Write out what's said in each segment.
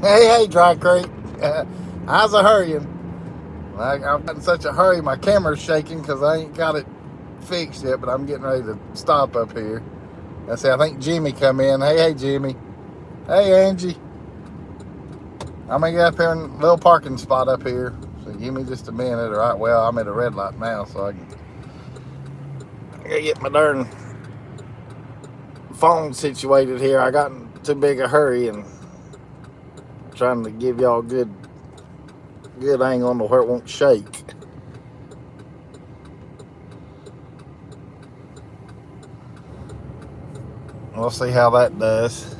Hey, Dry Creek. How's a hurrying? Like, I'm in such a hurry, my camera's shaking because I ain't got it fixed yet, but I'm getting ready to stop up here. I say, I think Jimmy come in. Hey, Jimmy. Hey, Angie. I'm going to get up here in a little parking spot up here. So give me just a minute. All right, well, I'm at a red light now, so I gotta get my darn phone situated here. I got in too big a hurry and trying to give y'all good angle on to where it won't shake. We'll see how that does.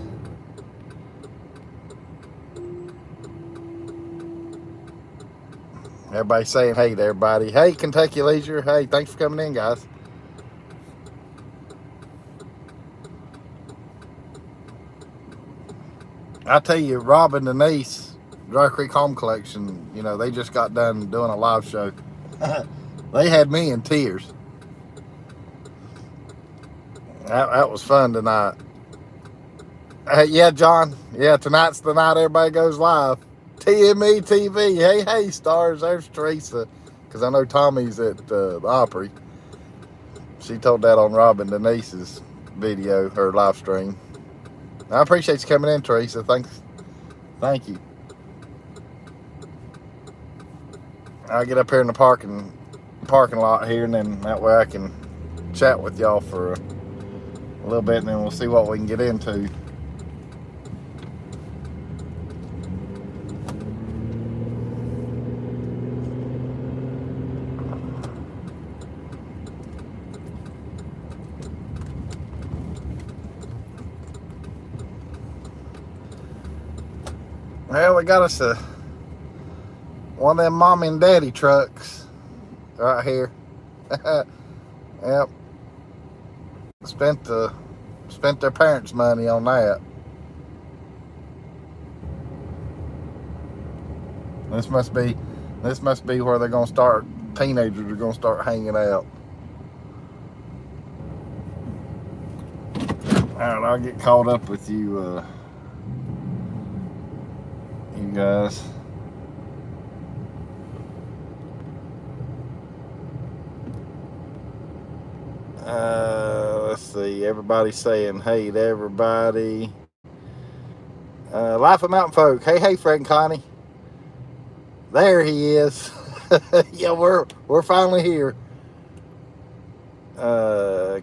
Everybody saying hey to everybody. Hey, Kentucky Leisure. Hey, thanks for coming in, guys. I tell you, Rob and Denise, Dry Creek Home Collection, they just got done doing a live show. They had me in tears. That was fun tonight. Yeah, John. Yeah, tonight's the night everybody goes live. TME TV. Hey, stars. There's Teresa. Because I know Tommy's at the Opry. She told that on Robin Denise's video, her live stream. I appreciate you coming in, Teresa. Thanks. Thank you. I'll get up here in the parking lot here, and then that way I can chat with y'all for a little bit, and then we'll see what we can get into. Well, we got us one of them mommy and daddy trucks right here. Yep. Spent their parents' money on that. This must be where they're gonna start. Teenagers are gonna start hanging out. All right, I'll get caught up with you, you guys. Let's see. Everybody's saying hey to everybody. Life of Mountain Folk. Hey, Fred and Connie. There he is. Yeah, we're finally here.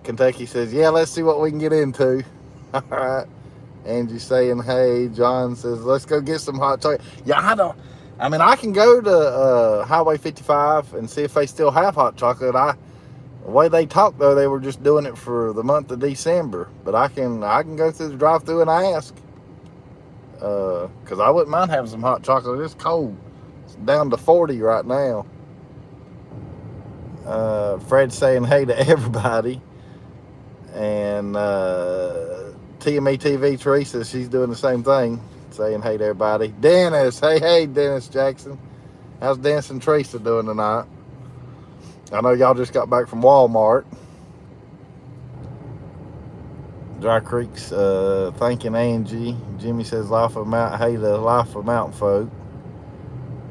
Kentucky says, yeah, let's see what we can get into. All right. Angie saying, hey. John says, let's go get some hot chocolate. Yeah, I can go to Highway 55 and see if they still have hot chocolate. The way they talk, though, they were just doing it for the month of December. But I can go through the drive-thru and ask. Because I wouldn't mind having some hot chocolate. It's cold. It's down to 40 right now. Fred's saying hey to everybody. And TME TV Teresa, she's doing the same thing, saying hey to everybody. Dennis, hey, Dennis Jackson. How's Dennis and Teresa doing tonight? I know y'all just got back from Walmart. Dry Creek's thanking Angie. Jimmy says hey to Life of Mountain Folk.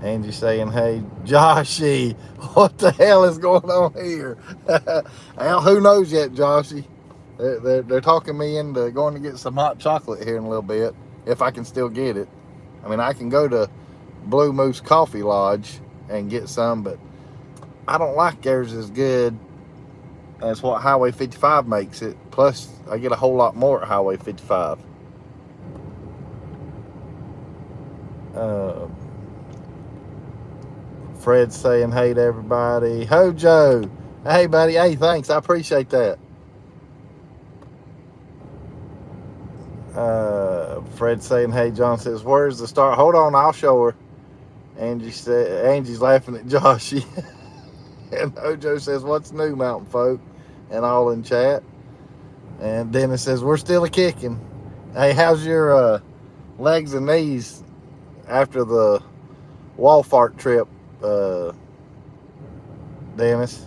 Angie saying, hey, Joshy, what the hell is going on here? Well, who knows yet, Joshy? They're talking me into going to get some hot chocolate here in a little bit, if I can still get it. I can go to Blue Moose Coffee Lodge and get some, but I don't like theirs as good as what Highway 55 makes it. Plus, I get a whole lot more at Highway 55. Fred's saying hey to everybody. Hojo, hey buddy, hey, thanks, I appreciate that. Fred saying hey. John says, where's the start? Hold on, I'll show her. Angie's laughing at Joshy. And Hojo says, what's new, Mountain Folk? And all in chat. And Dennis says, we're still a kicking. Hey, how's your legs and knees after the Walmart trip, Dennis?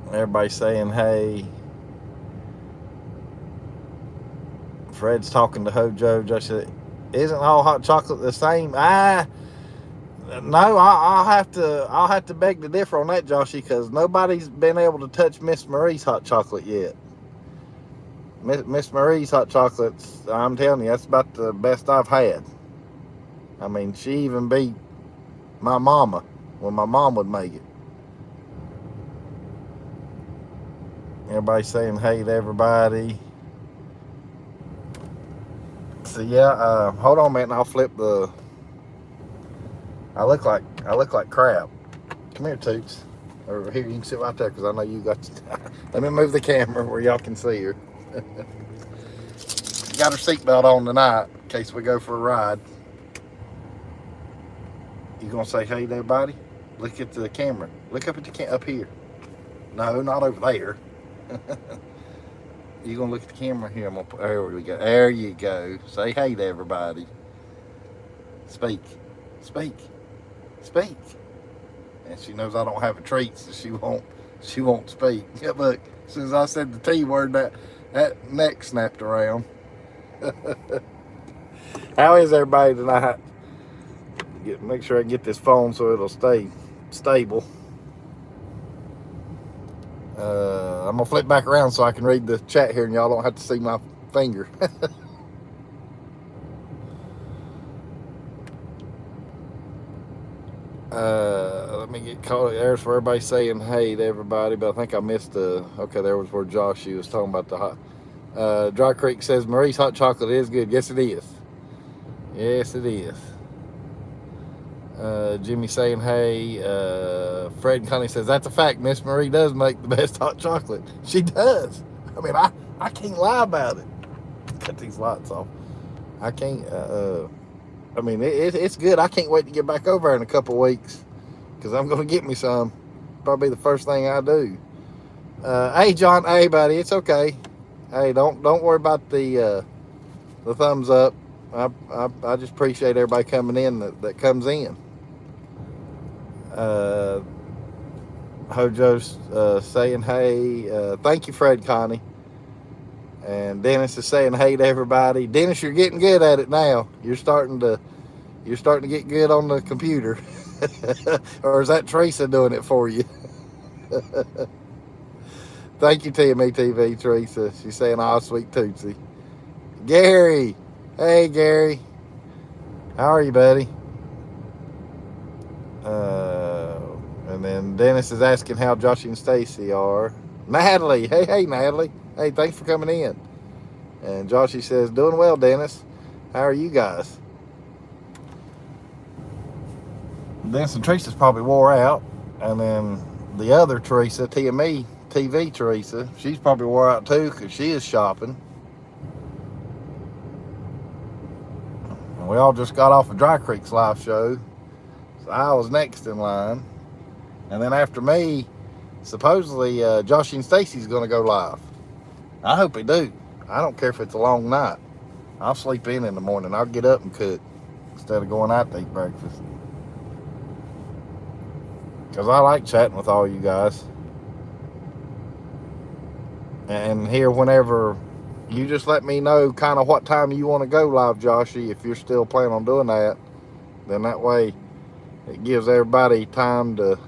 Everybody saying hey. Fred's talking to Hojo. Josh said, "Isn't all hot chocolate the same?" No, I'll have to beg to differ on that, Joshy, because nobody's been able to touch Miss Marie's hot chocolate yet. Miss Marie's hot chocolates, I'm telling you, that's about the best I've had. I mean, she even beat my mama when my mom would make it. Everybody saying hey to everybody. So yeah, hold on a minute, and I'll flip the. I look like crap. Come here, Toots. Or here, you can sit right there because I know you got. Let me move the camera where y'all can see her. Got her seatbelt on tonight in case we go for a ride. You gonna say hey to everybody? Look at the camera. Look up at the up here. No, not over there. You gonna look at the camera here? I'm gonna put, there we go. There you go. Say hey to everybody. Speak. And she knows I don't have a treat, so she won't speak. Yeah, look, as soon as I said the T word, that neck snapped around. How is everybody tonight? Make sure I get this phone so it'll stay stable. I'm gonna flip back around so I can read the chat here and y'all don't have to see my finger. Let me get caught. There's for everybody saying hey to everybody, but I think I missed the. Okay, there was where Josh was talking about the hot. Dry Creek says Marie's hot chocolate is good. Yes, it is. Yes, it is. Jimmy saying hey. Fred and Connie says that's a fact. Miss Marie does make the best hot chocolate. She does. I mean, I can't lie about it. Cut these lights off. I can't. I mean, it's good. I can't wait to get back over there in a couple weeks because I'm going to get me some. Probably the first thing I do. Hey, John. Hey, buddy. It's okay. Hey, don't worry about the thumbs up. I just appreciate everybody coming in that comes in. Hojo's saying hey. Thank you, Fred, Connie. And Dennis is saying hey to everybody. Dennis, you're getting good at it now. You're starting to get good on the computer. Or is that Teresa doing it for you? Thank you, TME TV, Teresa. She's saying, "Oh, sweet Tootsie." Gary. Hey, Gary. How are you, buddy? And then Dennis is asking how Joshy and Stacy are. Natalie. Hey, Natalie. Hey, thanks for coming in. And Joshy says, "Doing well, Dennis. How are you guys?" Dennis and Teresa's probably wore out. And then the other Teresa, TME TV Teresa, she's probably wore out too because she is shopping. And we all just got off of Dry Creek's live show. So I was next in line. And then after me, supposedly Joshy and Stacy's going to go live. I hope they do. I don't care if it's a long night. I'll sleep in the morning. I'll get up and cook instead of going out to eat breakfast. Because I like chatting with all you guys. And here, whenever you just let me know kind of what time you want to go live, Joshy, if you're still planning on doing that, then that way it gives everybody time to.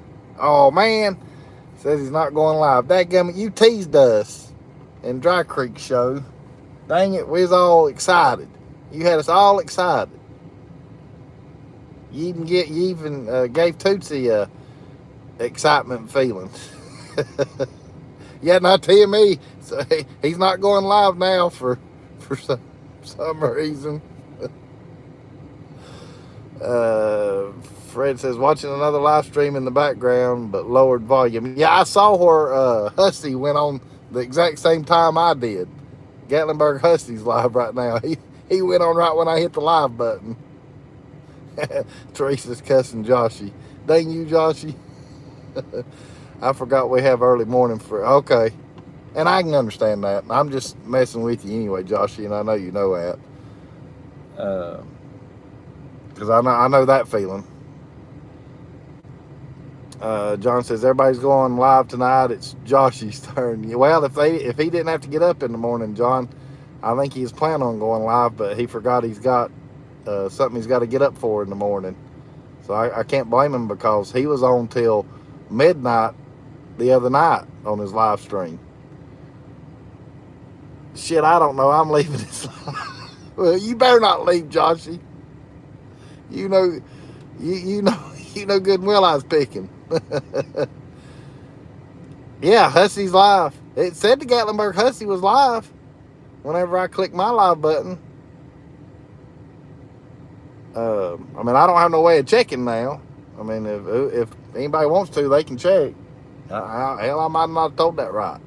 Oh, man. Says he's not going live. Dadgummit, you teased us in Dry Creek show. Dang it, we was all excited. You had us all excited. You even gave Tootsie a excitement feeling. Yeah, not TME. So he's not going live now for some reason. Fred says, watching another live stream in the background, but lowered volume. Yeah, I saw where Husty went on the exact same time I did. Gatlinburg Husty's live right now. He went on right when I hit the live button. Teresa's cussing Joshy. Dang you, Joshy. I forgot we have early morning for. Okay. And I can understand that. I'm just messing with you anyway, Joshy, and I know you know that. Because I know that feeling. John says everybody's going live tonight. It's Joshy's turn. Well, if he didn't have to get up in the morning, John, I think he was planning on going live, but he forgot he's got something he's got to get up for in the morning. So I can't blame him, because he was on till midnight the other night on his live stream. Shit, I don't know. I'm leaving this. Well, you better not leave, Joshy. You know, you know good and well I was picking. Yeah, Hussey's live. It said the Gatlinburg Hussey was live whenever I clicked my live button. I mean, I don't have no way of checking now. I mean, if anybody wants to, they can check. Hell, I might not have told that right.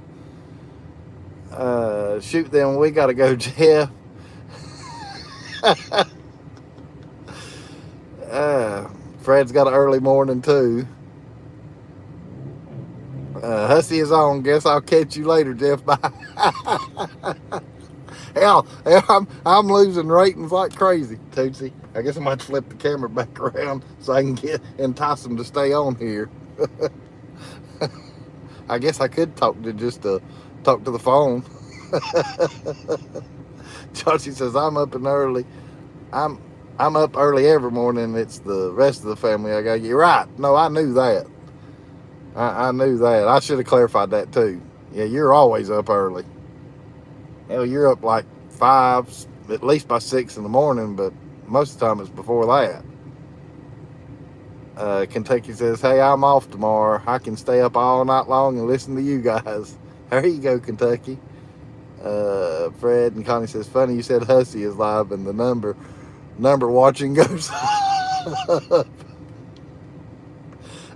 Shoot, then we got to go, Jeff. Fred's got an early morning too. Hussey is on. Guess I'll catch you later, Jeff. Bye. Hell, I'm losing ratings like crazy, Tootsie. I guess I might flip the camera back around so I can entice them to stay on here. I guess I could talk to the phone. Joshy says I'm up and early. I'm up early every morning. It's the rest of the family I got to get right. No, I knew that. I knew that. I should have clarified that too. Yeah, you're always up early. Hell, you're up like 5, at least by 6 in the morning, but most of the time it's before that. Kentucky says, hey, I'm off tomorrow. I can stay up all night long and listen to you guys. There you go, Kentucky. Fred and Connie says, funny you said Hussey is live and the number watching goes up.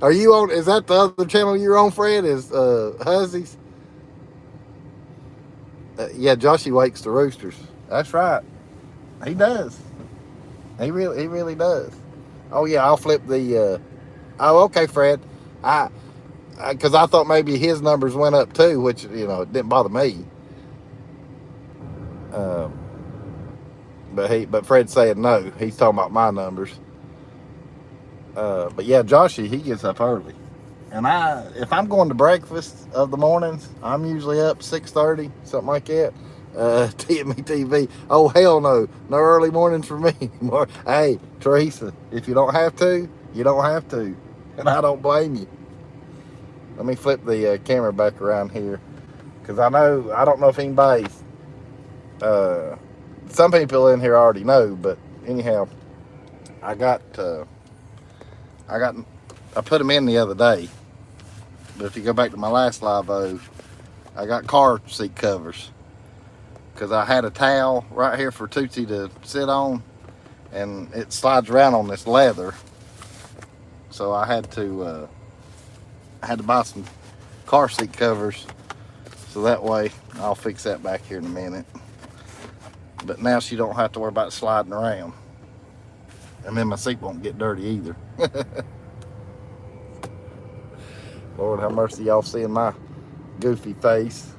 Are you on? Is that the other channel you're on, Fred? Is Hussey's? Yeah, Joshy wakes the roosters. That's right. He does. He really does. Oh yeah, I'll flip the. Oh, okay, Fred. Because I thought maybe his numbers went up too, which it didn't bother me. But Fred said no. He's talking about my numbers. But yeah, Joshy, he gets up early. And if I'm going to breakfast of the mornings, I'm usually up 6:30, something like that. TME TV. Oh, hell no. No early mornings for me anymore. Hey, Teresa, if you don't have to, you don't have to. And I don't blame you. Let me flip the camera back around here. Because I don't know if anybody's, some people in here already know, but anyhow, I put them in the other day. But if you go back to my last live-o, I got car seat covers. Because I had a towel right here for Tootsie to sit on. And it slides around on this leather. So I had to buy some car seat covers. So that way, I'll fix that back here in a minute. But now she don't have to worry about sliding around. And then my seat won't get dirty either. Lord have mercy, y'all seeing my goofy face.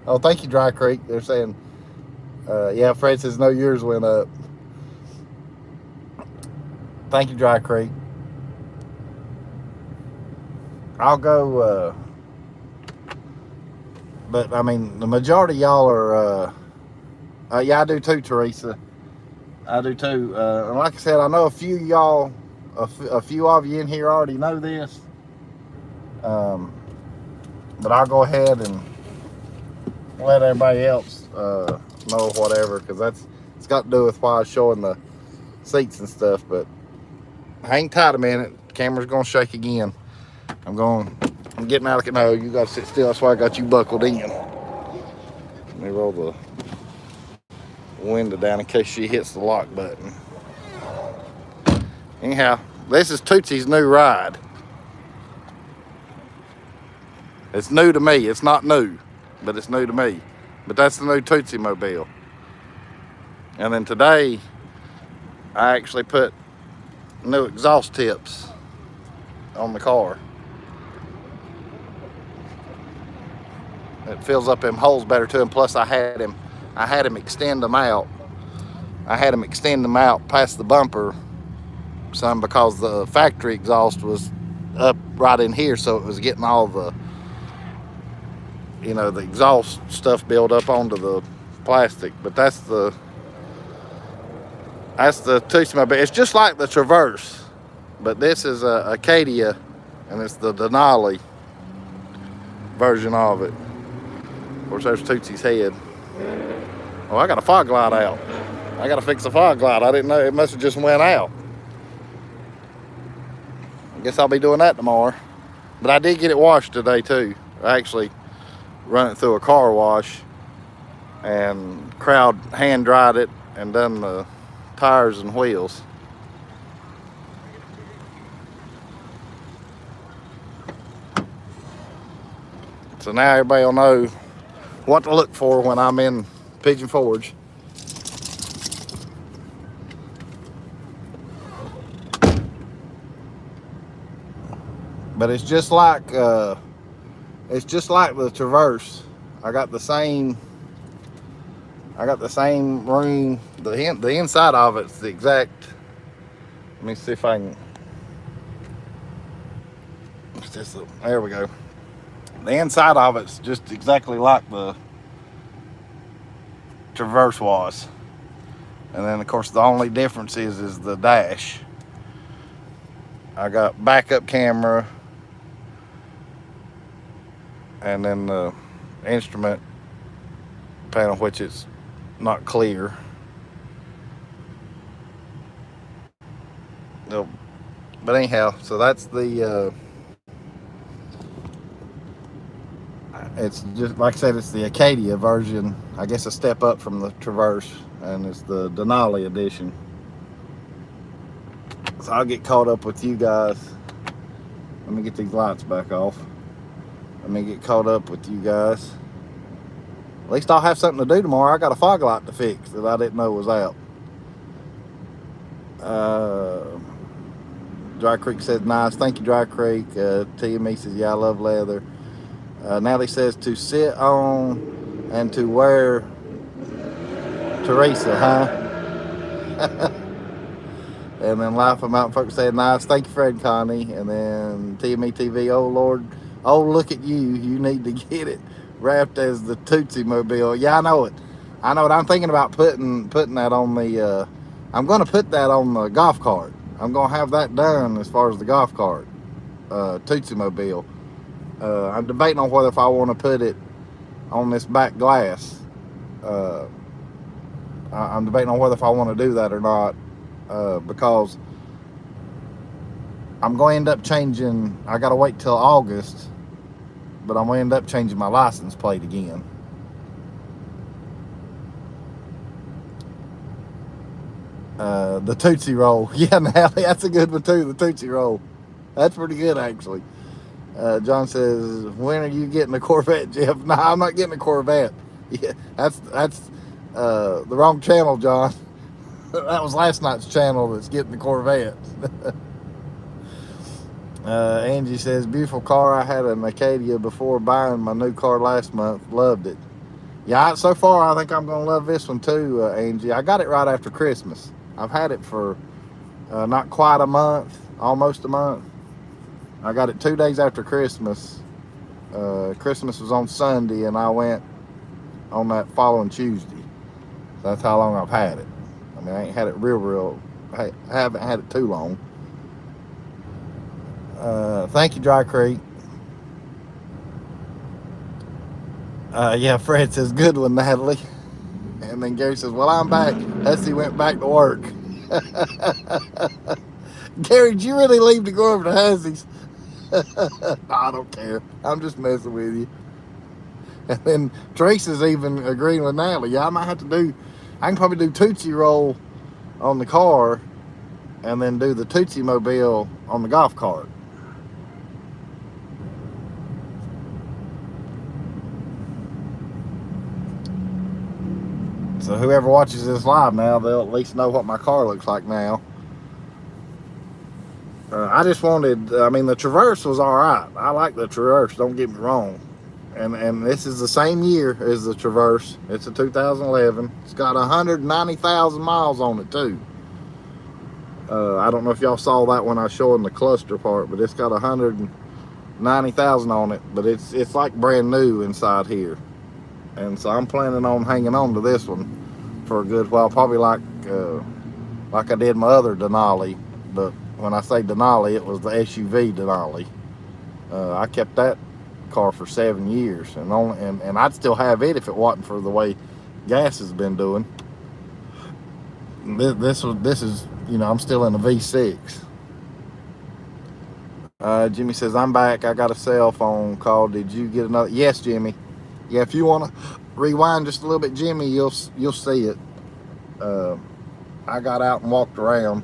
Oh, thank you, Dry Creek. They're saying, yeah, Fred says no, yours went up. Thank you, Dry Creek. I'll go, but I mean, the majority of y'all are, yeah, I do too, Teresa. I do too. And like I said, I know a few of y'all, a few of you in here already know this. But I'll go ahead and let everybody else know whatever, because it's got to do with why I was showing the seats and stuff. But hang tight a minute. The camera's going to shake again. I'm getting out of it. No, you got to sit still. That's why I got you buckled in. Let me roll the window down in case she hits the lock button. Anyhow, this is Tootsie's new ride. It's new to me. It's not new, but it's new to me. But that's the new Tootsie Mobile. And then today, I actually put new exhaust tips on the car. It fills up them holes better too, and plus I had him extend them out. I had him extend them out past the bumper some, because the factory exhaust was up right in here, so it was getting all the the exhaust stuff built up onto the plastic, but that's the Tootsie Mobile. It's just like the Traverse, but this is a Acadia, and it's the Denali version of it. Of course, there's Tootsie's head. Oh, I got a fog light out. I got to fix the fog light. I didn't know. It must have just went out. I guess I'll be doing that tomorrow. But I did get it washed today, too. I actually run it through a car wash and crowd hand dried it and done the tires and wheels. So now everybody will know what to look for when I'm in Pigeon Forge. But it's just like the Traverse. I got the same room. The inside of it's the exact. Let me see if I can. There we go. The inside of it's just exactly like the Traverse was. And then of course the only difference is the dash. I got backup camera, and then the instrument panel, which is not clear. No, but anyhow, so that's the it's just like I said, it's the Acadia version, I guess a step up from the Traverse, and it's the Denali edition. So I'll get caught up with you guys. Let me get these lights back off. Let me get caught up with you guys. At least I'll have something to do tomorrow. I got a fog light to fix that I didn't know was out. Dry Creek says nice. Thank you, Dry Creek. TME says, yeah, I love leather. Natalie says to sit on and to wear Teresa, huh? And then Life of Mountain Folk said nice. Thank you, Fred Connie. And then TME TV, oh Lord, oh look at you. You need to get it wrapped as the Tootsie Mobile. Yeah, I know it. I know it. I'm thinking about putting that on the. I'm going to put that on the golf cart. I'm going to have that done as far as the golf cart, Tootsie Mobile. I'm debating on whether if I want to put it on this back glass. I'm debating on whether if I want to do that or not, because I'm going to end up changing. I got to wait till August, but I'm going to end up changing my license plate again. The Tootsie Roll. Yeah, Natalie, that's a good one too, the Tootsie Roll. That's pretty good, actually. John says, when are you getting a Corvette, Jeff? No, I'm not getting a Corvette. Yeah, that's the wrong channel, John. That was last night's channel that's getting the Corvette. Angie says, beautiful car. I had an Acadia before buying my new car last month. Loved it. Yeah, so far I think I'm going to love this one too, Angie. I got it right after Christmas. I've had it for not quite a month, almost a month. I got it 2 days after Christmas. Christmas was on Sunday, and I went on that following Tuesday. So that's how long I've had it. I mean, I ain't had it real. I haven't had it too long. Thank you, Dry Creek. Yeah, Fred says, good one, Natalie. And then Gary says, well, I'm back. Hussey went back to work. Gary, did you really leave to go over to Hussey's? I don't care. I'm just messing with you. And then Teresa's even agreeing with Natalie. Yeah, I can probably do Tootsie Roll on the car and then do the Tootsie Mobile on the golf cart. So whoever watches this live now, they'll at least know what my car looks like now. I just wanted, the Traverse was all right. I like the Traverse, don't get me wrong. And this is the same year as the Traverse. It's a 2011. It's got 190,000 miles on it too. I don't know if y'all saw that when I was showing the cluster part, but it's got 190,000 on it. But it's like brand new inside here. And so I'm planning on hanging on to this one for a good while, probably like I did my other Denali. But when I say Denali, it was the SUV Denali. I kept that car for 7 years, and I'd still have it if it wasn't for the way gas has been doing. This is I'm still in a V6. Jimmy says I'm back. I got a cell phone call. Did you get another? Yes, Jimmy. Yeah, if you want to rewind just a little bit, Jimmy, you'll see it. I got out and walked around.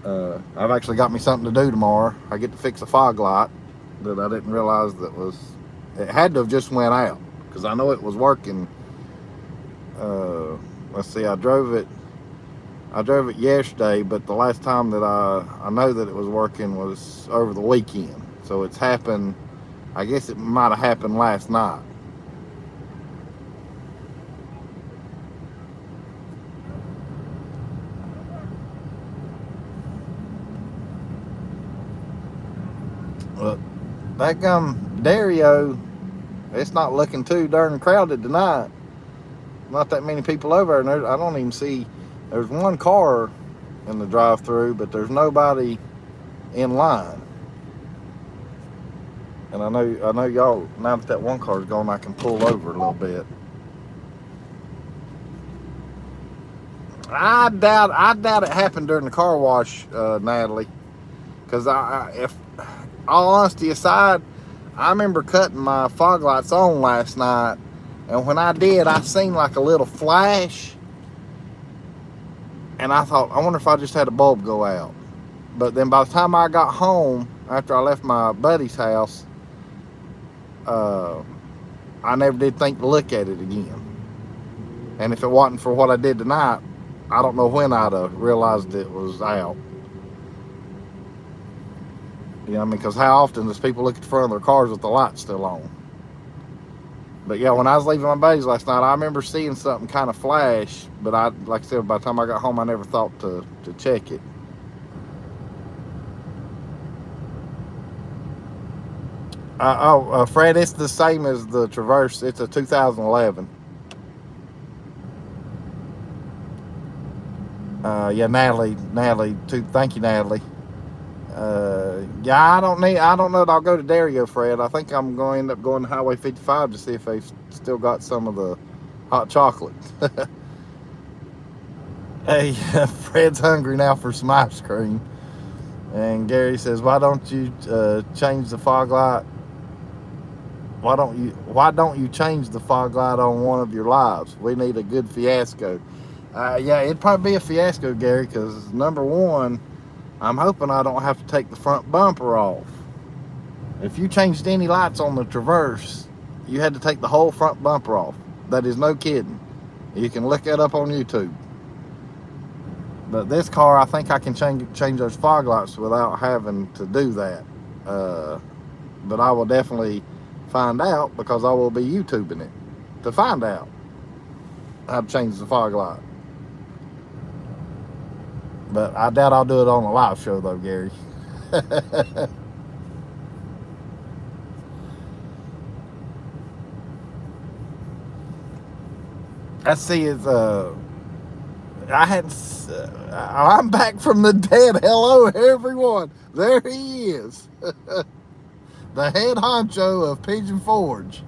I've actually got me something to do tomorrow. I get to fix a fog light that I didn't realize it had to have just went out, because I know it was working. Let's see, I drove it yesterday, but the last time that I know that it was working was over the weekend. So it's happened, I guess it might have happened last night. But that Dario, it's not looking too darn crowded tonight. Not that many people over there. I don't even see, there's one car in the drive-through, but there's nobody in line. And I know y'all, now that one car's gone, I can pull over a little bit. I doubt it happened during the car wash, Natalie. Because if all honesty aside, I remember cutting my fog lights on last night, and when I did, I seen like a little flash, and I thought, I wonder if I just had a bulb go out. But then by the time I got home, after I left my buddy's house, I never did think to look at it again. And if it wasn't for what I did tonight, I don't know when I'd have realized it was out. You know what I mean? Because how often does people look at the front of their cars with the lights still on? But yeah, when I was leaving my buddies last night, I remember seeing something kind of flash, but like I said, by the time I got home, I never thought to check it. Fred, it's the same as the Traverse. It's a 2011. Yeah, Natalie, thank you, Natalie. Yeah, I don't know that I'll go to Dario, Fred. I think I'm going to end up going to Highway 55 to see if they've still got some of the hot chocolate. Hey, Fred's hungry now for some ice cream. And Gary says, why don't you change the fog light? Why don't you change the fog light on one of your lives? We need a good fiasco. Yeah, it'd probably be a fiasco, Gary, because number one, I'm hoping I don't have to take the front bumper off. If you changed any lights on the Traverse, you had to take the whole front bumper off. That is no kidding. You can look that up on YouTube. But this car, I think I can change those fog lights without having to do that. But I will definitely find out, because I will be YouTubing it to find out how to change the fog light. But I doubt I'll do it on a live show though, Gary. Let's see, I'm back from the dead. Hello, everyone. There he is. The head honcho of Pigeon Forge.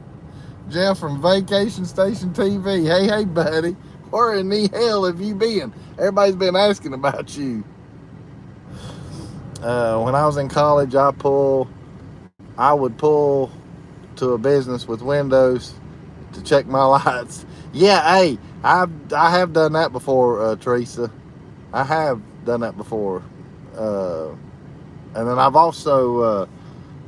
Jeff from Vacation Station TV. Hey, buddy. Where in the hell have you been? Everybody's been asking about you. When I was in college, I would pull to a business with windows to check my lights. Yeah, hey, I have done that before, Teresa. I have done that before. And then I've also,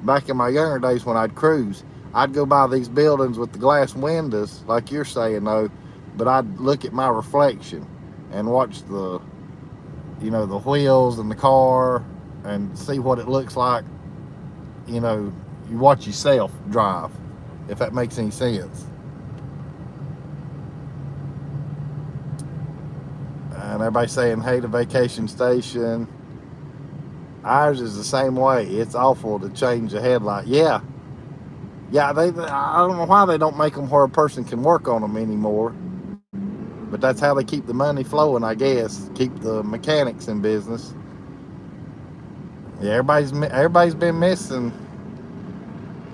back in my younger days when I'd cruise, I'd go by these buildings with the glass windows, like you're saying, though, but I'd look at my reflection and watch the wheels and the car and see what it looks like. You know, you watch yourself drive, if that makes any sense. And everybody's saying, hey, the Vacation Station. Ours is the same way. It's awful to change the headlight. Yeah. Yeah, I don't know why they don't make them where a person can work on them anymore. But that's how they keep the money flowing, I guess. Keep the mechanics in business. Yeah, everybody's been missing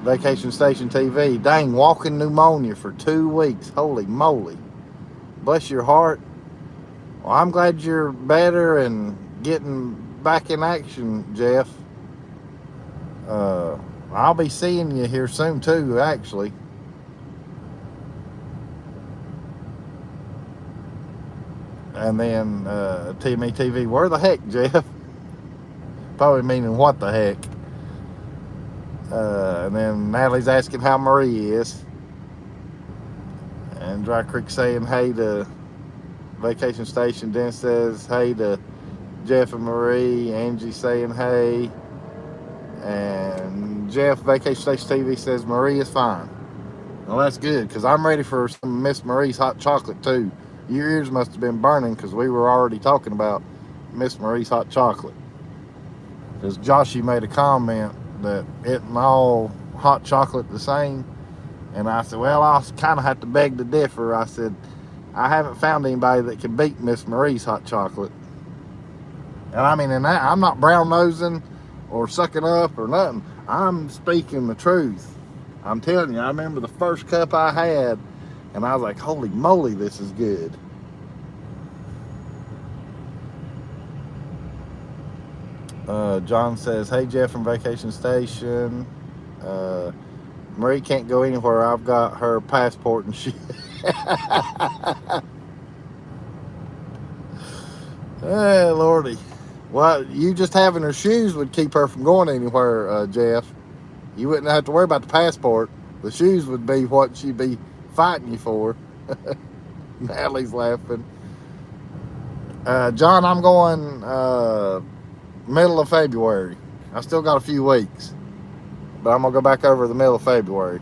Vacation Station TV. Dang, walking pneumonia for 2 weeks. Holy moly. Bless your heart. Well, I'm glad you're better and getting back in action, Jeff. I'll be seeing you here soon too, actually. And then Timmy TV, where the heck, Jeff? Probably meaning what the heck. And then Natalie's asking how Marie is. And Dry Creek saying hey to Vacation Station. Dennis says hey to Jeff and Marie. Angie saying hey. And Jeff, Vacation Station TV, says Marie is fine. Well, that's good, because I'm ready for some Miss Marie's hot chocolate too. Your ears must have been burning because we were already talking about Miss Marie's hot chocolate. Because Joshy made a comment that isn't all hot chocolate the same. And I said, well, I'll kind of have to beg to differ. I said, I haven't found anybody that can beat Miss Marie's hot chocolate. And I mean, in that, I'm not brown nosing or sucking up or nothing. I'm speaking the truth. I'm telling you, I remember the first cup I had, and I was like, holy moly, this is good. John says, hey, Jeff from Vacation Station. Marie can't go anywhere. I've got her passport and shit. Hey, Lordy. Well, you just having her shoes would keep her from going anywhere, Jeff. You wouldn't have to worry about the passport. The shoes would be what she'd be fighting you for. Natalie's laughing. John, I'm going middle of February. I still got a few weeks, but I'm going to go back over the middle of February.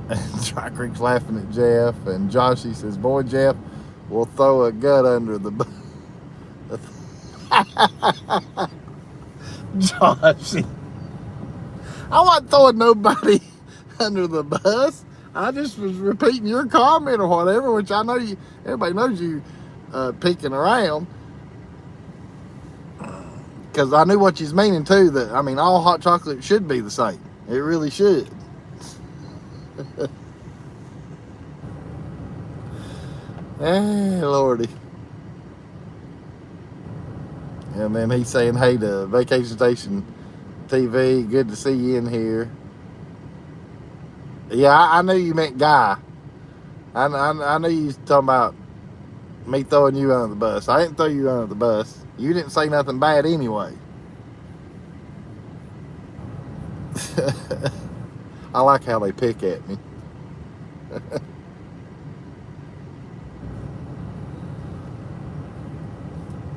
And Dry Creek's laughing at Jeff, and Joshy says, boy, Jeff, we'll throw a gut under the bus. Joshy, I wasn't throwing nobody under the bus. I just was repeating your comment or whatever, which I know you. Everybody knows you peeking around, because I knew what you's meaning too. That I mean, all hot chocolate should be the same. It really should. Hey, Lordy. And then he's saying hey to Vacation Station TV. Good to see you in here. Yeah, I knew you meant Guy. I knew you was talking about me throwing you under the bus. I didn't throw you under the bus. You didn't say nothing bad anyway. I like how they pick at me.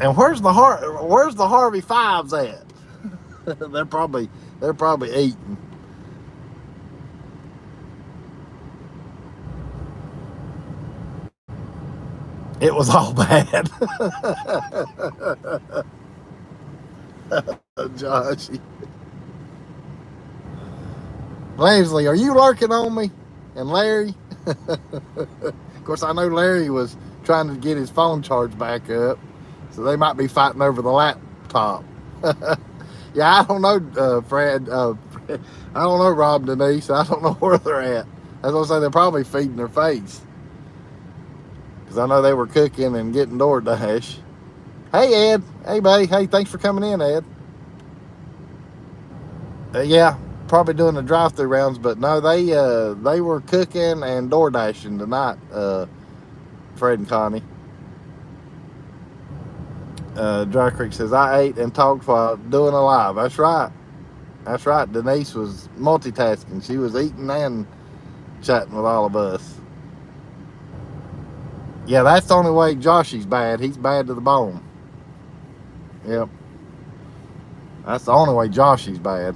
And where's the Harvey Fives at? they're probably eating. It was all bad. Joshy. Leslie, are you lurking on me? And Larry? Of course, I know Larry was trying to get his phone charged back up, so they might be fighting over the laptop. Yeah, I don't know, Fred. I don't know, Rob, Denise. I don't know where they're at. As I say, they're probably feeding their face, because I know they were cooking and getting DoorDash. Hey, Ed. Hey, buddy. Hey, thanks for coming in, Ed. Yeah, probably doing the drive-through rounds, but no, they were cooking and DoorDashing tonight, Fred and Connie. Dry Creek says, I ate and talked while doing a live. That's right. That's right. Denise was multitasking. She was eating and chatting with all of us. Yeah, that's the only way Joshy's bad. He's bad to the bone. Yep. That's the only way Joshy's bad.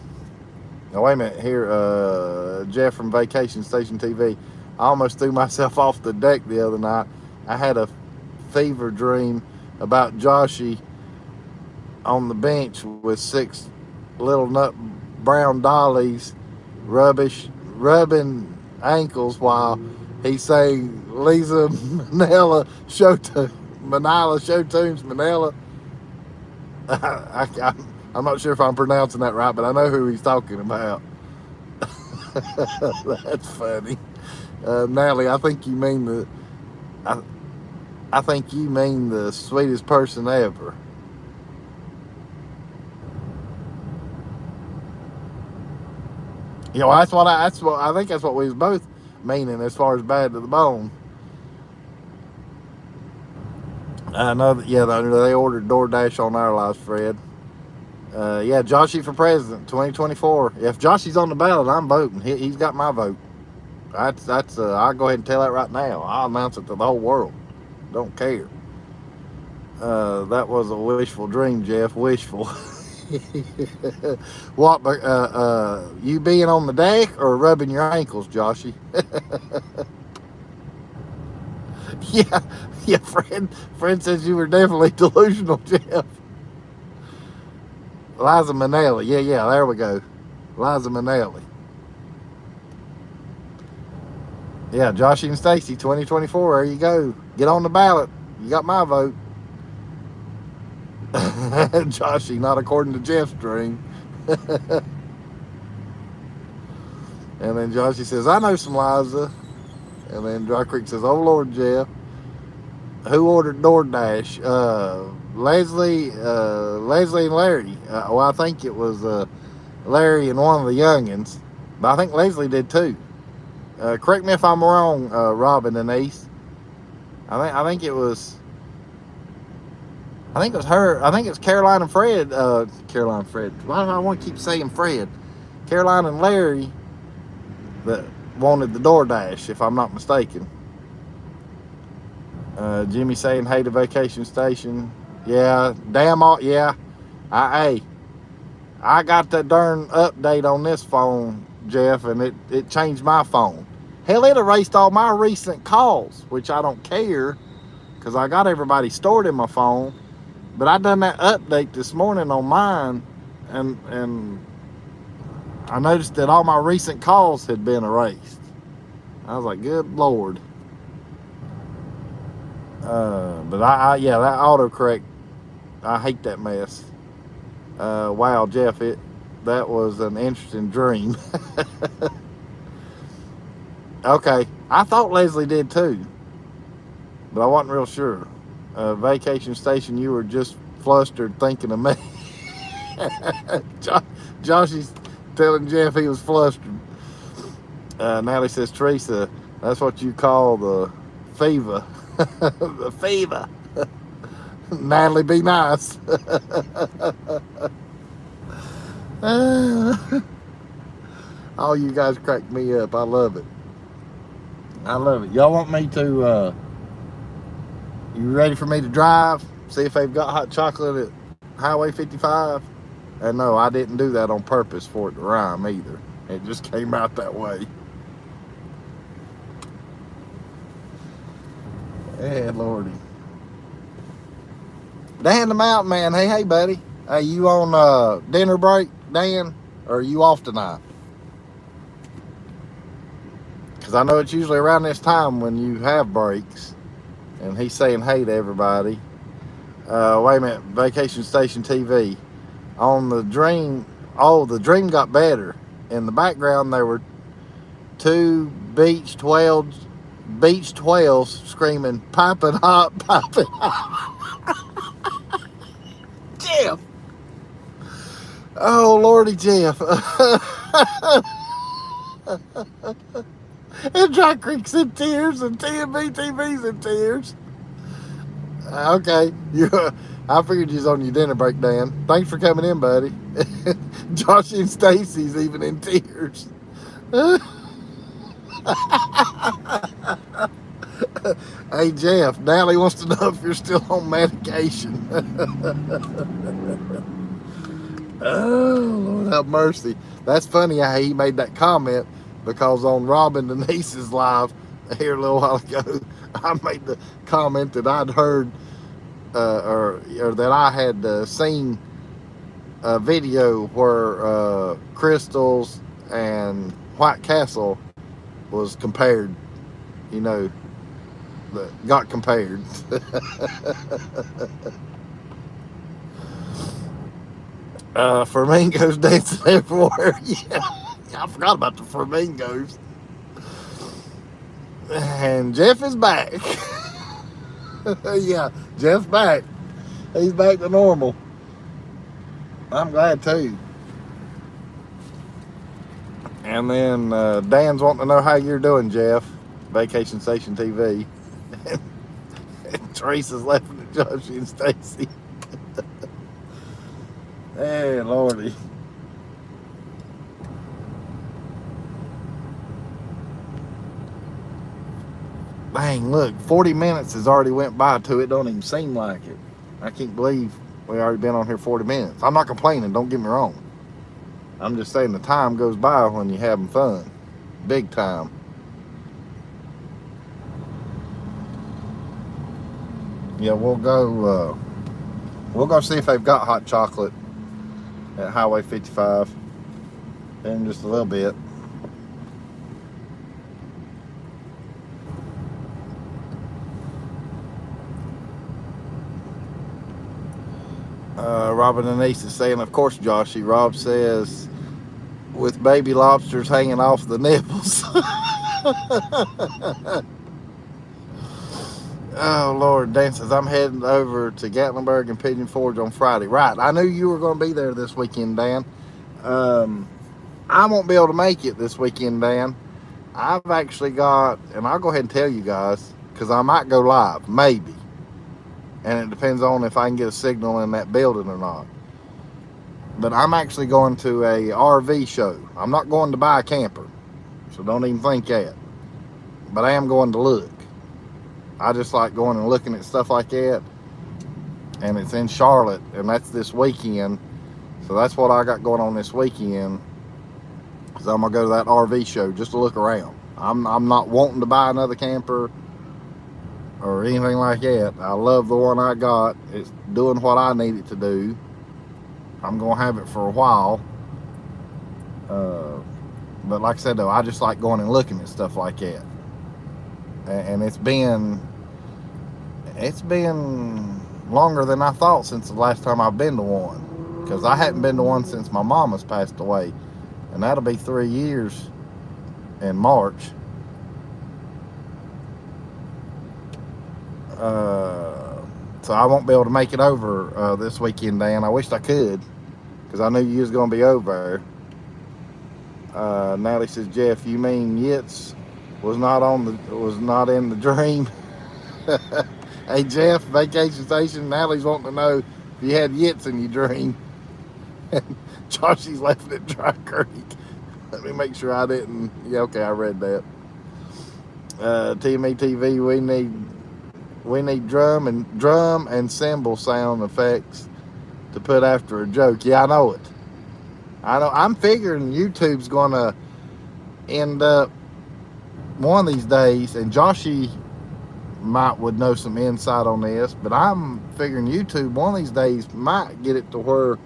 Now, wait a minute here. Jeff from Vacation Station TV. I almost threw myself off the deck the other night. I had a fever dream about Joshy on the bench with 6 little nut brown dollies, rubbing ankles while he sang Lisa Manila show tunes Manila. I'm not sure if I'm pronouncing that right, but I know who he's talking about. That's funny. Natalie, I think you mean the sweetest person ever. You know, I think that's what we was both meaning as far as bad to the bone. I know that, yeah, they ordered DoorDash on our lives, Fred. Yeah, Joshy for president, 2024. If Joshy's on the ballot, I'm voting. He's got my vote. That's. I'll go ahead and tell that right now. I'll announce it to the whole world. Don't care. That was a wishful dream, Jeff. Wishful. What? You being on the deck or rubbing your ankles, Joshy? Yeah. Fred says you were definitely delusional, Jeff. Liza Minnelli. Yeah, there we go. Liza Minnelli. Yeah, Joshy and Stacy, 2024. There you go. Get on the ballot. You got my vote. Joshy, not according to Jeff's dream. And then Joshy says, I know some Liza. And then Dry Creek says, oh, Lord, Jeff. Who ordered DoorDash? Leslie and Larry. Well, I think it was Larry and one of the youngins. But I think Leslie did too. Correct me if I'm wrong, Robin and Ace. I think it was her. I think it's Caroline and Fred. Caroline and Fred. Why do I want to keep saying Fred? Caroline and Larry that wanted the DoorDash, if I'm not mistaken. Jimmy saying, hey to Vacation Station. Yeah, yeah. I got that darn update on this phone, Jeff, and it changed my phone. Hell, it erased all my recent calls, which I don't care, because I got everybody stored in my phone. But I done that update this morning on mine, and I noticed that all my recent calls had been erased. I was like, good Lord. But yeah, that autocorrect, I hate that mess. Wow, Jeff, that was an interesting dream. Okay, I thought Leslie did too, but I wasn't real sure. Vacation Station, you were just flustered thinking of me. Joshy's telling Jeff he was flustered. Natalie says, Teresa, that's what you call the fever. The fever. Natalie, be nice. All you guys crack me up. I love it. Y'all want me to, you ready for me to drive? See if they've got hot chocolate at Highway 55? And no, I didn't do that on purpose for it to rhyme either. It just came out that way. Yeah, Lordy. Dan the Mountain Man. Hey, buddy. Hey, you on dinner break, Dan? Or are you off tonight? Because I know it's usually around this time when you have breaks. And he's saying hey to everybody. Wait a minute. Vacation Station TV. On the dream. Oh, the dream got better. In the background, there were two Beach 12s screaming, piping hot, piping hot. Jeff. Oh, Lordy, Jeff. And Dry Creek's in tears, and TV's in tears. Okay, I figured you was on your dinner break, Dan. Thanks for coming in, buddy. Josh and Stacy's even in tears. Hey, Jeff, Natalie wants to know if you're still on medication. Oh, Lord have mercy. That's funny how he made that comment, because on Robin Denise's live here a little while ago, I made the comment that I'd heard or that I had seen a video where Crystals and White Castle was compared, you know, got compared. Flamingos dancing everywhere. Yeah, I forgot about the flamingos. And Jeff is back. Yeah, Jeff's back. He's back to normal. I'm glad too. And then Dan's wanting to know how you're doing, Jeff. Vacation Station TV. And Teresa's laughing at Joshie and Stacy. Hey, Lordy. Dang, look, 40 minutes has already went by too. It don't even seem like it. I can't believe we already been on here 40 minutes. I'm not complaining, don't get me wrong. I'm just saying the time goes by when you're having fun. Big time. Yeah, we'll go see if they've got hot chocolate at Highway 55 in just a little bit. Robin and Ace is saying, of course, Joshie. Rob says, with baby lobsters hanging off the nipples. Oh, Lord. Dan says, I'm heading over to Gatlinburg and Pigeon Forge on Friday. Right. I knew you were going to be there this weekend, Dan. I won't be able to make it this weekend, Dan. I've actually got, and I'll go ahead and tell you guys, because I might go live, maybe. And it depends on if I can get a signal in that building or not. But I'm actually going to a RV show. I'm not going to buy a camper, so don't even think that. But I am going to look. I just like going and looking at stuff like that. And it's in Charlotte, and that's this weekend. So that's what I got going on this weekend. Because I'm going to go to that RV show just to look around. I'm not wanting to buy another camper or anything like that. I love the one I got. It's doing what I need it to do. I'm going to have it for a while. But like I said, though, I just like going and looking at stuff like that. And it's been longer than I thought since the last time I've been to one. Because I hadn't been to one since my mama's passed away. And that'll be 3 years in March. So I won't be able to make it over this weekend, Dan. I wished I could, because I knew you was going to be over there. Natalie says, Jeff, you mean Yitz was not in the dream? Hey, Jeff, Vacation Station. Natalie's wanting to know if you had Yitz in your dream. And Joshie's laughing at Dry Creek. Let me make sure I didn't. Yeah, okay, I read that. TME TV, we need drum and cymbal sound effects to put after a joke. Yeah, I know it. I'm figuring YouTube's gonna end up one of these days, and Joshie would know some insight on this, but I'm figuring YouTube one of these days might get it to where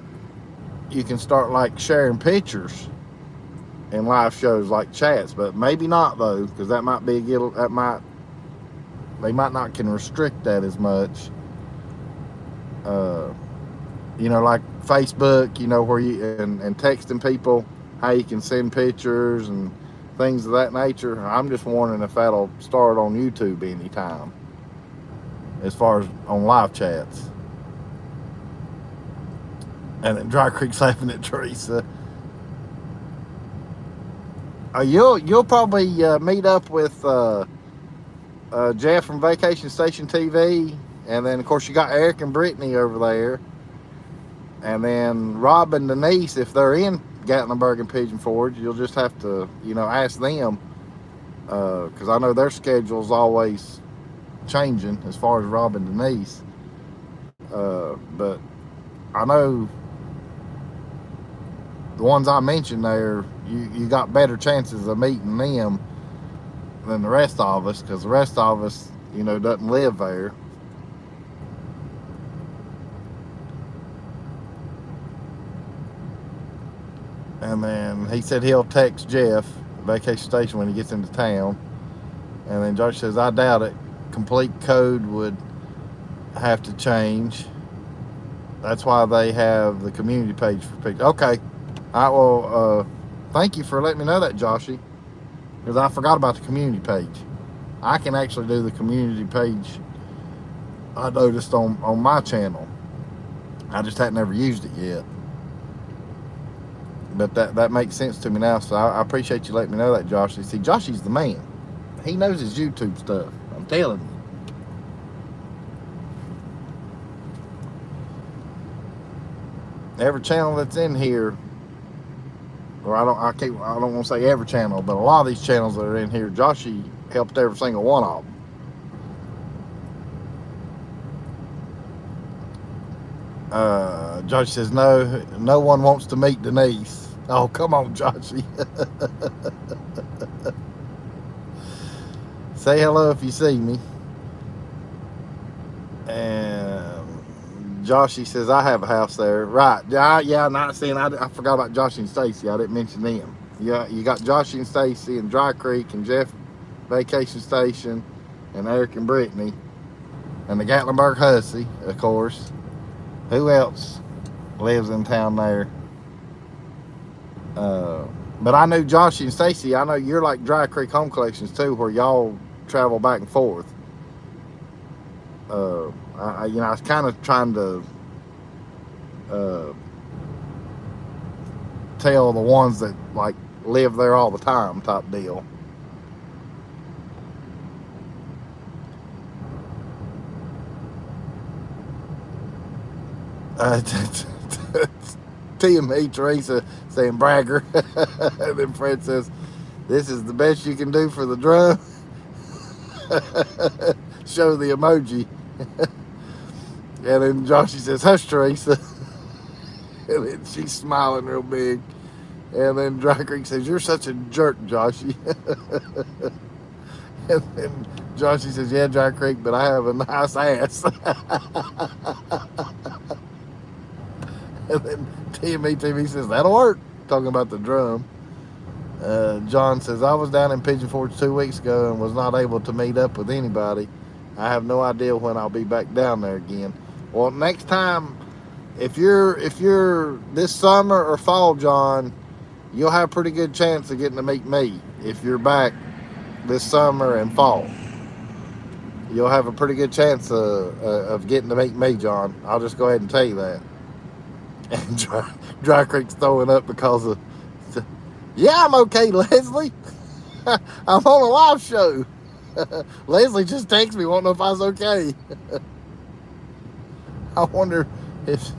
you can start like sharing pictures in live shows like chats, but maybe not though, because that might be they might not can restrict that as much. You know, like Facebook, you know, where you and texting people how you can send pictures and things of that nature. I'm just wondering if that'll start on YouTube anytime, as far as on live chats. And then Dry Creek's laughing at Teresa. You'll probably meet up with Jeff from Vacation Station TV, and then of course you got Eric and Brittany over there, and then Rob and Denise, if they're in Gatlinburg and Pigeon Forge, you'll just have to, you know, ask them, because I know their schedule's always changing as far as Rob and Denise. But I know the ones I mentioned there, you got better chances of meeting them than the rest of us, because the rest of us, you know, doesn't live there. And then he said he'll text Jeff, Vacation Station, when he gets into town. And then Josh says, I doubt it. Complete code would have to change. That's why they have the community page for pictures. Okay. All right, well, thank you for letting me know that, Joshy. Because I forgot about the community page. I can actually do the community page, I noticed, on my channel. I just hadn't ever used it yet. But that makes sense to me now, so I appreciate you letting me know that, Joshy. See, Joshy's the man. He knows his YouTube stuff. I'm telling you. Every channel that's in here, or I don't want to say every channel, but a lot of these channels that are in here, Joshy helped every single one of them. Josh says no one wants to meet Denise. Oh, come on, Joshy. Say hello if you see me. And Joshy says, I have a house there. Right. Yeah, not saying I forgot about Joshy and Stacy. I didn't mention them. Yeah, you got Joshy and Stacy and Dry Creek and Jeff Vacation Station and Eric and Brittany and the Gatlinburg Hussey, of course. Who else lives in town there? But I knew Joshy and Stacy. I know you're like Dry Creek Home Collections too, where y'all travel back and forth. I was kind of trying to tell the ones that like live there all the time type deal. TME Teresa saying bragger. And then Fred says, this is the best you can do for the drum. Show the emoji. And then Joshy says, hush, Teresa. And then she's smiling real big. And then Dry Creek says, you're such a jerk, Joshy. And then Joshy says, yeah, Dry Creek, but I have a nice ass. And then TME TV says, that'll work. Talking about the drum. John says, I was down in Pigeon Forge 2 weeks ago and was not able to meet up with anybody. I have no idea when I'll be back down there again. Well, next time, if you're this summer or fall, John, you'll have a pretty good chance of getting to meet me. If you're back this summer and fall, you'll have a pretty good chance of getting to meet me, John. I'll just go ahead and tell you that. And Dry Creek's throwing up because of, yeah, I'm okay, Leslie. I'm on a live show. Leslie just texted me, won't know if I was okay. I wonder if,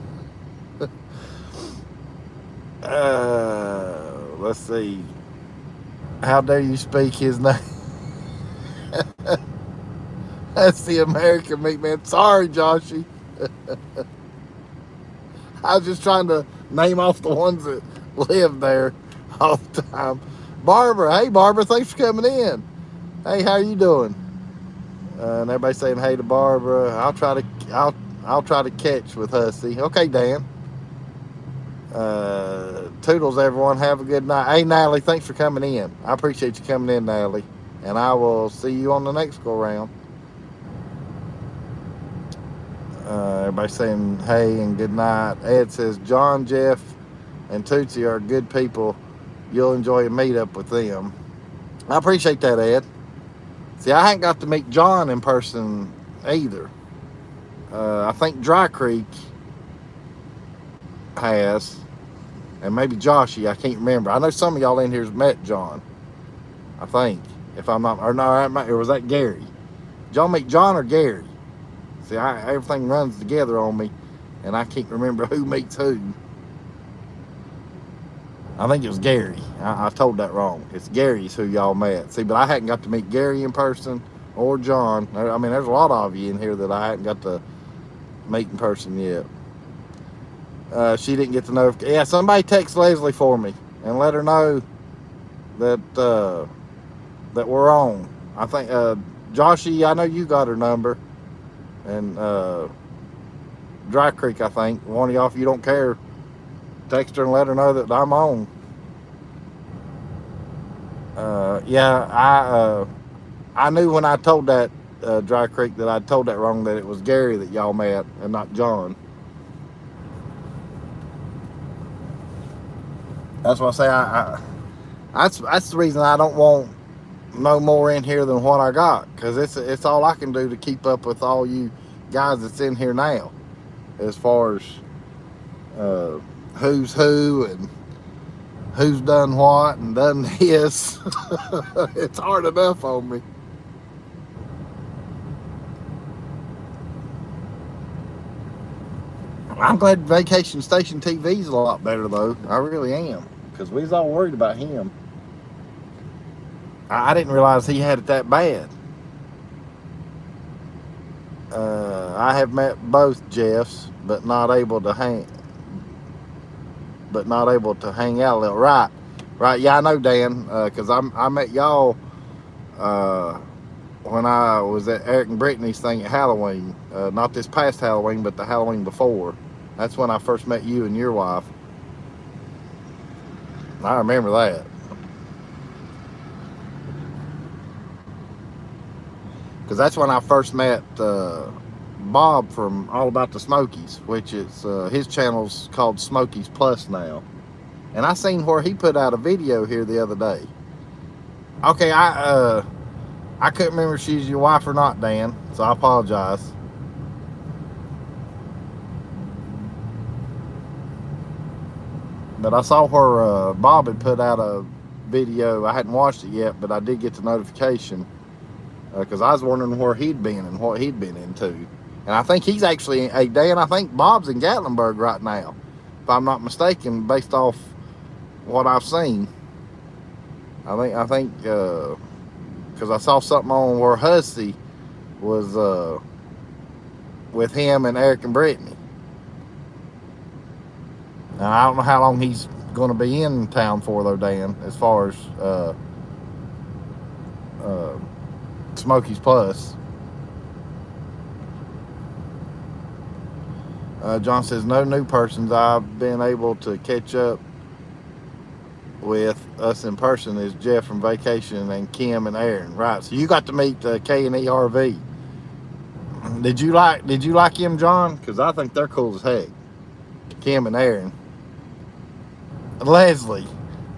let's see. How dare you speak his name? That's the American meat man. Sorry, Joshy. I was just trying to name off the ones that live there all the time. Barbara, hey Barbara, thanks for coming in. Hey, how are you doing? And everybody saying hey to Barbara. I'll try to catch with Hussey. Okay, Dan. Toodles, everyone. Have a good night. Hey, Natalie, thanks for coming in. I appreciate you coming in, Natalie. And I will see you on the next go round. Everybody saying hey and good night. Ed says, John, Jeff, and Tootsie are good people. You'll enjoy a meetup with them. I appreciate that, Ed. See, I hadn't got to meet John in person either. I think Dry Creek has, and maybe Joshy, I can't remember. I know some of y'all in here has met John, I think, if I'm not, or no, or was that Gary? Did y'all meet John or Gary? See, everything runs together on me, and I can't remember who meets who. I think it was Gary. I told that wrong. It's Gary's who y'all met. See, but I hadn't got to meet Gary in person or John. I mean, there's a lot of you in here that I hadn't got to meet in person yet. She didn't get the notification. Yeah, somebody text Leslie for me and let her know that that we're on. I think Joshy, I know you got her number. And Dry Creek, I think. One of y'all, if you don't care, text her and let her know that I'm on. Yeah, I knew when I told that Dry Creek that I told that wrong, that it was Gary that y'all met and not John. That's what I say. That's the reason I don't want no more in here than what I got, because it's all I can do to keep up with all you guys that's in here now, as far as uh, who's who and who's done what and done this. It's hard enough on me. I'm glad Vacation Station TV's a lot better though. I really am, because we was all worried about him. I didn't realize he had it that bad. I have met both Jeffs, but not able to hang out a little. Right, right. Yeah, I know, Dan, because I met y'all uh, when I was at Eric and Brittany's thing at Halloween. Not this past Halloween, but the Halloween before. That's when I first met you and your wife. I remember that. Because that's when I first met Bob from All About the Smokies, which is his channel's called Smokies Plus now. And I seen where he put out a video here the other day. Okay, I couldn't remember if she's your wife or not, Dan, so I apologize. But I saw where Bob had put out a video. I hadn't watched it yet, but I did get the notification, because I was wondering where he'd been and what he'd been into. And I think he's actually, hey Dan, I think Bob's in Gatlinburg right now, if I'm not mistaken, based off what I've seen. I think, because I saw something on where Hussey was with him and Eric and Brittany. Now, I don't know how long he's going to be in town for, though, Dan, as far as Smokies Plus. John says, no new persons I've been able to catch up with us in person is Jeff from Vacation and Kim and Aaron. Right, so you got to meet K&E RV. Did you like him, John? Because I think they're cool as heck. Kim and Aaron. Leslie,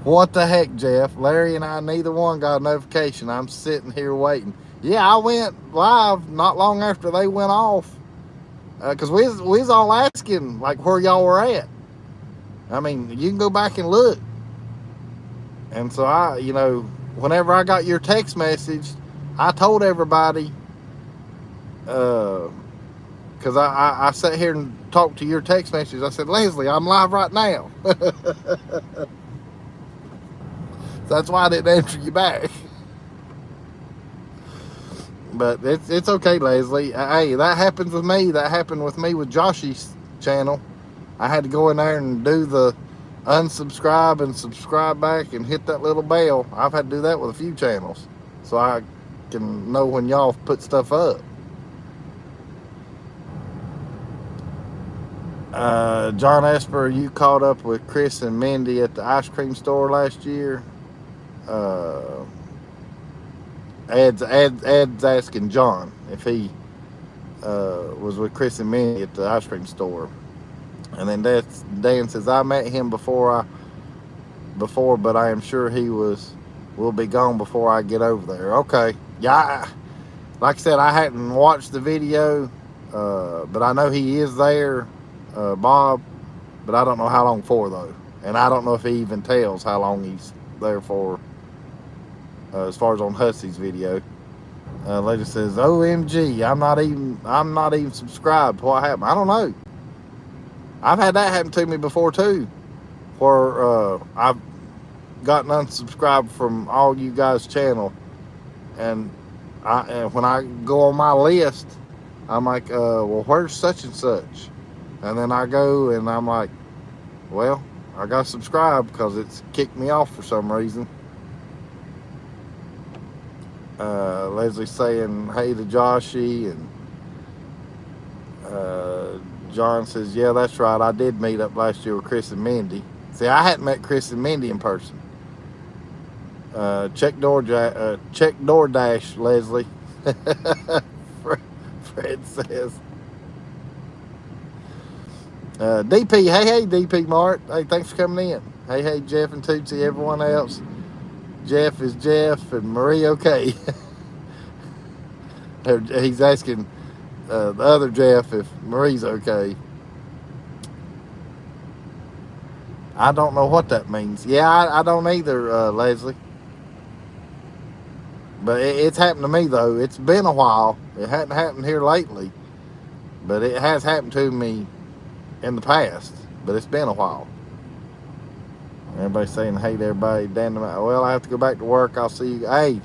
what the heck, Jeff? Larry and I, neither one got a notification. I'm sitting here waiting. Yeah, I went live not long after they went off, because we was all asking like where y'all were at. I mean, you can go back and look. And so whenever I got your text message, I told everybody, because I sat here and talked to your text message. I said, Leslie, I'm live right now. That's why I didn't answer you back. But it's okay, Leslie. Hey, that happens with me. That happened with me with Joshy's channel. I had to go in there and do the unsubscribe and subscribe back and hit that little bell. I've had to do that with a few channels, so I can know when y'all put stuff up. John Esper, you caught up with Chris and Mindy at the ice cream store last year? Ed's asking John if he was with Chris and Mindy at the ice cream store. And then Dan says, I met him before, but I am sure he will be gone before I get over there. Okay. Yeah, like I said, I hadn't watched the video, but I know he is there, Bob, but I don't know how long for, though. And I don't know if he even tells how long he's there for, as far as on Hussey's video. Lady says, OMG, I'm not even subscribed. What happened? I don't know. I've had that happen to me before too, where I've gotten unsubscribed from all you guys' channel, and when I go on my list, I'm like, well, where's such and such? And then I go and I'm like, well, I got to subscribe because it's kicked me off for some reason. Leslie saying hey to Joshy, and John says, yeah, that's right, I did meet up last year with Chris and Mindy. See, I hadn't met Chris and Mindy in person. Check DoorDash, Leslie. Fred says. DP, hey DP Mart. Hey, thanks for coming in. Hey Jeff and Tootsie, everyone else. Jeff is Jeff and Marie okay. He's asking the other Jeff if Marie's okay. I don't know what that means. Yeah, I don't either, Leslie. But it's happened to me, though. It's been a while. It hadn't happened here lately. But it has happened to me in the past. But it's been a while. Everybody's saying, hey there, everybody. Dan, well, I have to go back to work. I'll see you. Hey,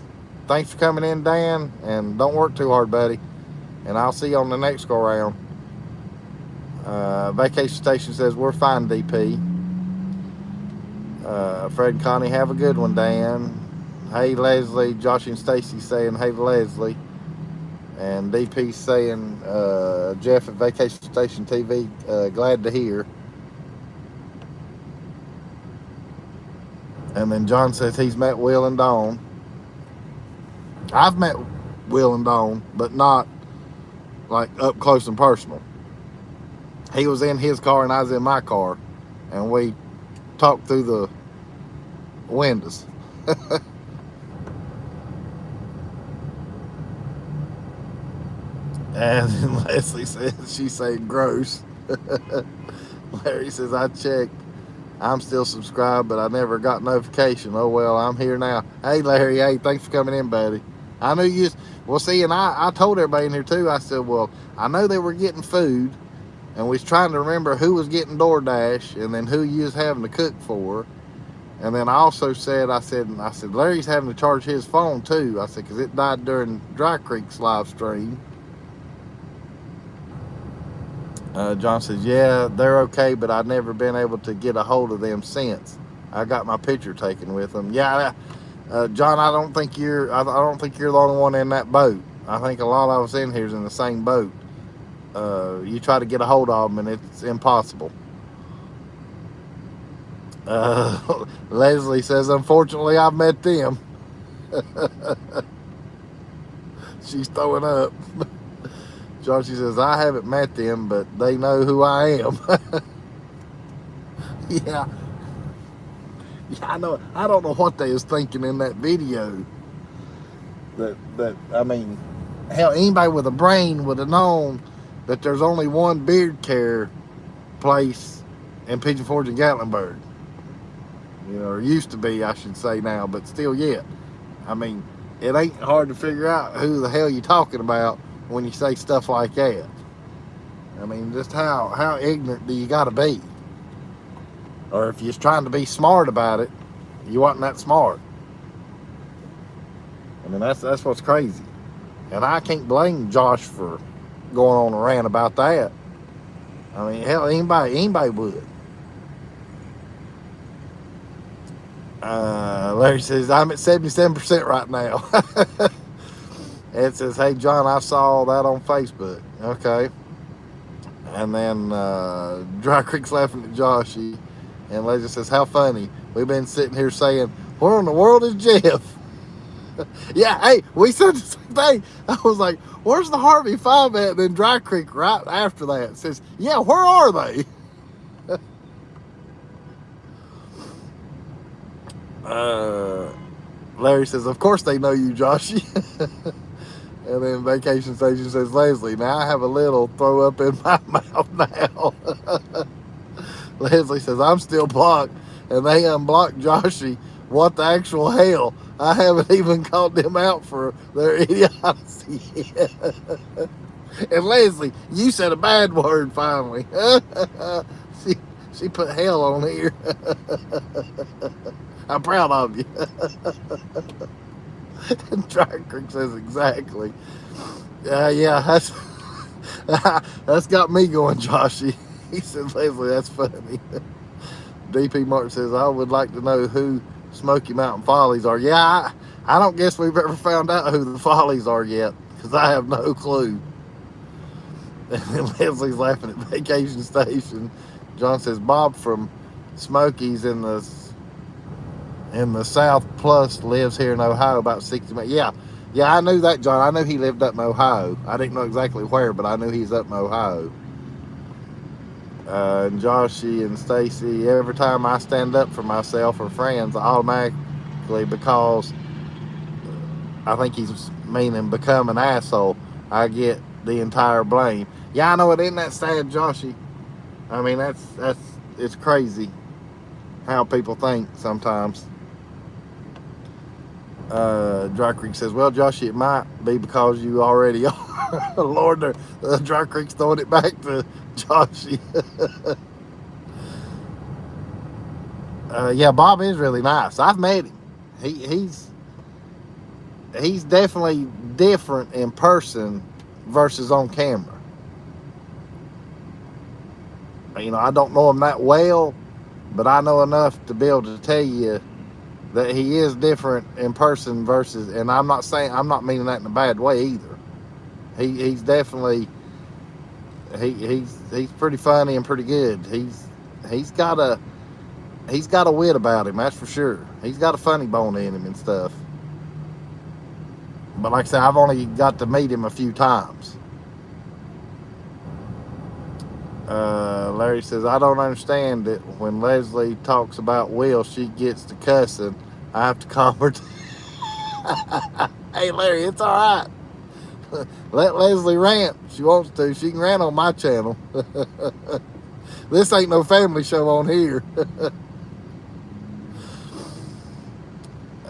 thanks for coming in, Dan. And don't work too hard, buddy. And I'll see you on the next go around. Vacation Station says, we're fine, DP. Fred and Connie, have a good one, Dan. Hey, Leslie. Josh and Stacy saying, hey, Leslie. And DP saying, Jeff at Vacation Station TV, glad to hear. And then John says he's met Will and Dawn. I've met Will and Dawn, but not like up close and personal. He was in his car and I was in my car, and we talked through the windows. And Leslie says, she said gross. Larry says, I checked. I'm still subscribed, but I never got notification. Oh, well, I'm here now. Hey, Larry, hey, thanks for coming in, buddy. I knew you, well, see, and I told everybody in here, too. I said, well, I know they were getting food, and we was trying to remember who was getting DoorDash, and then who you was having to cook for. And then I also said, I said, Larry's having to charge his phone, too. I said, because it died during Dry Creek's live stream. John says, yeah, they're okay, but I've never been able to get a hold of them since. I got my picture taken with them. Yeah, John, I don't think you're the only one in that boat. I think a lot of us in here is in the same boat. You try to get a hold of them, and it's impossible. Leslie says, unfortunately, I've met them. She's throwing up. Joshie says, I haven't met them, but they know who I am. Yeah, I know. I don't know what they was thinking in that video. I mean, hell, anybody with a brain would have known that there's only one beard care place in Pigeon Forge and Gatlinburg. You know, or used to be, I should say now, but still yet. I mean, it ain't hard to figure out who the hell you're talking about when you say stuff like that. I mean, just how ignorant do you got to be? Or if you're trying to be smart about it, you wasn't that smart. I mean, that's what's crazy. And I can't blame Josh for going on a rant about that. I mean, hell, anybody would. Larry says, I'm at 77% right now. It says, hey, John, I saw that on Facebook. Okay. And then Dry Creek's laughing at Joshy. And Leslie says, how funny. We've been sitting here saying, where in the world is Jeff? Yeah, hey, we said the same thing. I was like, where's the Harvey 5 at? And then Dry Creek right after that says, yeah, where are they? Larry says, of course they know you, Joshy. And then Vacation Station says, Leslie, now I have a little throw up in my mouth now. Leslie says, I'm still blocked, and they unblocked Joshy. What the actual hell? I haven't even called them out for their idiocy yet. And Leslie, you said a bad word finally. She put hell on here. I'm proud of you. And Dry Creek says exactly. Yeah, that's got me going, Joshy. He said, Leslie, that's funny. DP Martin says, I would like to know who Smoky Mountain Follies are. Yeah, I don't guess we've ever found out who the Follies are yet, because I have no clue. And then Leslie's laughing at Vacation Station. John says, Bob from Smokies in the... in the South plus lives here in Ohio about 60 miles. Yeah, I knew that, John. I knew he lived up in Ohio. I didn't know exactly where, but I knew he's up in Ohio. And Joshy and Stacy, every time I stand up for myself or friends, automatically, because I think he's meaning become an asshole, I get the entire blame. Yeah, I know it. Isn't that sad, Joshy? I mean, it's crazy how people think sometimes. Dry Creek says, well, Joshy, it might be because you already are. Lord, Dry Creek's throwing it back to Joshy. Yeah, Bob is really nice. I've met him. He's definitely different in person versus on camera. You know, I don't know him that well, but I know enough to be able to tell you that he is different in person versus, and I'm not meaning that in a bad way either. He's definitely he's pretty funny and pretty good. He's got a wit about him, that's for sure. He's got a funny bone in him and stuff. But like I said, I've only got to meet him a few times. Larry says, I don't understand it. When Leslie talks about Will, she gets to cussing. I have to calm her. Hey, Larry, it's all right. Let Leslie rant. She wants to. She can rant on my channel. This ain't no family show on here.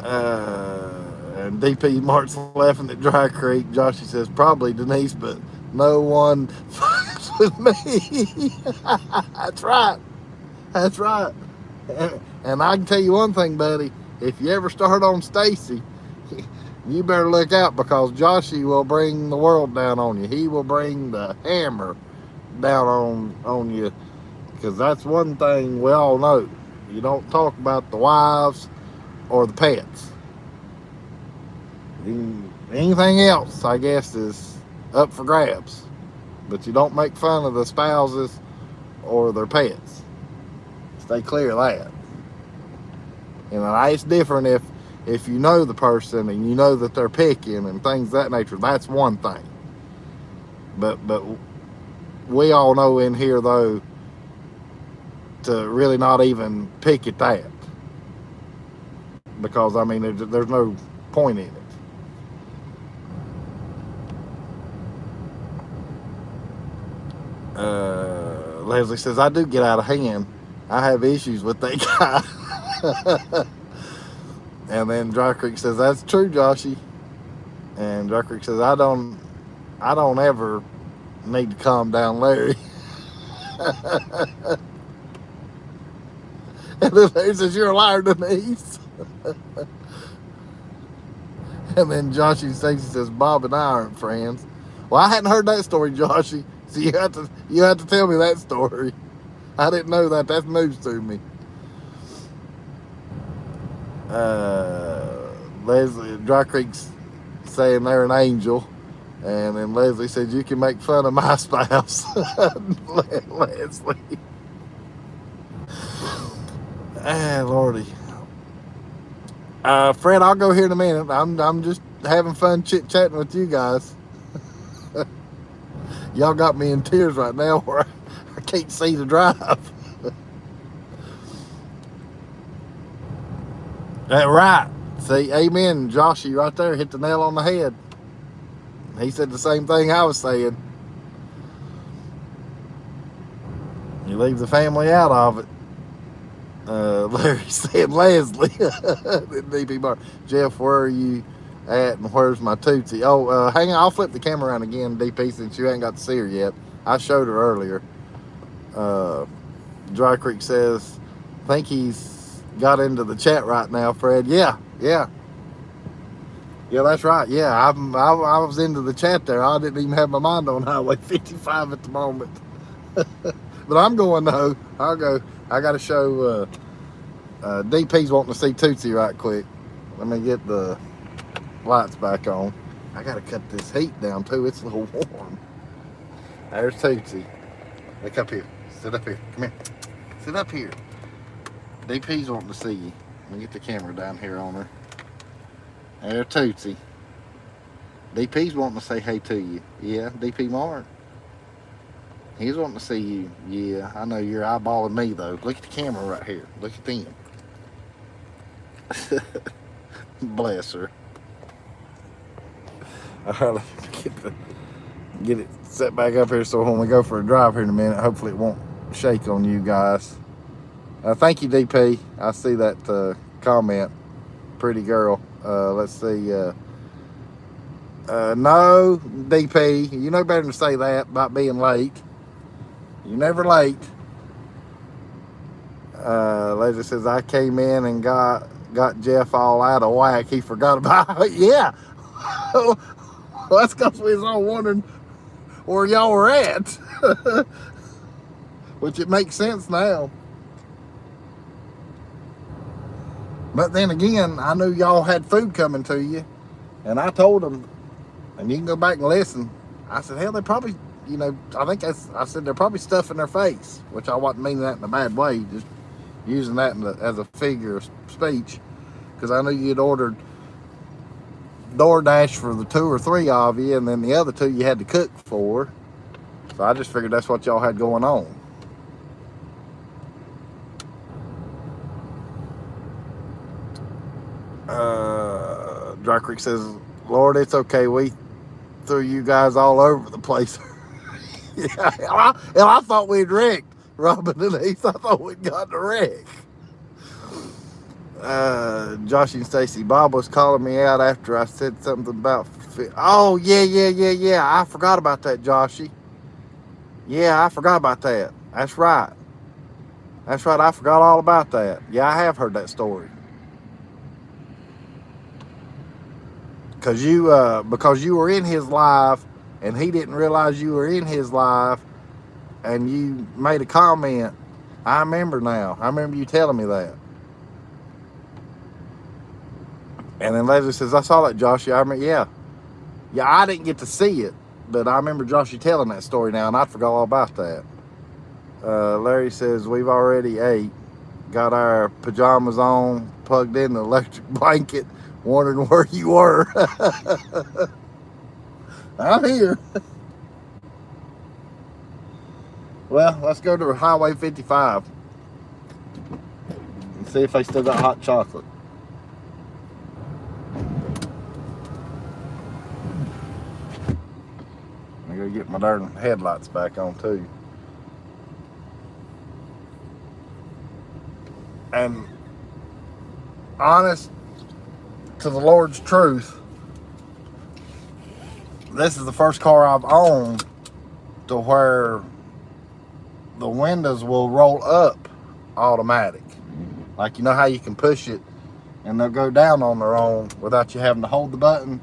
And DP Mark's laughing at Dry Creek. Joshy says, probably Denise, but no one fucks with me. That's right. That's right. And I can tell you one thing, buddy. If you ever start on Stacy, you better look out, because Joshy will bring the world down on you. He will bring the hammer down on you, because that's one thing we all know. You don't talk about the wives or the pets. Anything else, I guess, is up for grabs. But you don't make fun of the spouses or their pets. Stay clear of that. You know, it's different if you know the person and you know that they're picking and things of that nature. That's one thing. But we all know in here, though, to really not even pick at that. Because, I mean, there's no point in it. Leslie says, I do get out of hand. I have issues with that guy. And then Dry Creek says, that's true, Joshy. And Dry Creek says, I don't ever need to calm down Larry. And then Larry says, you're a liar, Denise. And then Joshy Stacy says, Bob and I aren't friends. Well, I hadn't heard that story, Joshy. So you have to tell me that story. I didn't know that. That's news to me. Leslie, Dry Creek's saying they're an angel. And then Leslie said, you can make fun of my spouse. Leslie. Lordy. Fred, I'll go here in a minute. I'm just having fun chit-chatting with you guys. Y'all got me in tears right now where I can't see the drive. That's right. See, amen. Joshy right there hit the nail on the head. He said the same thing I was saying. You leave the family out of it. Larry said, Leslie. DP Bar. Jeff, where are you at and where's my Tootsie? Oh, hang on. I'll flip the camera around again, DP, since you ain't got to see her yet. I showed her earlier. Dry Creek says, I think he's got into the chat right now, Fred. Yeah, that's right. Yeah, I was into the chat there. I didn't even have my mind on Highway 55 at the moment. But I'm going, though. I'll go. I got to show DP's wanting to see Tootsie right quick. Let me get the lights back on. I got to cut this heat down, too. It's a little warm. There's Tootsie. Look up here. Sit up here. Come here. Sit up here. DP's wanting to see you. Let me get the camera down here on her. There, Tootsie. DP's wanting to say hey to you. Yeah, DP Mark. He's wanting to see you. Yeah, I know you're eyeballing me, though. Look at the camera right here. Look at them. Bless her. All right, let me get it set back up here so when we go for a drive here in a minute, hopefully it won't shake on you guys. Thank you, DP. I see that comment. Pretty girl. Let's see. No, DP, you know better than to say that about being late. You're never late. Lady says, I came in and got Jeff all out of whack. He forgot about it. Yeah. Well, that's because we was all wondering where y'all were at. Which it makes sense now. But then again, I knew y'all had food coming to you. And I told them, and you can go back and listen. I said, hell, they probably, you know, I said they're probably stuffing their face, which I wasn't meaning that in a bad way, just using that as a figure of speech, because I knew you'd ordered DoorDash for the 2 or 3 of you, and then the other 2 you had to cook for. So I just figured that's what y'all had going on. Dry Creek says, Lord, it's okay. We threw you guys all over the place. Yeah, I thought we'd wrecked. Robin and Heath, I thought we'd gotten a wreck. Josh and Stacy, Bob was calling me out after I said something about oh, yeah. I forgot about that, Joshy. Yeah, I forgot about that. That's right. I forgot all about that. Yeah, I have heard that story. Because you were in his live and he didn't realize you were in his live and you made a comment. I remember now. I remember you telling me that. And then Leslie says, I saw that, Joshy. I remember, yeah, I didn't get to see it, but I remember Joshy telling that story now, and I forgot all about that. Larry says, we've already ate, got our pajamas on, plugged in the electric blanket, wondering where you were. I'm here. Well, let's go to Highway 55 and see if they still got hot chocolate. I gotta get my darn headlights back on too. And honest to the Lord's truth, this is the first car I've owned to where the windows will roll up automatic. Like, you know how you can push it and they'll go down on their own without you having to hold the button?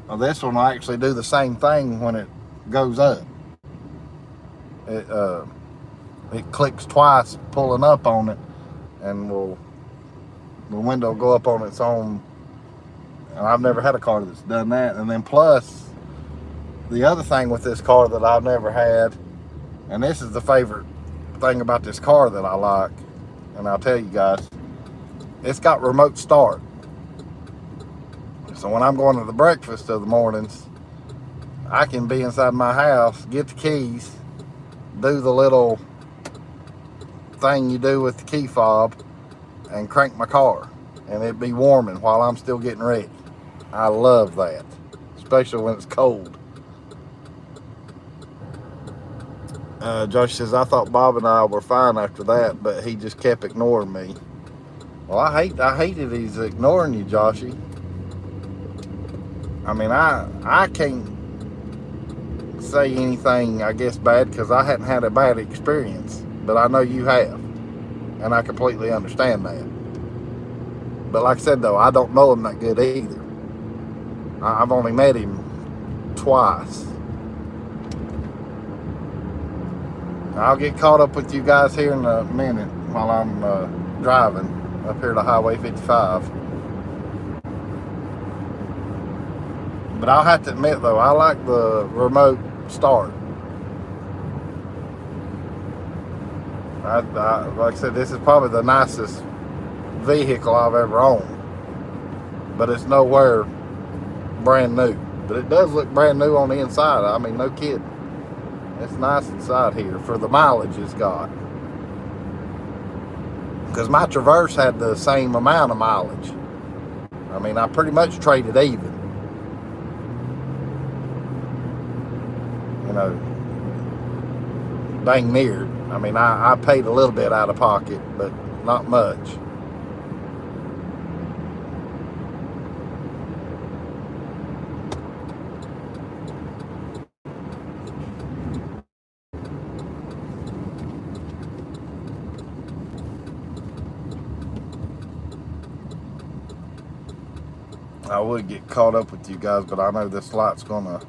Well, this one will actually do the same thing when it goes up. It clicks twice pulling up on it, and the window will go up on its own. And I've never had a car that's done that. And then plus, the other thing with this car that I've never had, and this is the favorite thing about this car that I like, and I'll tell you guys, it's got remote start. So when I'm going to the breakfast of the mornings, I can be inside my house, get the keys, do the little thing you do with the key fob, and crank my car. And it'd be warming while I'm still getting ready. I love that, especially when it's cold. Josh says, I thought Bob and I were fine after that, but he just kept ignoring me. Well, I hated he's ignoring you, Joshy. I mean, I can't say anything, I guess, bad, because I hadn't had a bad experience. But I know you have. And I completely understand that. But like I said, though, I don't know him that good either. I've only met him twice. I'll get caught up with you guys here in a minute while I'm driving up here to Highway 55. But I'll have to admit, though, I like the remote start. Like I said, this is probably the nicest vehicle I've ever owned. But it's nowhere brand new. But it does look brand new on the inside. I mean, no kidding. It's nice inside here for the mileage it's got. Because my Traverse had the same amount of mileage. I mean, I pretty much traded even. You know, dang near. I mean, I paid a little bit out of pocket, but not much. I would get caught up with you guys, but I know this light's gonna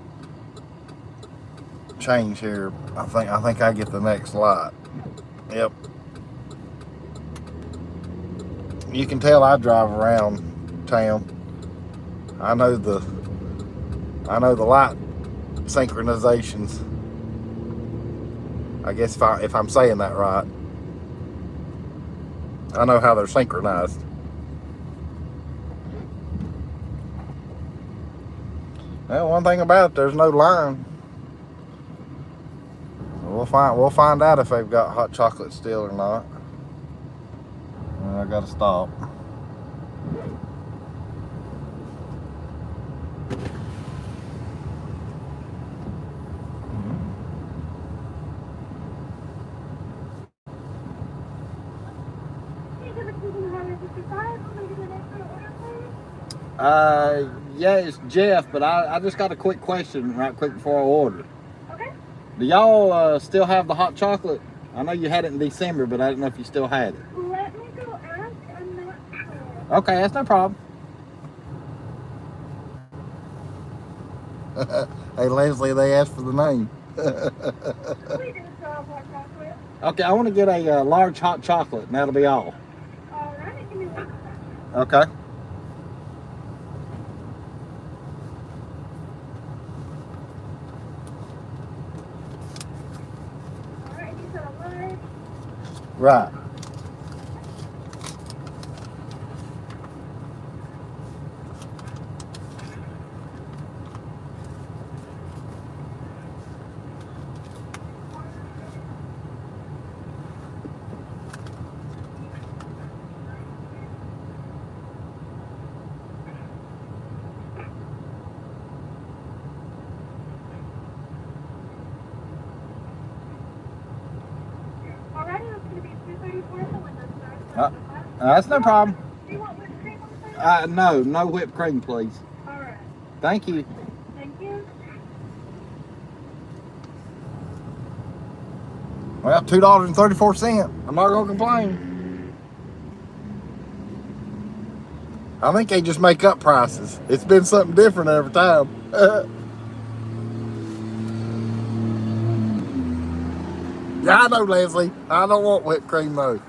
change here. I think I get the next light. Yep. You can tell I drive around town. I know the light synchronizations. I guess if I'm saying that right. I know how they're synchronized. Well, one thing about it, there's no line. We'll find out if they've got hot chocolate still or not. I gotta stop. Yeah, it's Jeff, but I just got a quick question right quick before I order. Okay. Do y'all still have the hot chocolate? I know you had it in December, but I didn't know if you still had it. Let me go ask. I'm not sure. Okay, that's no problem. Hey, Leslie, they asked for the name. We do still have hot chocolate. Okay, I want to get a large hot chocolate, and that'll be all. Alright, give me 1 second. Okay. Alright, you said a large. Right. Alright, that's going to be 234 at the window, sir. That's no problem. Do you want whipped cream on the side? No whipped cream, please. Alright. Thank you. Thank you. Well, $2.34. I'm not gonna complain. I think they just make up prices. It's been something different every time. Yeah, I know, Leslie. I don't want whipped cream though.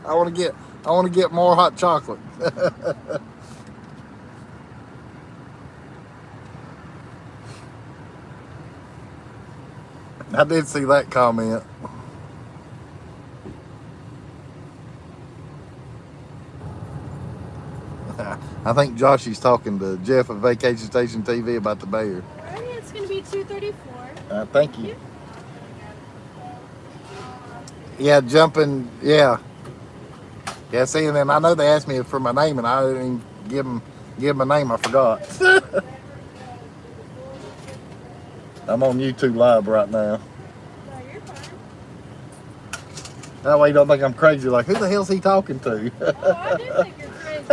I want to get more hot chocolate. I did see that comment. I think Joshy's talking to Jeff at Vacation Station TV about the bear. Alrighty, it's going to be 234. Thank you. Yeah, jumping. Yeah. Yeah, see, and then I know they asked me for my name, and I didn't even give my name. I forgot. I'm on YouTube Live right now. No, you're fine. That way you don't think I'm crazy. Like, who the hell's he talking to? Oh, I do think you're crazy.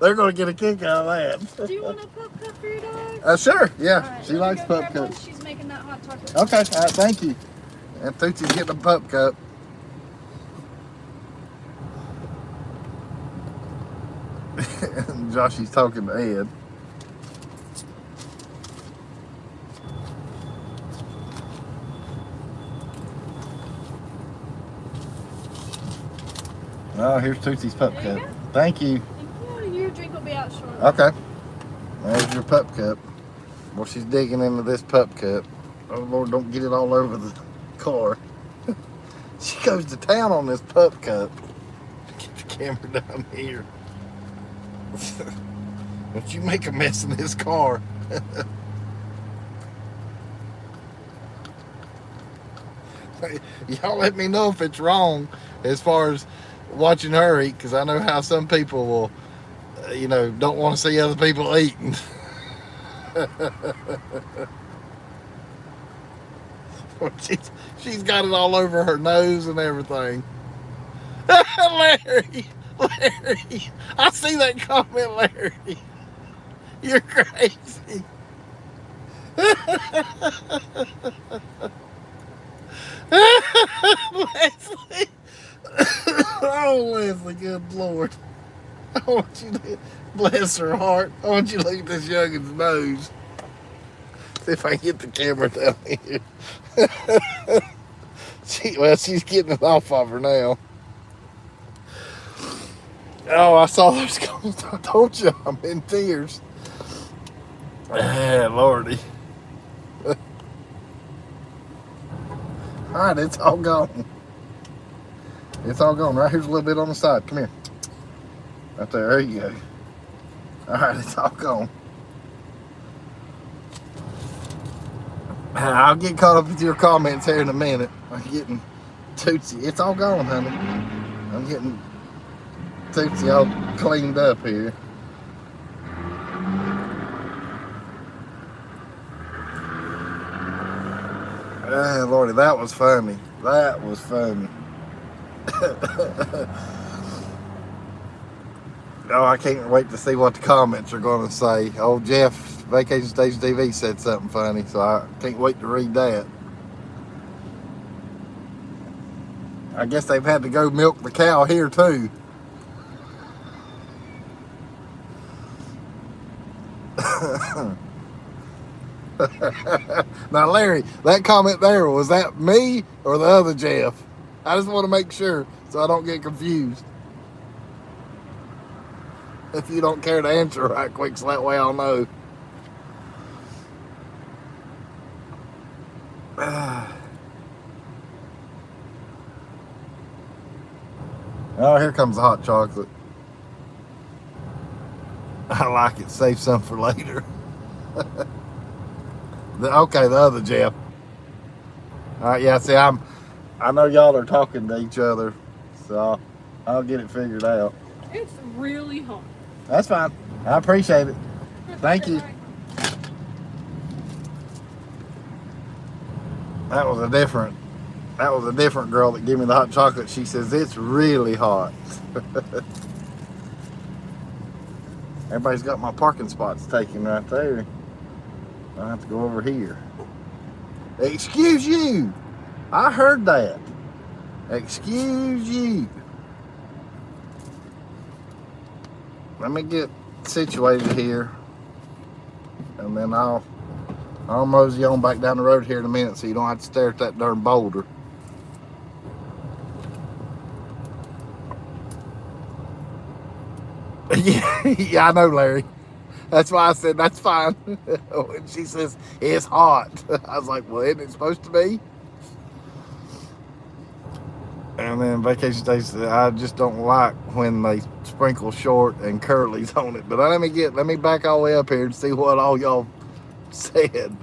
They're going to get a kick out of that. Do you want a pup cup for your dog? Sure. Yeah, Alright, she let me likes go pup grab one. cups. She's making that hot chocolate. Okay, all right, thank you. And Tootsie's getting a pup cup. Joshy's talking to Ed. Oh, here's Tootsie's pup There you cup. go. Thank you. Thank you. Your drink will be out shortly. Okay. There's your pup cup. Well, she's digging into this pup cup. Oh, Lord, don't get it all over the car. She goes to town on this pup cup. camera down here. Don't you make a mess in this car. Y'all let me know if it's wrong as far as watching her eat, because I know how some people will, don't want to see other people eating. She's got it all over her nose and everything. Larry, I see that comment, Larry. You're crazy. Leslie. Oh, Leslie, good Lord. I want you to, bless her heart, I want you to look at this youngin's nose. See if I can get the camera down here. She's getting it off of her now. Oh, I saw those comments. I told you I'm in tears. Lordy. Alright, it's all gone. It's all gone. Right here's a little bit on the side. Come here. Right there. There you go. Alright, it's all gone. I'll get caught up with your comments here in a minute. I'm getting Tootsie. It's all gone, honey. I'm getting Tootsie all cleaned up here. Lordy, that was funny. That was funny. Oh, I can't wait to see what the comments are going to say. Oh, Jeff, Vacation Station TV said something funny, so I can't wait to read that. I guess they've had to go milk the cow here, too. Now, Larry, that comment there, was that me or the other Jeff? I just want to make sure so I don't get confused. If you don't care to answer right quick, so that way I'll know. Oh, here comes the hot chocolate. I like it. Save some for later. Okay, the other Jeff. All right, yeah. See, I know y'all are talking to each other, so I'll get it figured out. It's really hot. That's fine. I appreciate it. Thank you. That was a different girl that gave me the hot chocolate. She says it's really hot. Everybody's got my parking spots taken right there. I have to go over here. Excuse you. I heard that. Excuse you. Let me get situated here, and then I'll mosey on back down the road here in a minute so you don't have to stare at that darn boulder. Yeah, I know, Larry. That's why I said that's fine. When she says it's hot, I was like, well, isn't it supposed to be? And then Vacation Station, I just don't like when they sprinkle short and curlies on it. But let me back all the way up here and see what all y'all said.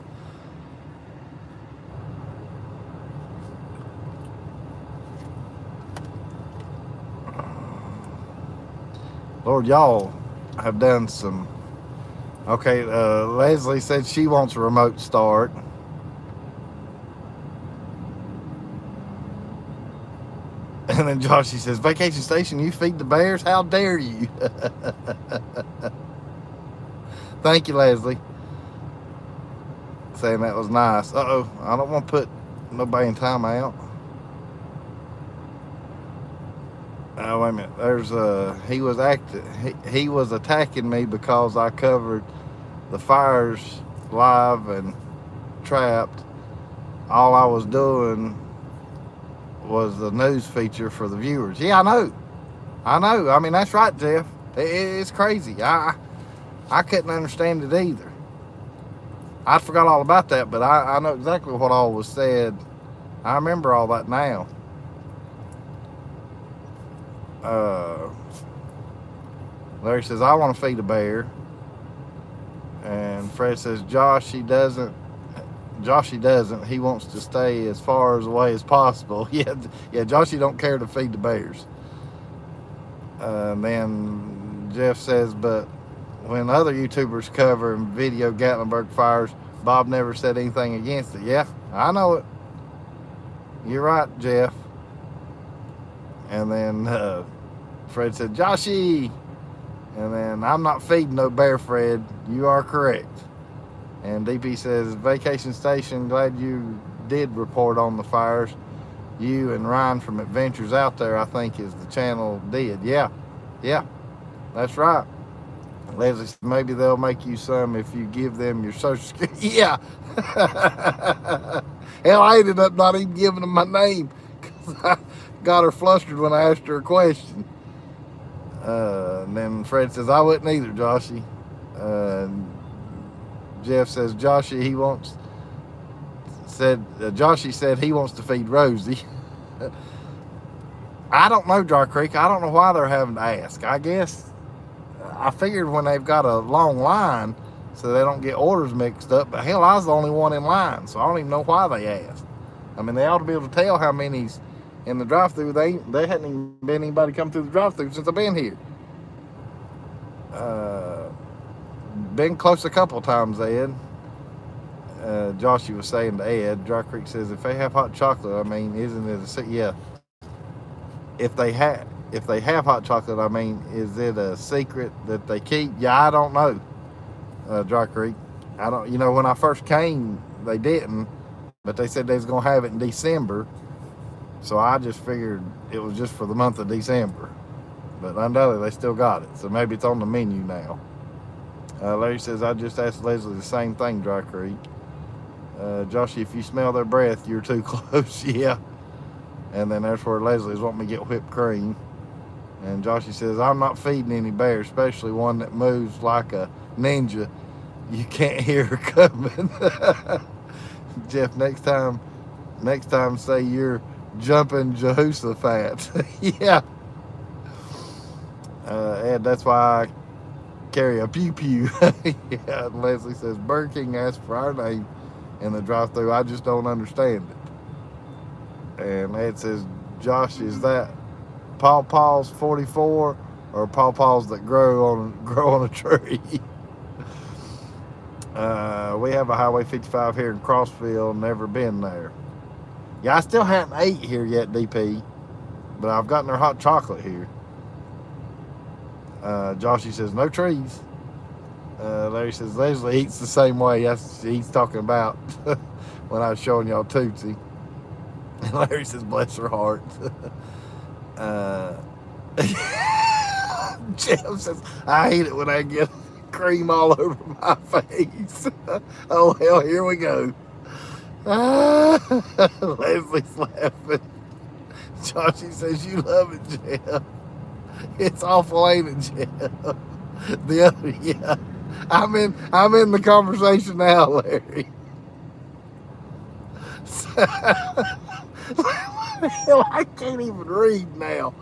Lord, y'all have done some. Okay, Leslie said she wants a remote start. And then Joshy says, Vacation Station, you feed the bears? How dare you? Thank you, Leslie. Saying that was nice. Uh-oh, I don't want to put nobody in timeout. Oh, wait a minute. There's he was attacking me because I covered the fires live and trapped. All I was doing was the news feature for the viewers. Yeah, I know. I mean, that's right, Jeff. It's crazy. I couldn't understand it either. I forgot all about that, but I know exactly what all was said. I remember all that now. Larry says, I want to feed a bear. And Fred says, Josh, he doesn't. He wants to stay as far away as possible. Yeah, Joshy don't care to feed the bears. And then Jeff says, but when other YouTubers cover and video Gatlinburg fires, Bob never said anything against it. Yeah, I know it. You're right, Jeff. And then Fred said, Joshy. And then, I'm not feeding no bear, Fred. You are correct. And DP says, Vacation Station, glad you did report on the fires. You and Ryan from Adventures Out There, I think, is the channel did. Yeah, that's right. Leslie said, maybe they'll make you some if you give them your social security. Yeah. Hell, I ended up not even giving them my name because I got her flustered when I asked her a question. And then Fred says, I wouldn't either, Joshy. Jeff says, Joshy said he wants to feed Rosie. I don't know, Dry Creek. I don't know why they're having to ask. I guess I figured when they've got a long line so they don't get orders mixed up. But hell, I was the only one in line, so I don't even know why they asked. I mean, they ought to be able to tell how many's in the drive-thru. They hadn't even been anybody come through the drive-thru since I've been here. Been close a couple times, Ed. Joshy was saying to Ed, Dry Creek says, if they have hot chocolate, I mean, isn't it a yeah? If they have hot chocolate, I mean, is it a secret that they keep? Yeah, I don't know. Dry Creek, I don't. You know, when I first came, they didn't, but they said they was gonna have it in December, so I just figured it was just for the month of December. But undoubtedly, they still got it, so maybe it's on the menu now. Larry says, I just asked Leslie the same thing, Dry Creek. Joshy, if you smell their breath, you're too close. Yeah. And then that's where Leslie's wanting me to get whipped cream. And Joshy says, I'm not feeding any bear, especially one that moves like a ninja. You can't hear her coming. Jeff, next time say you're jumping Jehoshaphat. Yeah. Ed, that's why I carry a pew-pew. Yeah, and Leslie says, Burger King asked for our name in the drive-thru. I just don't understand it. And Ed says, Josh, is that Paw Paws 44 or Paw Paws that grow on a tree? We have a Highway 55 here in Crossville. Never been there. Yeah, I still haven't ate here yet, DP. But I've gotten their hot chocolate here. Joshy says, no trees. Larry says, Leslie eats the same way. That's what he's talking about when I was showing y'all Tootsie. And Larry says, bless her heart. Jeff says, I hate it when I get cream all over my face. Oh, hell, here we go. Leslie's laughing. Joshy says, you love it, Jeff. It's awful, ain't it, Jeff? The other, yeah. I'm in the conversation now, Larry. Hell, I can't even read now.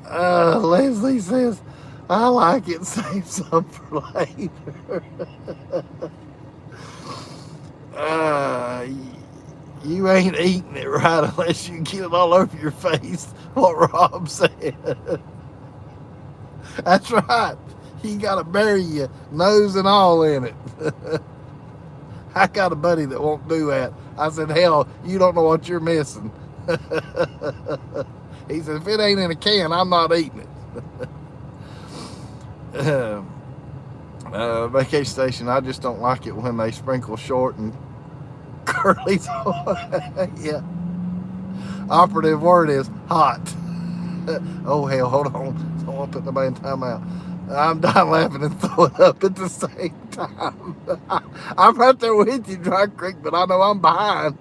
Leslie says, I like it, save some for later. You ain't eating it right unless you get it all over your face, what Rob said. That's right. You gotta bury your nose and all in it. I got a buddy that won't do that. I said, hell, you don't know what you're missing. He said, if it ain't in a can, I'm not eating it. Vacation Station, I just don't like it when they sprinkle short and curly. Yeah. Operative word is hot. Oh, hell, hold on. Don't want to put nobody in timeout. I'm dying laughing and throwing up at the same time. I'm right there with you, Dry Creek, but I know I'm behind.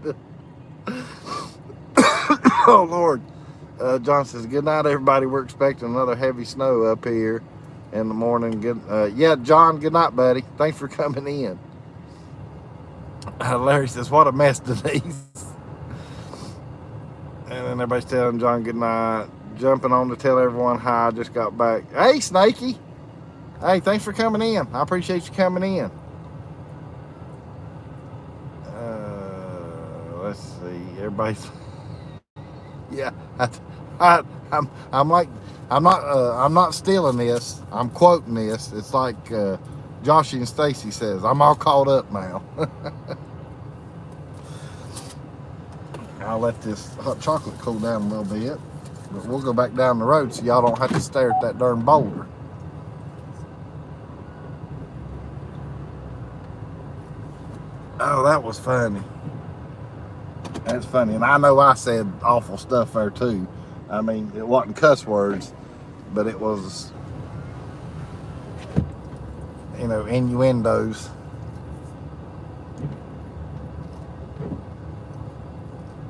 Oh, Lord. John says, good night, everybody. We're expecting another heavy snow up here in the morning. Yeah, John, good night, buddy. Thanks for coming in. Larry says, what a mess, Denise. And then everybody's telling John good night. Jumping on to tell everyone hi. I just got back. Hey, Snakey. Hey, thanks for coming in. I appreciate you coming in. Let's see. Everybody's yeah. I'm like I'm not stealing this. I'm quoting this. It's like Joshy and Stacy says. I'm all caught up now. I'll let this hot chocolate cool down a little bit, but we'll go back down the road so y'all don't have to stare at that darn boulder. Oh, that was funny. That's funny. And I know I said awful stuff there too. I mean, it wasn't cuss words, but it was, you know, innuendos.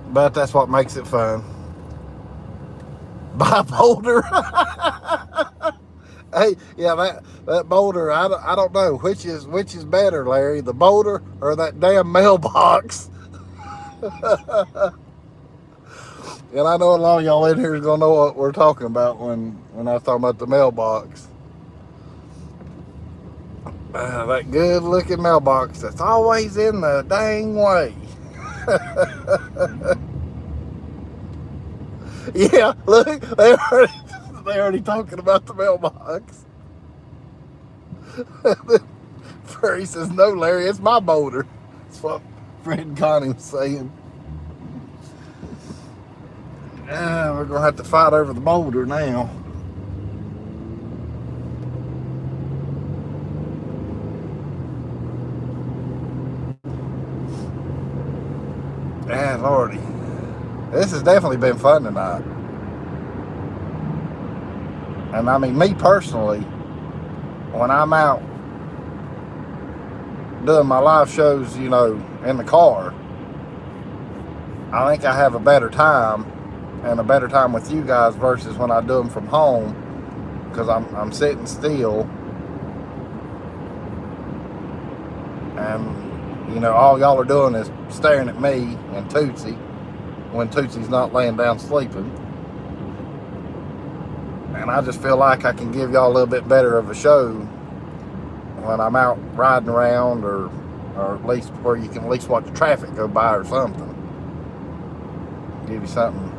But that's what makes it fun. By boulder. Hey, yeah, that boulder. I don't know which is better, Larry, the boulder or that damn mailbox. And I know a lot of y'all in here is gonna know what we're talking about when I was talking about the mailbox. That good looking mailbox that's always in the dang way. Yeah, look, they already talking about the mailbox. Furry says, no, Larry, it's my boulder. That's what Fred and Connie was saying. We're going to have to fight over the boulder now. Lordy. This has definitely been fun tonight. And I mean, me personally, when I'm out doing my live shows, you know, in the car, I think I have a better time and a better time with you guys versus when I do them from home, because I'm sitting still and, you know, all y'all are doing is staring at me and Tootsie when Tootsie's not laying down sleeping. And I just feel like I can give y'all a little bit better of a show when I'm out riding around, or at least where you can at least watch the traffic go by or something. Give you something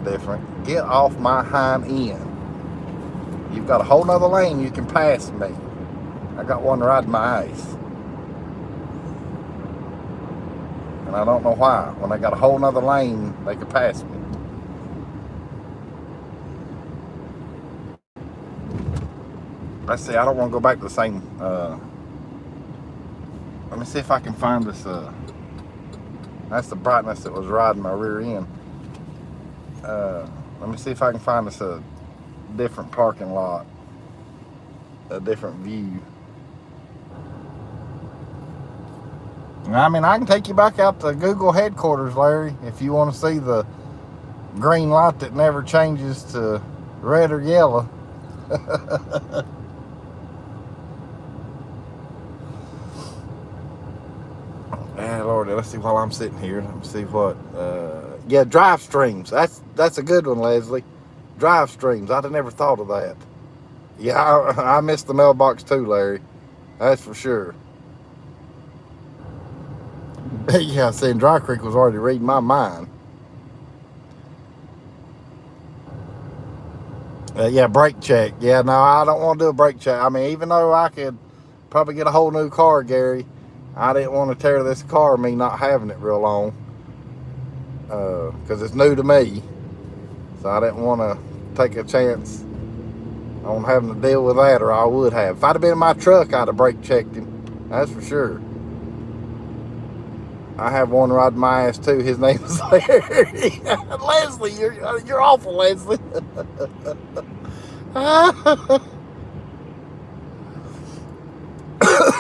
different. Get off my hind end. You've got a whole nother lane you can pass me. I got one riding my ice. And I don't know why. When I got a whole nother lane, they could pass me. Let's see, I don't want to go back to the same, let me see if I can find this, that's the brightness that was riding my rear end. Let me see if I can find us a different parking lot, a different view. I mean, I can take you back out to Google headquarters, Larry, if you want to see the green light that never changes to red or yellow. Lord, let's see while I'm sitting here. Let's see what. Yeah, drive streams. That's a good one, Leslie. Drive streams. I'd have never thought of that. Yeah, I missed the mailbox too, Larry. That's for sure. Yeah, saying Dry Creek was already reading my mind. Yeah, brake check. Yeah, no, I don't want to do a brake check. I mean, even though I could probably get a whole new car, Gary, I didn't want to tear this car, me not having it real long, because it's new to me. So I didn't want to take a chance on having to deal with that, or I would have. If I'd have been in my truck, I'd have brake checked him. That's for sure. I have one riding my ass too. His name is Larry. Leslie, you're awful, Leslie.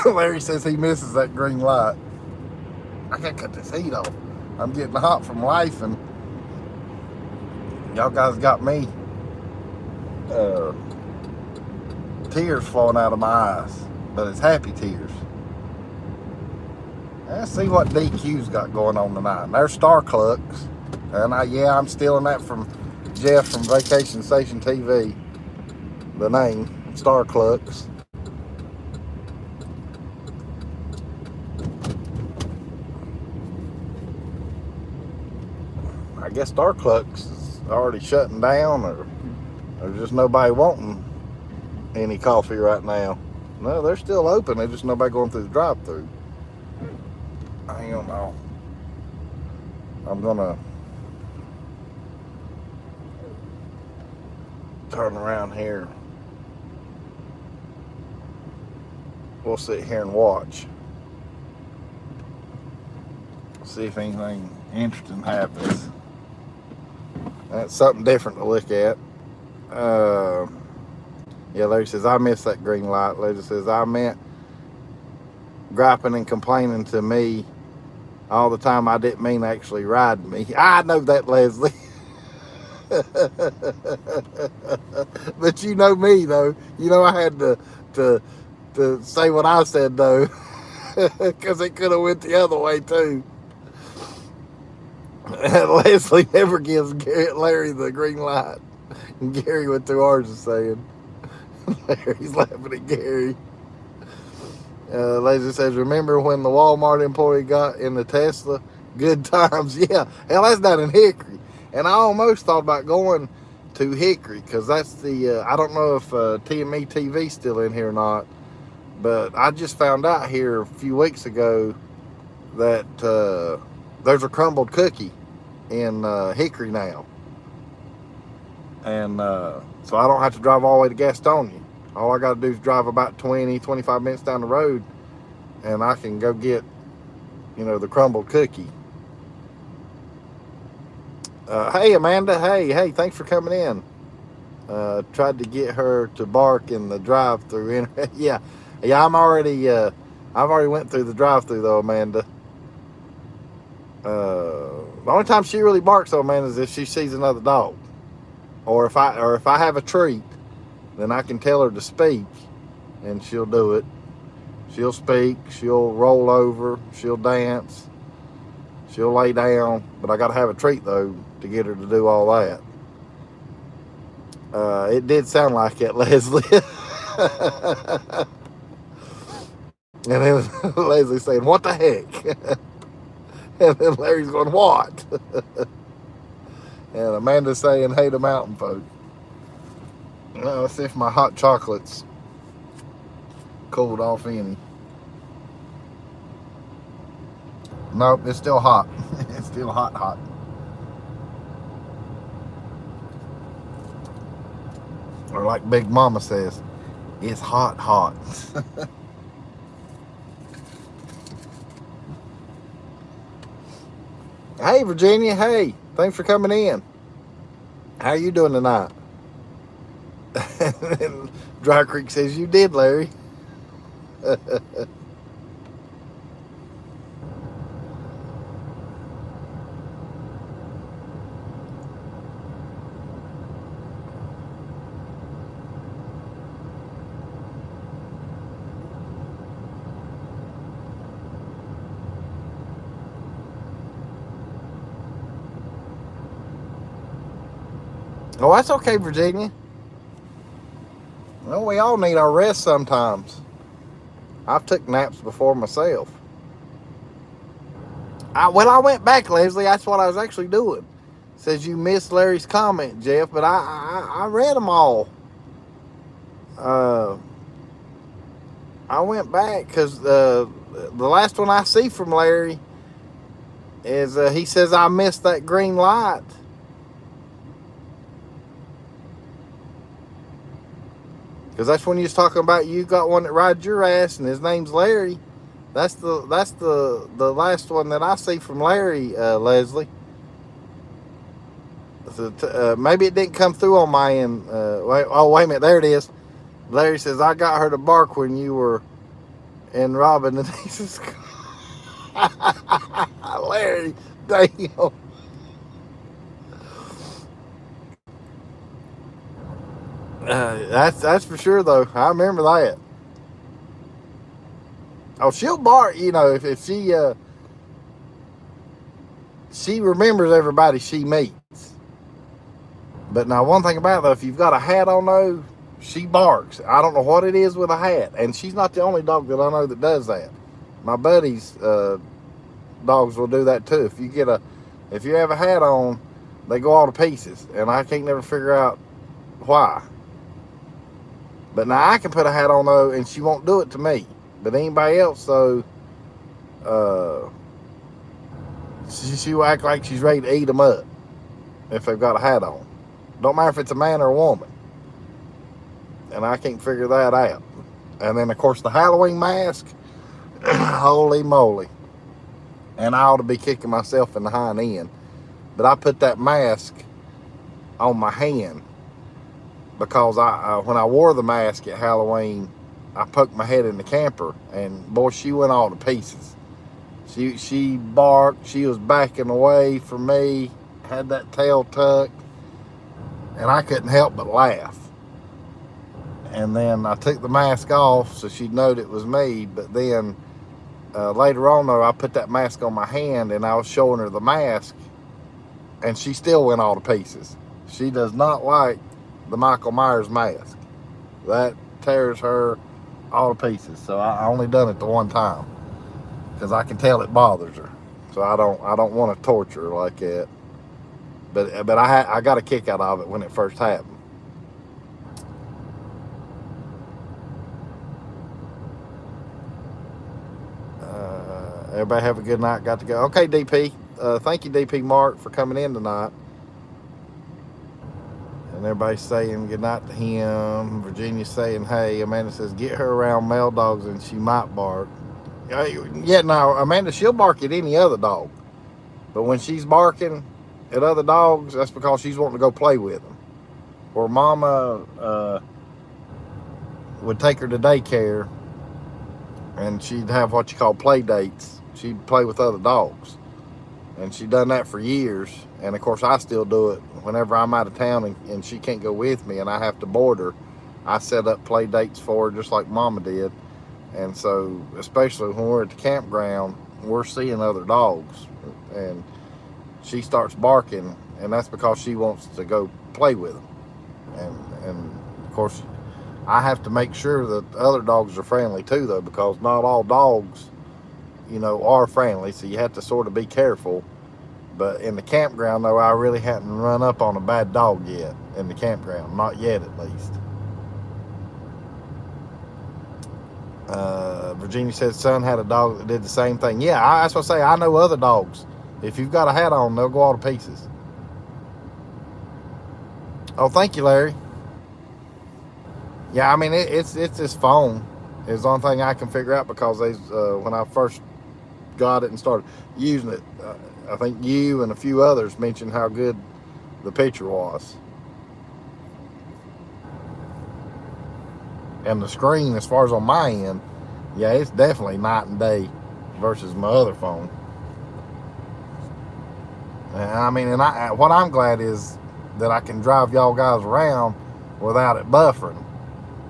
Larry says he misses that green light. I gotta cut this heat off. I'm getting hot from life, and y'all guys got me tears flowing out of my eyes, but it's happy tears. Let's see what DQ's got going on tonight. There's Star Clucks, and I'm stealing that from Jeff from Vacation Station TV. The name Star Clucks. I guess Starclux is already shutting down, or there's just nobody wanting any coffee right now. No, they're still open. There's just nobody going through the drive-thru. Hang on now. I'm gonna turn around here. We'll sit here and watch. See if anything interesting happens. That's something different to look at. Yeah, Larry says, I miss that green light. Larry says, I meant griping and complaining to me all the time. I didn't mean actually riding me. I know that, Leslie. But you know me, though. You know I had to say what I said, though. Because it could have went the other way, too. And Leslie never gives Larry the green light. And Gary with 2 R's is saying. Larry's laughing at Gary. Leslie says, remember when the Walmart employee got in the Tesla? Good times. Yeah. Hell, that's down in Hickory. And I almost thought about going to Hickory, because that's the, I don't know if TME TV's still in here or not, but I just found out here a few weeks ago that there's a crumbled cookie in Hickory now. And so I don't have to drive all the way to Gastonia. All I got to do is drive about 20-25 minutes down the road, and I can go get, the crumbled cookie. Hey, Amanda. Hey, thanks for coming in. Tried to get her to bark in the drive-thru. Yeah, I've already went through the drive-thru though, Amanda. The only time she really barks though, Amanda, is if she sees another dog, or if I have a treat, then I can tell her to speak, and she'll do it. She'll speak. She'll roll over. She'll dance. She'll lay down. But I got to have a treat though to get her to do all that. It did sound like it, Leslie. And then Leslie saying, what the heck? And then Larry's going, what? And Amanda's saying, hey to mountain folk. Let's see if my hot chocolate's cooled off any. Nope, it's still hot. It's still hot. Or like Big Mama says, it's hot. Hey, Virginia. Hey, thanks for coming in. How you doing tonight? And Dry Creek says, you did, Larry. Oh, that's okay, Virginia. Well, we all need our rest sometimes. I've took naps before myself. I went back, Leslie. That's what I was actually doing. It says you missed Larry's comment, Jeff, but I read them all. I went back because the last one I see from Larry is he says I missed that green light. Because that's when you was talking about you got one that rides your ass and his name's Larry. That's the last one that I see from Larry, Leslie. So, maybe it didn't come through on my end. Wait a minute, there it is. Larry says, I got her to bark when you were in Robin and Lisa's Larry, damn. That's for sure though. I remember that. Oh, she'll bark, if she remembers everybody she meets. But now one thing about it though, if you've got a hat on though, she barks. I don't know what it is with a hat. And she's not the only dog that I know that does that. My buddies' dogs will do that too. If you have a hat on they go all to pieces, and I can't never figure out why. But now I can put a hat on though, and she won't do it to me. But anybody else though, she will act like she's ready to eat them up if they've got a hat on. Don't matter if it's a man or a woman. And I can't figure that out. And then of course the Halloween mask, holy moly. And I ought to be kicking myself in the hind end. But I put that mask on my hand because when I wore the mask at Halloween, I poked my head in the camper, and boy, she went all to pieces. She barked. She was backing away from me, had that tail tucked, and I couldn't help but laugh. And then I took the mask off so she'd know it was me. But then later on, though, I put that mask on my hand, and I was showing her the mask, and she still went all to pieces. She does not like the Michael Myers mask. That tears her all to pieces. So I only done it the one time because I can tell it bothers her. So I don't want to torture her like that. But I got a kick out of it when it first happened. Everybody have a good night. Got to go. Okay, DP. Thank you, DP Mark, for coming in tonight. And everybody's saying good night to him. Virginia's saying, hey. Amanda says, get her around male dogs and she might bark. Yeah, no, Amanda, she'll bark at any other dog. But when she's barking at other dogs, that's because she's wanting to go play with them. Or Mama would take her to daycare, and she'd have what you call play dates. She'd play with other dogs. And she'd done that for years. And of course, I still do it whenever I'm out of town and she can't go with me and I have to board her. I set up play dates for her just like Mama did. And so, especially when we're at the campground, we're seeing other dogs. And she starts barking, and that's because she wants to go play with them. And of course, I have to make sure that the other dogs are friendly too, though, because not all dogs, are friendly. So you have to sort of be careful. But in the campground, though, I really hadn't run up on a bad dog yet in the campground. Not yet, at least. Virginia said son had a dog that did the same thing. Yeah, that's what I say. I know other dogs. If you've got a hat on, they'll go all to pieces. Oh, thank you, Larry. Yeah, I mean, it's this phone is the only thing I can figure out because when I first got it and started using it, I think you and a few others mentioned how good the picture was. And the screen, as far as on my end, yeah, it's definitely night and day versus my other phone. I mean, and what I'm glad is that I can drive y'all guys around without it buffering,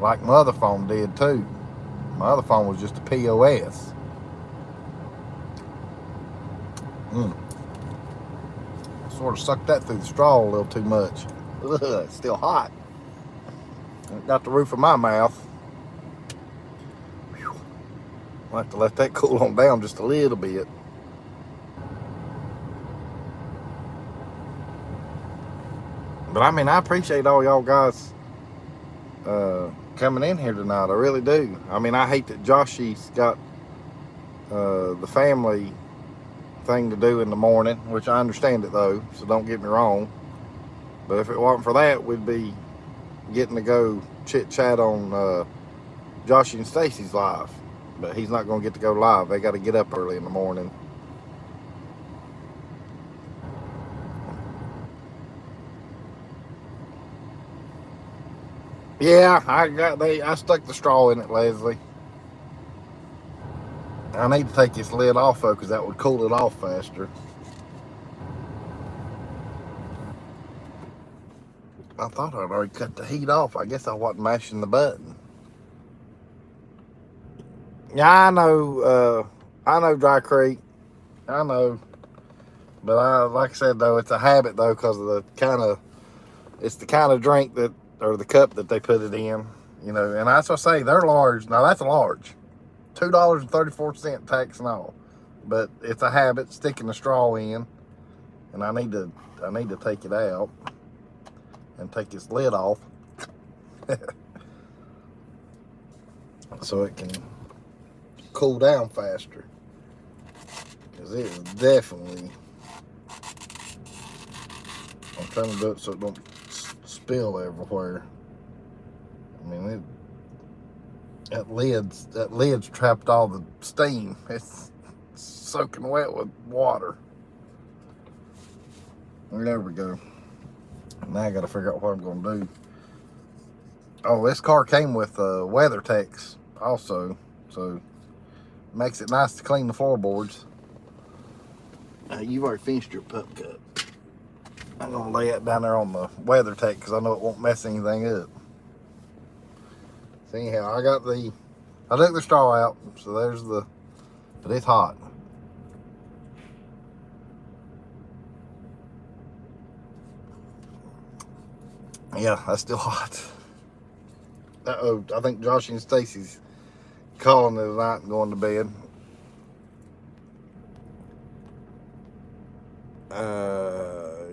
like my other phone did too. My other phone was just a POS. Sort of sucked that through the straw a little too much. Ugh, it's still hot. Got the roof of my mouth. Whew. I'll have to let that cool on down just a little bit. But I mean, I appreciate all y'all guys coming in here tonight. I really do. I mean, I hate that Joshy's got the family thing to do in the morning, which I understand it though, so don't get me wrong. But if it wasn't for that, we'd be getting to go chit chat on Joshy and Stacy's live. But he's not going to get to go live. They got to get up early in the morning. Yeah, I stuck the straw in it, Leslie. I need to take this lid off though, because that would cool it off faster. I thought I'd already cut the heat off. I guess I wasn't mashing the button. Yeah, I know Dry Creek. I know. But like I said though, it's a habit though, because of it's the kind of drink that, or the cup that they put it in, and that's what I say, they're large. Now that's a large. $2.34 tax and all. But it's a habit, sticking the straw in. and I need to take it out and take its lid off so it can cool down faster, because it is definitely, I'm trying to do it so it don't spill everywhere. I mean, that lid's trapped all the steam. It's soaking wet with water. There we go. Now I got to figure out what I'm going to do. Oh, this car came with WeatherTech also, so makes it nice to clean the floorboards. You've already finished your pup cup. I'm going to lay it down there on the WeatherTech because I know it won't mess anything up. So anyhow, I took the straw out, so there's but it's hot. Yeah, that's still hot. Uh-oh, I think Josh and Stacy's calling it a night and going to bed.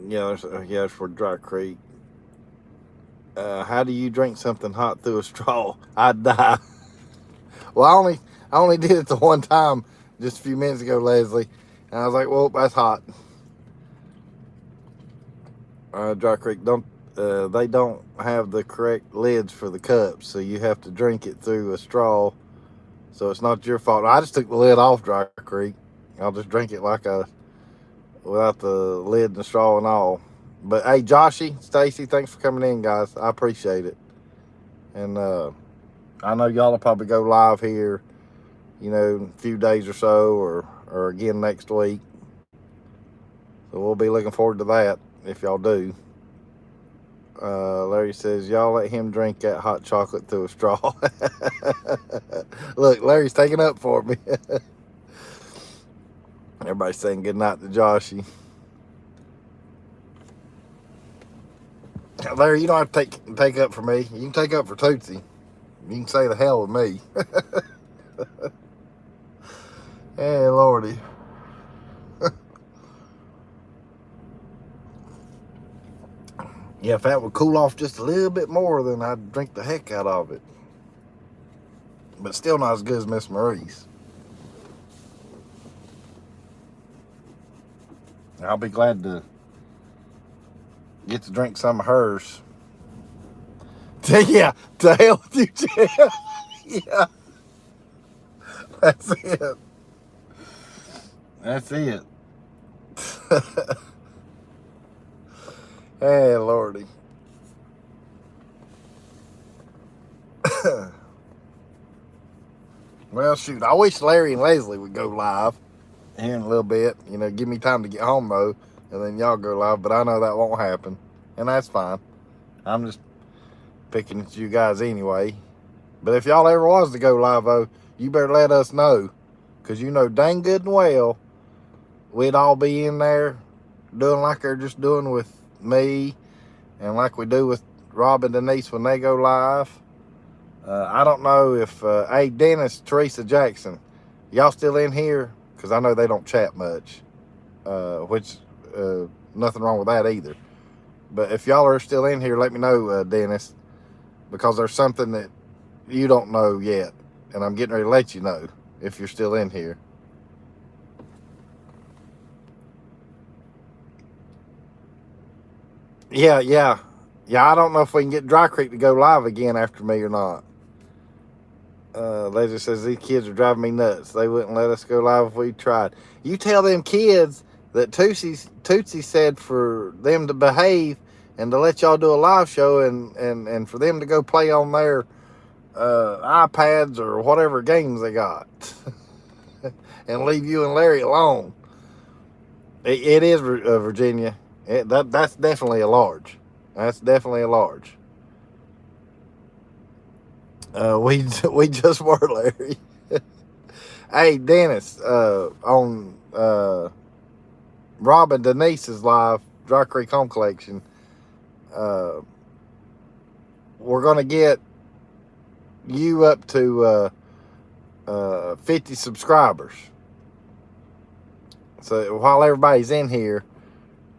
That's for Dry Creek. How do you drink something hot through a straw? I'd die. Well, I only did it the one time just a few minutes ago, Leslie. And I was like, well, that's hot. Dry Creek, they don't have the correct lids for the cups, so you have to drink it through a straw. So it's not your fault. I just took the lid off, Dry Creek. I'll just drink it without the lid and the straw and all. But hey, Joshy, Stacy, thanks for coming in, guys. I appreciate it. And I know y'all will probably go live here, in a few days or so, or again next week. So we'll be looking forward to that if y'all do. Larry says, y'all let him drink that hot chocolate through a straw. Look, Larry's taking up for me. Everybody's saying good night to Joshy. Larry, you don't have to take up for me. You can take up for Tootsie. You can say the hell with me. Hey, Lordy. Yeah, if that would cool off just a little bit more, then I'd drink the heck out of it. But still not as good as Miss Marie's. I'll be glad to get to drink some of hers. Yeah, to hell with you, Jeff. Yeah. That's it. That's it. Hey, Lordy. Well, shoot, I wish Larry and Leslie would go live here in a little bit. Give me time to get home, though, and then y'all go live. But I know that won't happen, and that's fine. I'm just picking at you guys anyway. But if y'all ever was to go live, though, you better let us know, because you know dang good and well we'd all be in there doing like they're just doing with me and like we do with Rob and Denise when they go live. I don't know if, hey, Dennis, Teresa Jackson, y'all still in here? Because I know they don't chat much, which nothing wrong with that either. But if y'all are still in here, let me know, Dennis, because there's something that you don't know yet, and I'm getting ready to let you know if you're still in here. Yeah. I don't know if we can get Dry Creek to go live again after me or not. Leslie says, these kids are driving me nuts. They wouldn't let us go live if we tried. You tell them kids that Tootsie said for them to behave and to let y'all do a live show and for them to go play on their iPads or whatever games they got and leave you and Larry alone. It is Virginia. That's definitely a large. That's definitely a large. We just were, Larry. Hey, Dennis, on Rob and Denise's live Dry Creek Home Collection, we're gonna get you up to 50 subscribers. So while everybody's in here,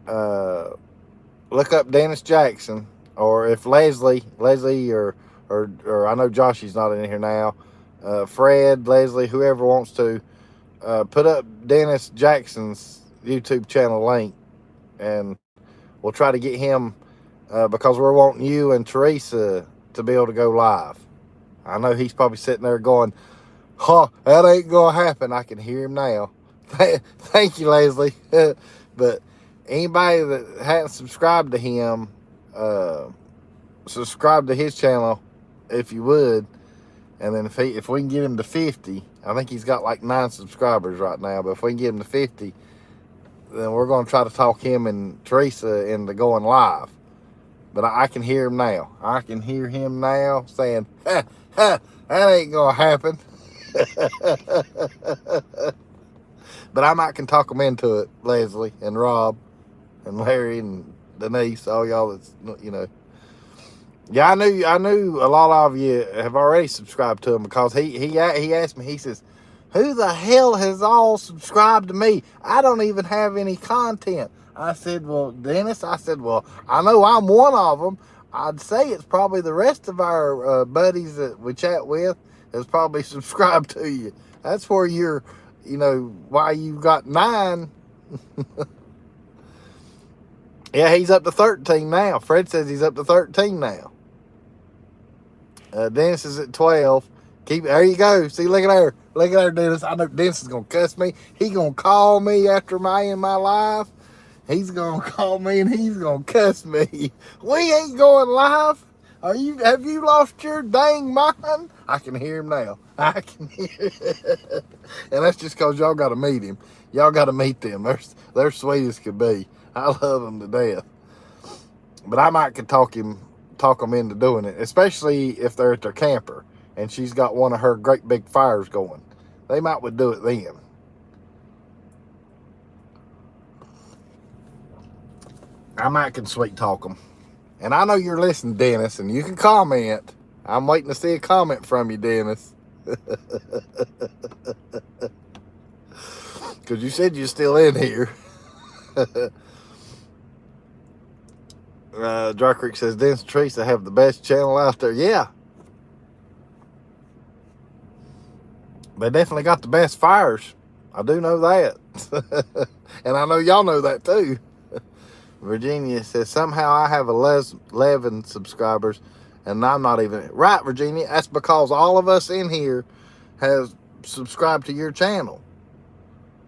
look up Dennis Jackson, or if Leslie, or I know Joshy's not in here now. Fred, Leslie, whoever wants to, put up Dennis Jackson's YouTube channel link, and we'll try to get him, because we're wanting you and Teresa to be able to go live. I know he's probably sitting there going, huh, that ain't gonna happen. I can hear him now. Thank you, Leslie. But anybody that hadn't subscribed to him, subscribe to his channel if you would. And then if we can get him to 50, I think he's got like 9 subscribers right now, but if we can get him to 50, then we're going to try to talk him and Teresa into going live. But I can hear him now. I can hear him now saying, ha, ha, that ain't going to happen. But I might can talk them into it, Leslie and Rob and Larry and Denise, all y'all that's, you know. Yeah, I knew a lot of you have already subscribed to him, because he asked me, he says, who the hell has all subscribed to me? I don't even have any content. I said, well, Dennis, I know I'm one of them. I'd say it's probably the rest of our buddies that we chat with has probably subscribed to you. That's where you're, you know, why you've got 9. Yeah, he's up to 13 now. Fred says he's up to 13 now. Dennis is at 12. There you go. See, look at there. Look at there, Dennis. I know Dennis is going to cuss me. He going to call me after I end my live. He's going to call me and he's going to cuss me. We ain't going live. Have you lost your dang mind? I can hear him now. I can hear it. And that's just because y'all got to meet him. Y'all got to meet them. They're sweet as could be. I love them to death. But I might could talk them into doing it, especially if they're at their camper and she's got one of her great big fires going. They might would do it then. I might can sweet talk them. And I know you're listening, Dennis, and you can comment. I'm waiting to see a comment from you, Dennis. Because you said you're still in here. Dry Creek says, Dennis and Teresa have the best channel out there. Yeah. They definitely got the best fires. I do know that. And I know y'all know that too. Virginia says, somehow I have 11 subscribers and I'm not even... Right, Virginia. That's because all of us in here have subscribed to your channel.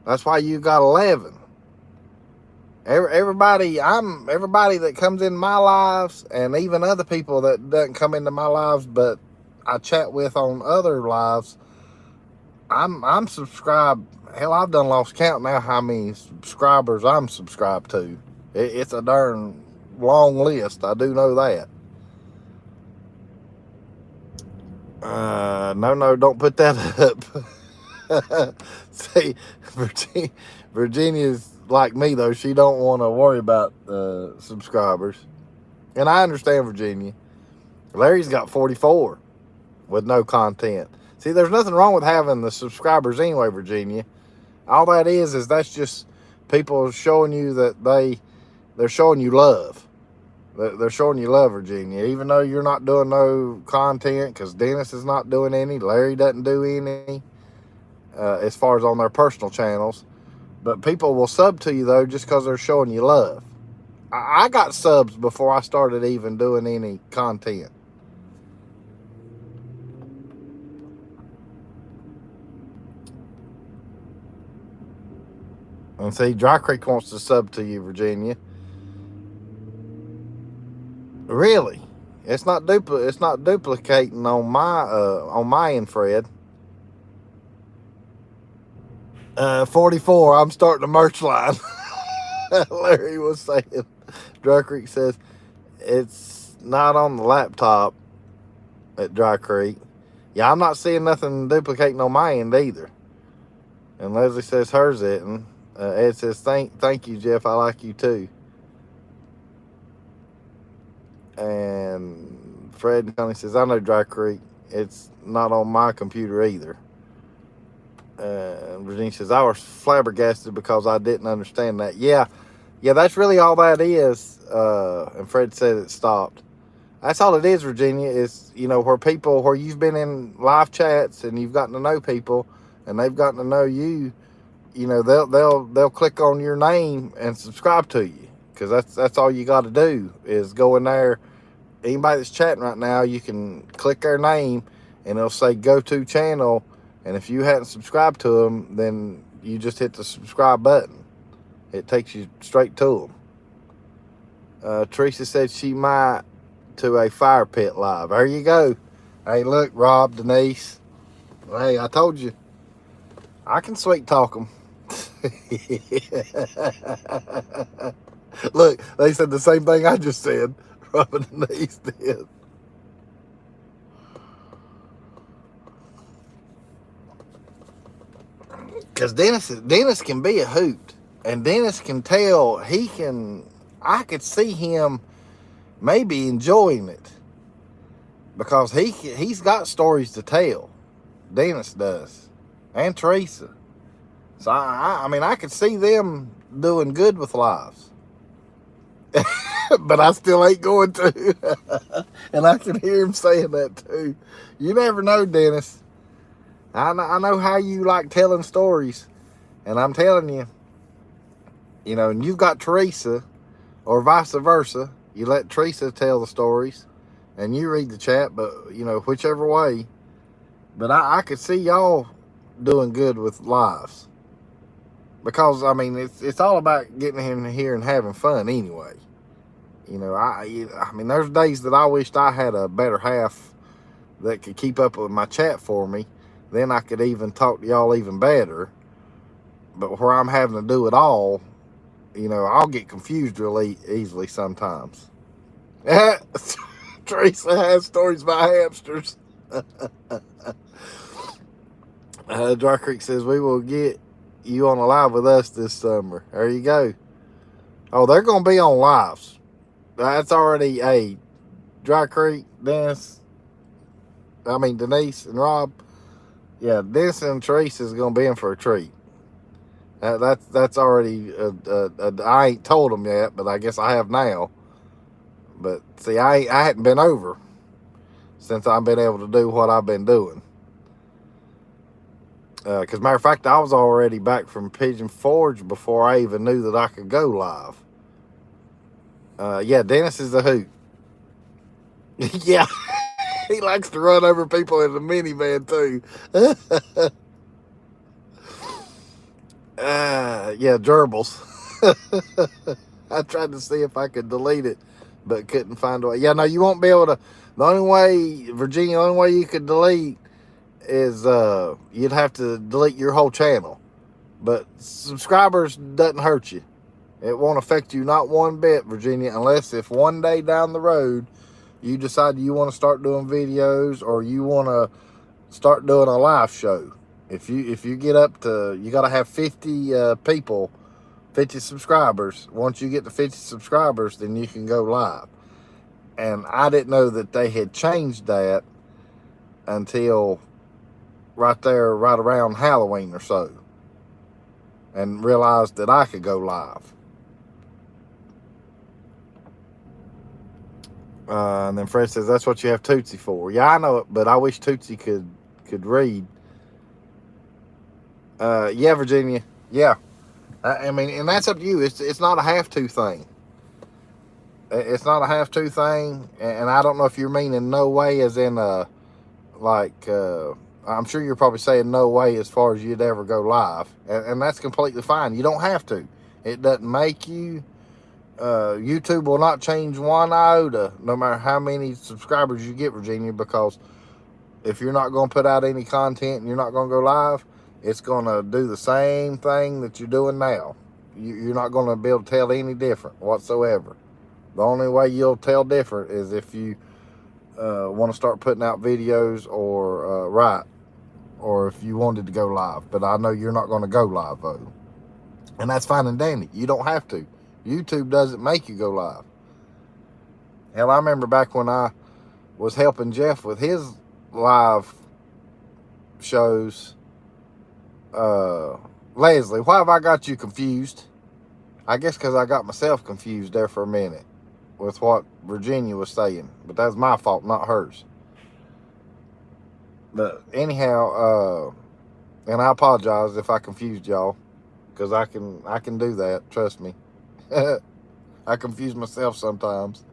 That's why you got 11. Everybody that comes in my lives, and even other people that doesn't come into my lives, but I chat with on other lives, I'm subscribed. Hell, I've done lost count now how many subscribers I'm subscribed to. It's a darn long list. I do know that. No, don't put that up. See, Virginia's like me, though. She don't want to worry about subscribers. And I understand Virginia. Larry's got 44 with no content. See, there's nothing wrong with having the subscribers anyway, Virginia. All that is that's just people showing you that they're showing you love. They're showing you love, Virginia. Even though you're not doing no content, because Dennis is not doing any. Larry doesn't do any as far as on their personal channels. But people will sub to you, though, just because they're showing you love. I got subs before I started even doing any content. And see, Dry Creek wants to sub to you, Virginia. Really? It's not duplicating on my end, Fred. 44, I'm starting a merch line. Larry was saying. Dry Creek says, it's not on the laptop at Dry Creek. Yeah, I'm not seeing nothing duplicating on my end either. And Leslie says hers isn't. Ed says, thank you, Jeff. I like you too. And Fred County says, I know Dry Creek. It's not on my computer either. Virginia says, I was flabbergasted because I didn't understand that. Yeah, Yeah, that's really all that is. And Fred said it stopped. That's all it is, Virginia. Is where you've been in live chats and you've gotten to know people, and they've gotten to know you. They'll click on your name and subscribe to you, because that's all you got to do is go in there. Anybody that's chatting right now, you can click their name and it'll say go to channel, and if you hadn't subscribed to them, then you just hit the subscribe button. It takes you straight to them. Teresa said she might to a fire pit live. There you go. Hey, look, Rob, Denise. Hey, I told you, I can sweet talk them. Look, they said the same thing I just said. Rob and Denise did. Because Dennis can be a hoot, and Dennis can tell. I could see him maybe enjoying it, because he's got stories to tell. Dennis does, and Teresa. So I could see them doing good with lives. But I still ain't going to. And I can hear him saying that too. You never know, Dennis. I know how you like telling stories, and I'm telling you, and you've got Teresa, or vice versa. You let Teresa tell the stories, and you read the chat, but whichever way. But I could see y'all doing good with lives, because it's all about getting him here and having fun anyway. There's days that I wished I had a better half that could keep up with my chat for me. Then I could even talk to y'all even better. But where I'm having to do it all, I'll get confused really easily sometimes. Teresa has stories about hamsters. Dry Creek says, we will get you on a live with us this summer. There you go. Oh, they're going to be on lives. That's already a Dry Creek, Denise, and Rob. Yeah, Dennis and Teresa is going to be in for a treat. That's already, I ain't told them yet, but I guess I have now. But see, I hadn't been over since I've been able to do what I've been doing. Because matter of fact, I was already back from Pigeon Forge before I even knew that I could go live. Yeah, Dennis is a hoot. Yeah. He likes to run over people in the minivan too. Yeah, gerbils. I tried to see if I could delete it, but couldn't find a way. Yeah, no, you won't be able to. The only way, Virginia, the only way you could delete is you'd have to delete your whole channel. But subscribers doesn't hurt you. It won't affect you not one bit, Virginia, unless if one day down the road you decide you want to start doing videos, or you want to start doing a live show. If you get up to, you got to have 50 people, 50 subscribers. Once you get to 50 subscribers, then you can go live. And I didn't know that they had changed that until right around Halloween or so, and realized that I could go live. And then Fred says, that's what you have Tootsie for. Yeah, I know it, but I wish Tootsie could read. Yeah, Virginia. Yeah. And that's up to you. It's not a have-to thing. It's not a have-to thing. And I don't know if you're meaning no way as in, I'm sure you're probably saying no way as far as you'd ever go live. And that's completely fine. You don't have to. It doesn't make you. YouTube will not change one iota, no matter how many subscribers you get, Virginia, because if you're not going to put out any content and you're not going to go live, it's going to do the same thing that you're doing now. You're not going to be able to tell any different whatsoever. The only way you'll tell different is if you want to start putting out videos or if you wanted to go live. But I know you're not going to go live, though. And that's fine and dandy. You don't have to. YouTube doesn't make you go live. Hell, I remember back when I was helping Jeff with his live shows. Leslie, why have I got you confused? I guess because I got myself confused there for a minute with what Virginia was saying, but that's my fault, not hers. But anyhow, and I apologize if I confused y'all, because I can do that. Trust me. I confuse myself sometimes.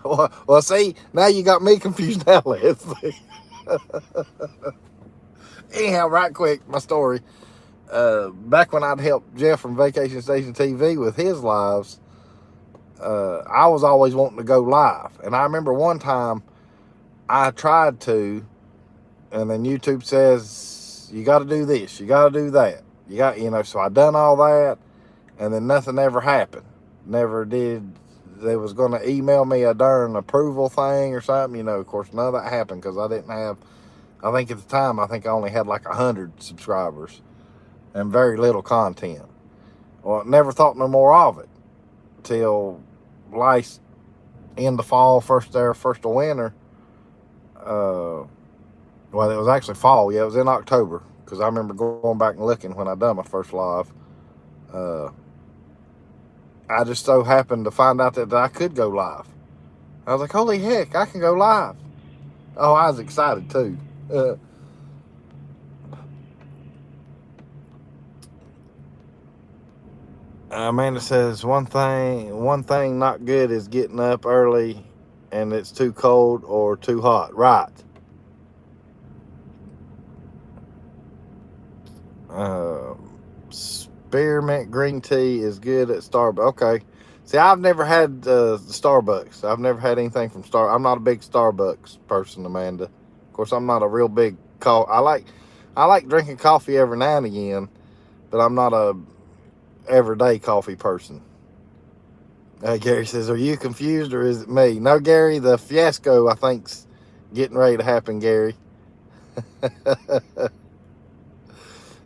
Well, see, now you got me confused now, Leslie. Anyhow, right quick, my story. Back when I'd helped Jeff from Vacation Station TV with his lives, I was always wanting to go live. And I remember one time I tried to, and then YouTube says, you got to do this, you got to do that. So I done all that, and then nothing ever happened. Never did. They was going to email me a darn approval thing or something. Of course, none of that happened because I didn't have, I think at the time, I only had like 100 subscribers and very little content. Well, never thought no more of it till last end of fall, first of winter. Well, it was actually fall. Yeah, it was in October because I remember going back and looking when I done my first live. I just so happened to find out that I could go live. I was like, holy heck, I can go live. Oh, I was excited too. Amanda says one thing not good is getting up early and it's too cold or too hot. Right. Spearmint green tea is good at Starbucks. Okay. See, I've never had Starbucks. I've never had anything from Starbucks. I'm not a big Starbucks person, Amanda. Of course, I'm not a real big I like drinking coffee every now and again, but I'm not a everyday coffee person. Gary says, are you confused or is it me? No, Gary, the fiasco I think's getting ready to happen, Gary.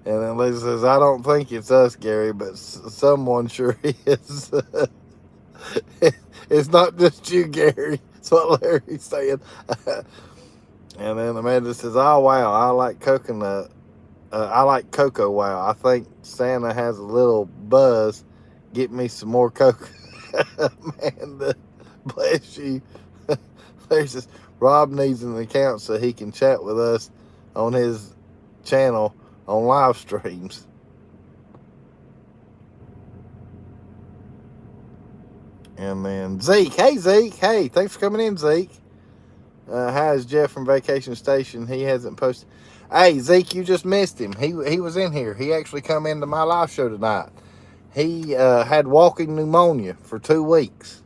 And then Lisa says, I don't think it's us, Gary, but someone sure is. It's not just you, Gary. That's what Larry's saying. And then Amanda says, oh, wow, I like coconut. I like cocoa. Wow, I think Santa has a little buzz. Get me some more cocoa. Amanda, bless you. Larry says, Rob needs an account so he can chat with us on his channel on live streams. And then Zeke. Hey, Zeke. Hey, thanks for coming in, Zeke. How's Jeff from Vacation Station? He hasn't posted. Hey, Zeke, you just missed him. He was in here. He actually come into my live show tonight. He had walking pneumonia for 2 weeks,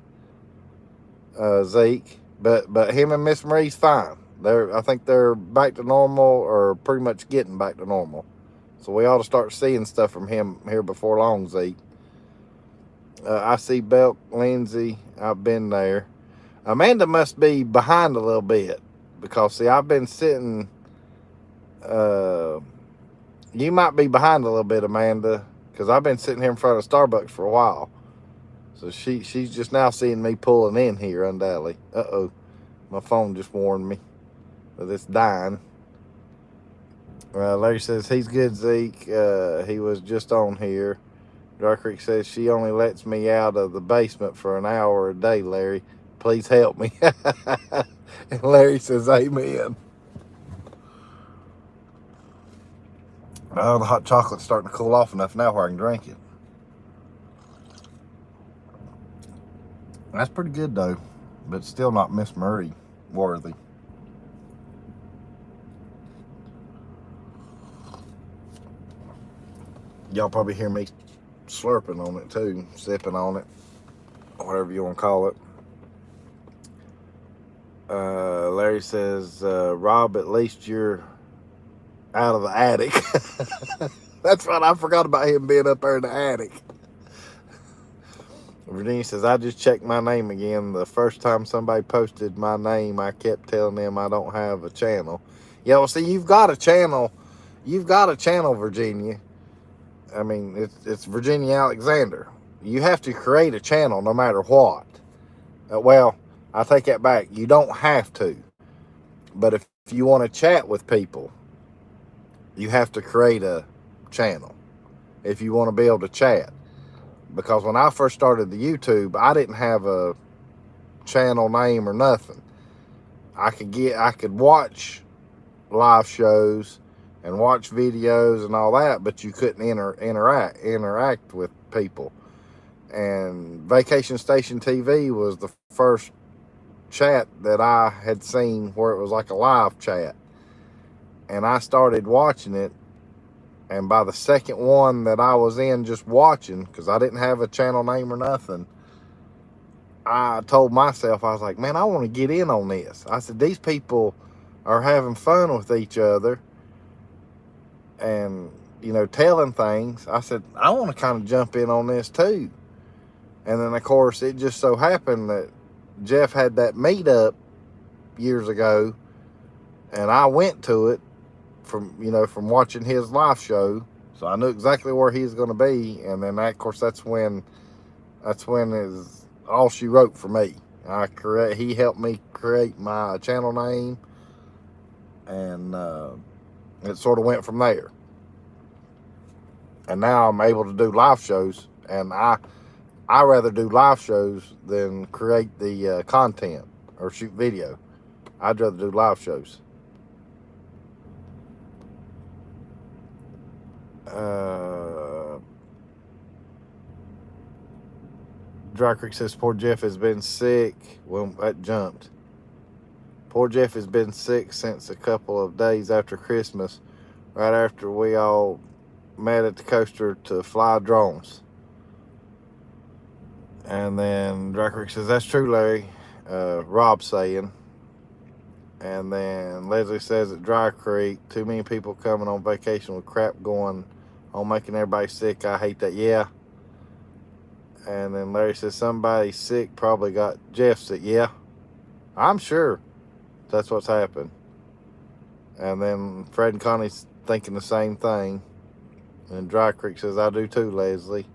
Zeke. But him and Miss Marie's fine. I think they're back to normal or pretty much getting back to normal. So we ought to start seeing stuff from him here before long, Zeke. I see Belk, Lindsay. I've been there. Amanda must be behind a little bit because, see, I've been sitting. You might be behind a little bit, Amanda, because I've been sitting here in front of Starbucks for a while. So she's just now seeing me pulling in here, undoubtedly. Uh-oh. My phone just warned me that it's dying. Larry says, he's good, Zeke. He was just on here. Dry Creek says, she only lets me out of the basement for an hour a day, Larry. Please help me. And Larry says, amen. Oh, the hot chocolate's starting to cool off enough now where I can drink it. That's pretty good, though. But still not Miss Marie worthy. Y'all probably hear me slurping on it too, sipping on it, whatever you want to call it. Larry says, Rob, at least you're out of the attic. That's right, I forgot about him being up there in the attic. Virginia says, I just checked my name again. The first time somebody posted my name, I kept telling them I don't have a channel. Yeah, well, see, you've got a channel. You've got a channel, Virginia. I mean, it's Virginia Alexander. You have to create a channel no matter what. Well, I take that back. You don't have to. But if you want to chat with people, you have to create a channel if you want to be able to chat. because when I first started the YouTube, I didn't have a channel name or nothing. I could watch live shows and watch videos and all that, but you couldn't interact with people. And Vacation Station TV was the first chat that I had seen where it was like a live chat. And I started watching it, and by the second one that I was in just watching, because I didn't have a channel name or nothing, I told myself, I was like, man, I want to get in on this. I said, these people are having fun with each other and, you know, telling things. I said, I want to kind of jump in on this too. And then, of course, it just so happened that Jeff had that meetup years ago, and I went to it from watching his live show. So I knew exactly where he was going to be. And then, of course, that's when is all she wrote for me. He helped me create my channel name, and it sort of went from there. And now I'm able to do live shows, and I rather do live shows than create the content or shoot video. I'd rather do live shows. Dry Creek says, poor Jeff has been sick. Well, that jumped. Poor Jeff has been sick since a couple of days after Christmas, right after we all met at the coaster to fly drones. And then Dry Creek says, that's true, Larry. Rob's saying. And then Leslie says at Dry Creek, too many people coming on vacation with crap going on, making everybody sick. I hate that. Yeah. And then Larry says, somebody sick probably got Jeff sick. Yeah, I'm sure that's what's happened. And then Fred and Connie's thinking the same thing. And Dry Creek says, I do too, Leslie.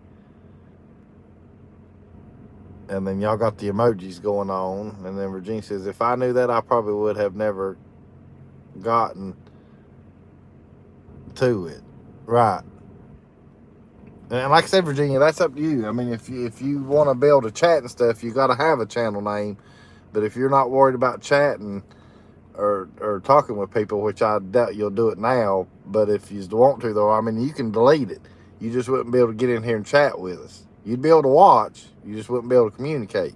And then y'all got the emojis going on. And then Virginia says, if I knew that, I probably would have never gotten to it. Right. And like I said, Virginia, that's up to you. I mean, if you want to be able to chat and stuff, you got to have a channel name. But if you're not worried about chatting or talking with people, which I doubt you'll do it now, but if you want to, though, I mean, you can delete it. You just wouldn't be able to get in here and chat with us. You'd be able to watch. You just wouldn't be able to communicate.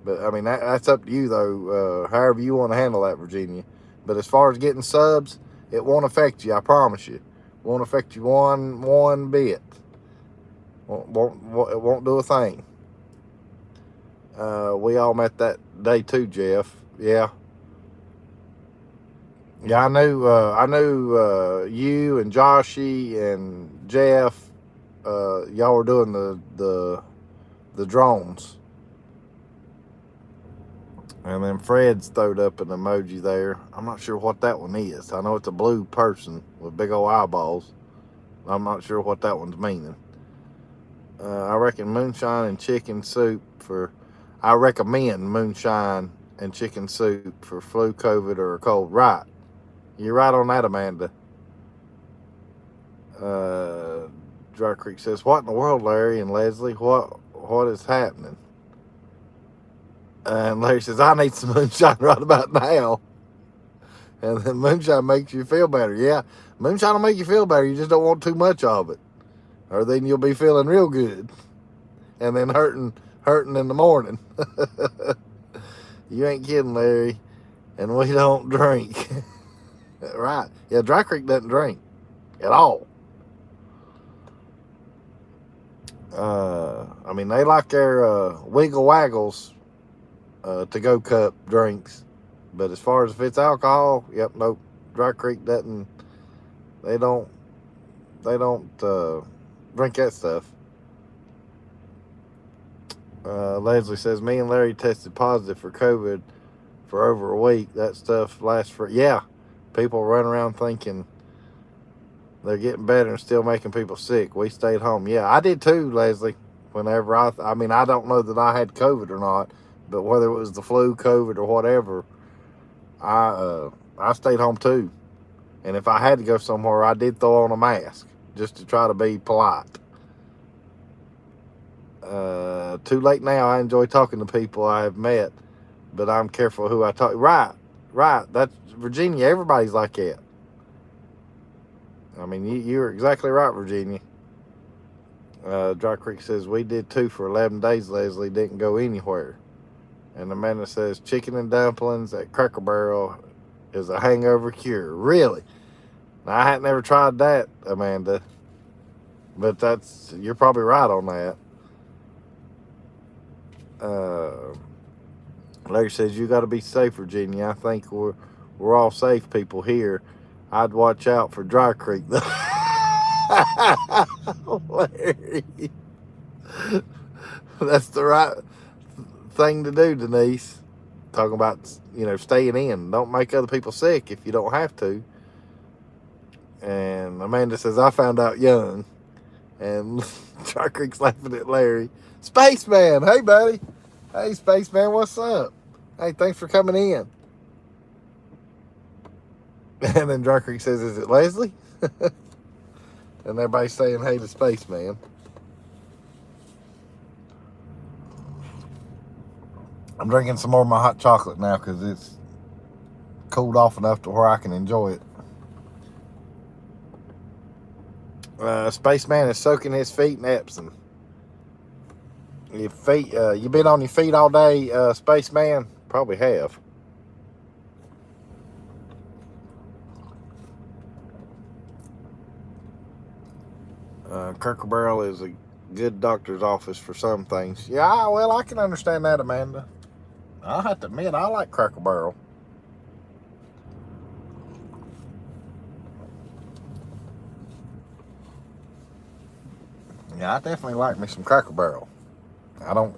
But, I mean, that's up to you, though, however you want to handle that, Virginia. But as far as getting subs, it won't affect you, I promise you. It won't affect you one bit. It won't do a thing. We all met that day too, Jeff. Yeah. Yeah, I knew you and Joshy and Jeff. Y'all were doing the drones. And then Fred's throwed up an emoji there. I'm not sure what that one is. I know it's a blue person with big old eyeballs. I'm not sure what that one's meaning. I recommend moonshine and chicken soup for flu, COVID, or a cold. Right. You're right on that, Amanda. Dry Creek says, what in the world, Larry and Leslie? What is happening? And Larry says, I need some moonshine right about now. And then moonshine makes you feel better. Yeah, moonshine will make you feel better. You just don't want too much of it. Or then you'll be feeling real good. And then hurting in the morning. You ain't kidding, Larry. And we don't drink. Right. Yeah, Dry Creek doesn't drink at all. I mean, they like their Wiggle Waggles to-go cup drinks. But as far as if it's alcohol, yep, nope. Dry Creek doesn't. They don't drink that stuff. Leslie says, me and Larry tested positive for COVID for over a week. That stuff lasts for, yeah. People run around thinking they're getting better and still making people sick. We stayed home. Yeah, I did too, Leslie. Whenever I mean, I don't know that I had COVID or not, but whether it was the flu, COVID, or whatever, I stayed home too. And if I had to go somewhere, I did throw on a mask just to try to be polite. Too late now. I enjoy talking to people I have met, but I'm careful who I talk. Right. That's Virginia. Everybody's like that. I mean, you're exactly right, Virginia. Dry Creek says, we did too for 11 days, Leslie. Didn't go anywhere. And Amanda says, chicken and dumplings at Cracker Barrel is a hangover cure. Really? Now, I hadn't ever tried that, Amanda. But you're probably right on that. Larry says, you got to be safe, Virginia. I think we're all safe people here. I'd watch out for Dry Creek. Larry. That's the right thing to do, Denise. Talking about, staying in. Don't make other people sick if you don't have to. And Amanda says, I found out young. And Dry Creek's laughing at Larry. Spaceman, hey, buddy. Hey, Spaceman, what's up? Hey, thanks for coming in. And then Dry Creek says, is it Leslie? And everybody's saying, hey, to Spaceman. I'm drinking some more of my hot chocolate now because it's cooled off enough to where I can enjoy it. Spaceman is soaking his feet in Epsom. Your feet, you been on your feet all day, Spaceman? Probably have. Cracker Barrel is a good doctor's office for some things. Yeah, well, I can understand that, Amanda. I'll have to admit, I like Cracker Barrel. Yeah, I definitely like me some Cracker Barrel. I don't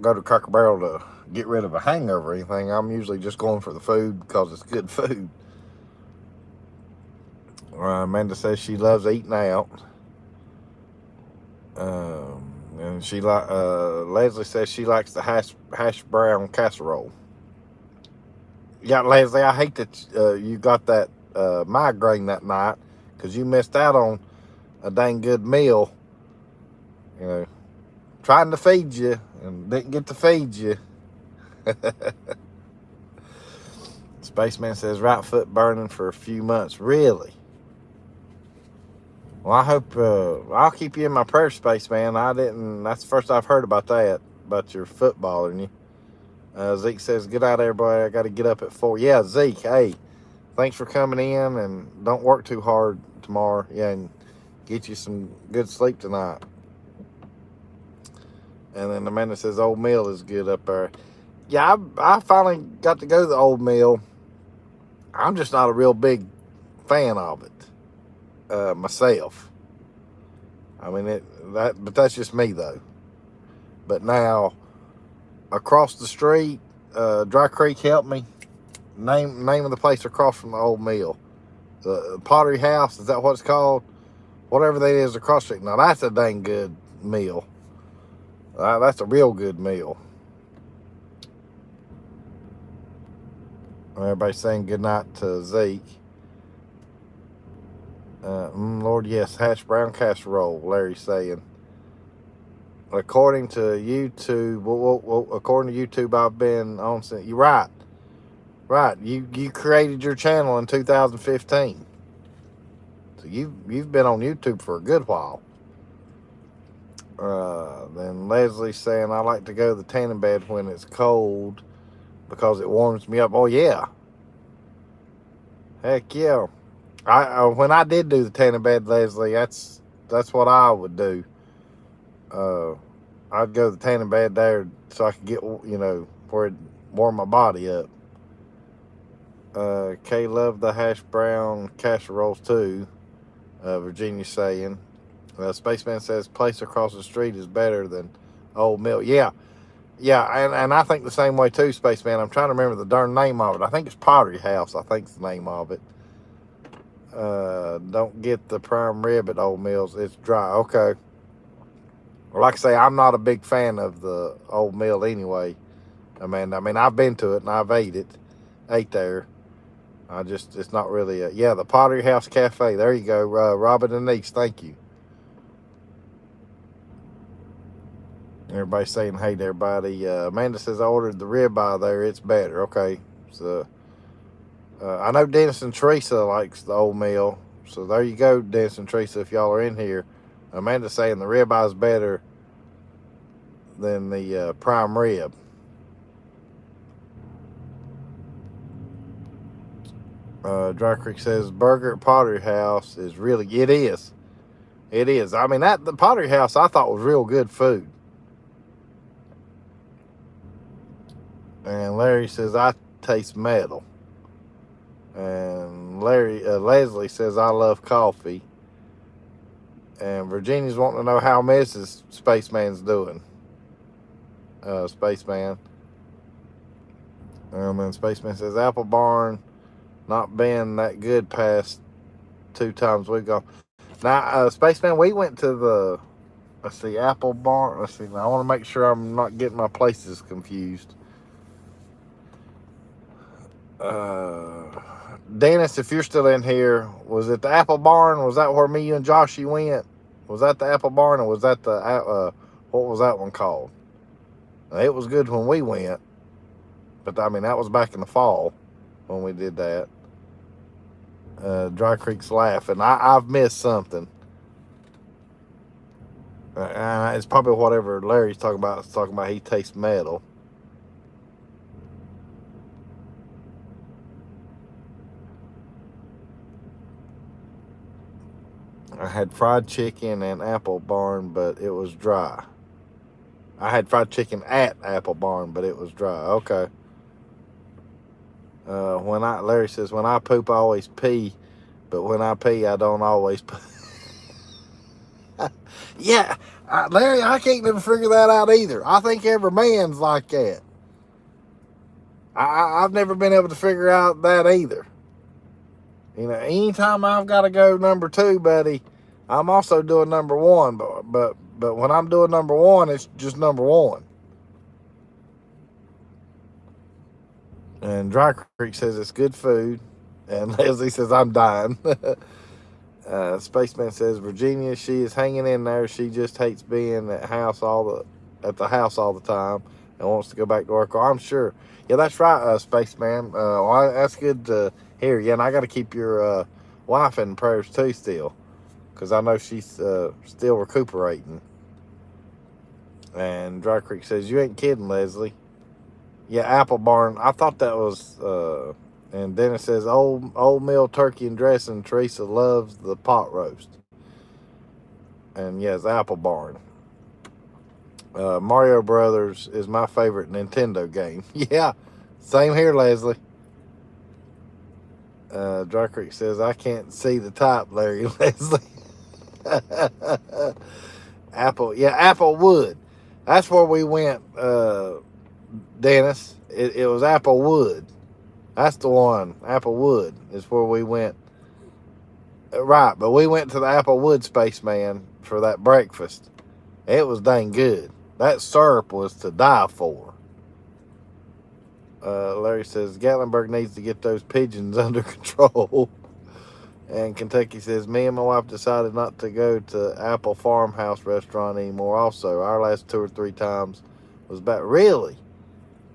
go to Cracker Barrel to get rid of a hangover or anything. I'm usually just going for the food because it's good food. Amanda says she loves eating out. And Leslie says she likes the hash brown casserole. Yeah, Leslie, I hate that you got that migraine that night because you missed out on a dang good meal. Trying to feed you and didn't get to feed you. Spaceman says right foot burning for a few months. Really? Well, I hope I'll keep you in my prayer, Spaceman. That's the first I've heard about that, about your foot bothering you. Zeke says, get out, everybody. I got to get up at 4. Yeah, Zeke, hey, thanks for coming in, and don't work too hard tomorrow. Yeah, and get you some good sleep tonight. And then Amanda says, Old Mill is good up there. Yeah, I finally got to go to the Old Mill. I'm just not a real big fan of it myself. I mean, but that's just me, though. But now, across the street, Dry Creek helped me. Name of the place across from the Old Mill. The Pottery House, is that what it's called? Whatever that is across the street. Now, that's a dang good meal. That's a real good meal. Everybody's saying goodnight to Zeke. Lord, yes, hash brown casserole, Larry's saying. According to YouTube, according to YouTube, I've been on since. You're right. Right. You created your channel in 2015. So you've been on YouTube for a good while. Then Leslie's saying, I like to go to the tanning bed when it's cold because it warms me up. Oh, yeah. Heck yeah. When I did do the tanning bed, Leslie, that's what I would do. I'd go to the tanning bed there so I could get, where it warm my body up. Kay loved the hash brown casseroles too, Virginia's saying. Spaceman says place across the street is better than Old Mill. Yeah, and I think the same way too, Spaceman. I'm trying to remember the darn name of it. I think it's Pottery House, I think's the name of it. Don't get the prime rib at Old Mill's. It's dry. Okay. Well, like I say, I'm not a big fan of the Old Mill anyway. I mean, I've been to it and I've ate there. It's not really the Pottery House Cafe. There you go, Robin and Denise. Thank you. Everybody's saying hey to everybody. Amanda says I ordered the ribeye there. It's better. Okay. So I know Dennis and Teresa likes the old meal. So there you go, Dennis and Teresa, if y'all are in here. Amanda's saying the ribeye is better than the prime rib. Dry Creek says burger at Pottery House is really, it is. It is. I mean, the Pottery House I thought was real good food. And Larry says I taste metal. And Leslie says I love coffee. And Virginia's wanting to know how Mrs. Spaceman's doing. Spaceman. And Spaceman says Apple Barn not been that good past 2 times we've gone. Now, Spaceman, we went to the, let's see, Apple Barn. Let's see, I want to make sure I'm not getting my places confused. Dennis, if you're still in here, was it the Apple Barn? Was that where me, you, and Joshy went? Was that the Apple Barn, or was that the, what was that one called? It was good when we went, but I mean, that was back in the fall when we did that. Dry Creek's laughing. I've missed something. It's probably whatever Larry's talking about. It's talking about he tastes metal. I had fried chicken and Apple Barn, but it was dry. I had fried chicken at Apple Barn, but it was dry. Okay. Larry says, when I poop, I always pee, but when I pee, I don't always pee. Yeah, Larry, I can't never figure that out either. I think every man's like that. I've never been able to figure out that either. You know, anytime I've got to go number 2, buddy, I'm also doing number 1. But when I'm doing number 1, it's just number 1. And Dry Creek says it's good food. And Leslie says I'm dying. Spaceman says Virginia, she is hanging in there. She just hates being at the house all the time and wants to go back to work. Oh, I'm sure. Yeah, that's right, Spaceman. Well, that's good to hear. Yeah, and I got to keep your wife in prayers too still, because I know she's still recuperating. And Dry Creek says, you ain't kidding, Leslie. Yeah, Apple Barn. I thought that was... and Dennis says, old meal turkey and dressing. Teresa loves the pot roast. And yes, Apple Barn. Mario Brothers is my favorite Nintendo game. Yeah, same here, Leslie. Dry Creek says, I can't see the top, Larry. Leslie. Applewood. That's where we went, Dennis. It was Applewood. That's the one. Applewood is where we went. Right, but we went to the Applewood, Spaceman, for that breakfast. It was dang good. That syrup was to die for. Larry says, Gatlinburg needs to get those pigeons under control. And Kentucky says, me and my wife decided not to go to Apple Farmhouse restaurant anymore also. Our last 2 or 3 times was back. Really?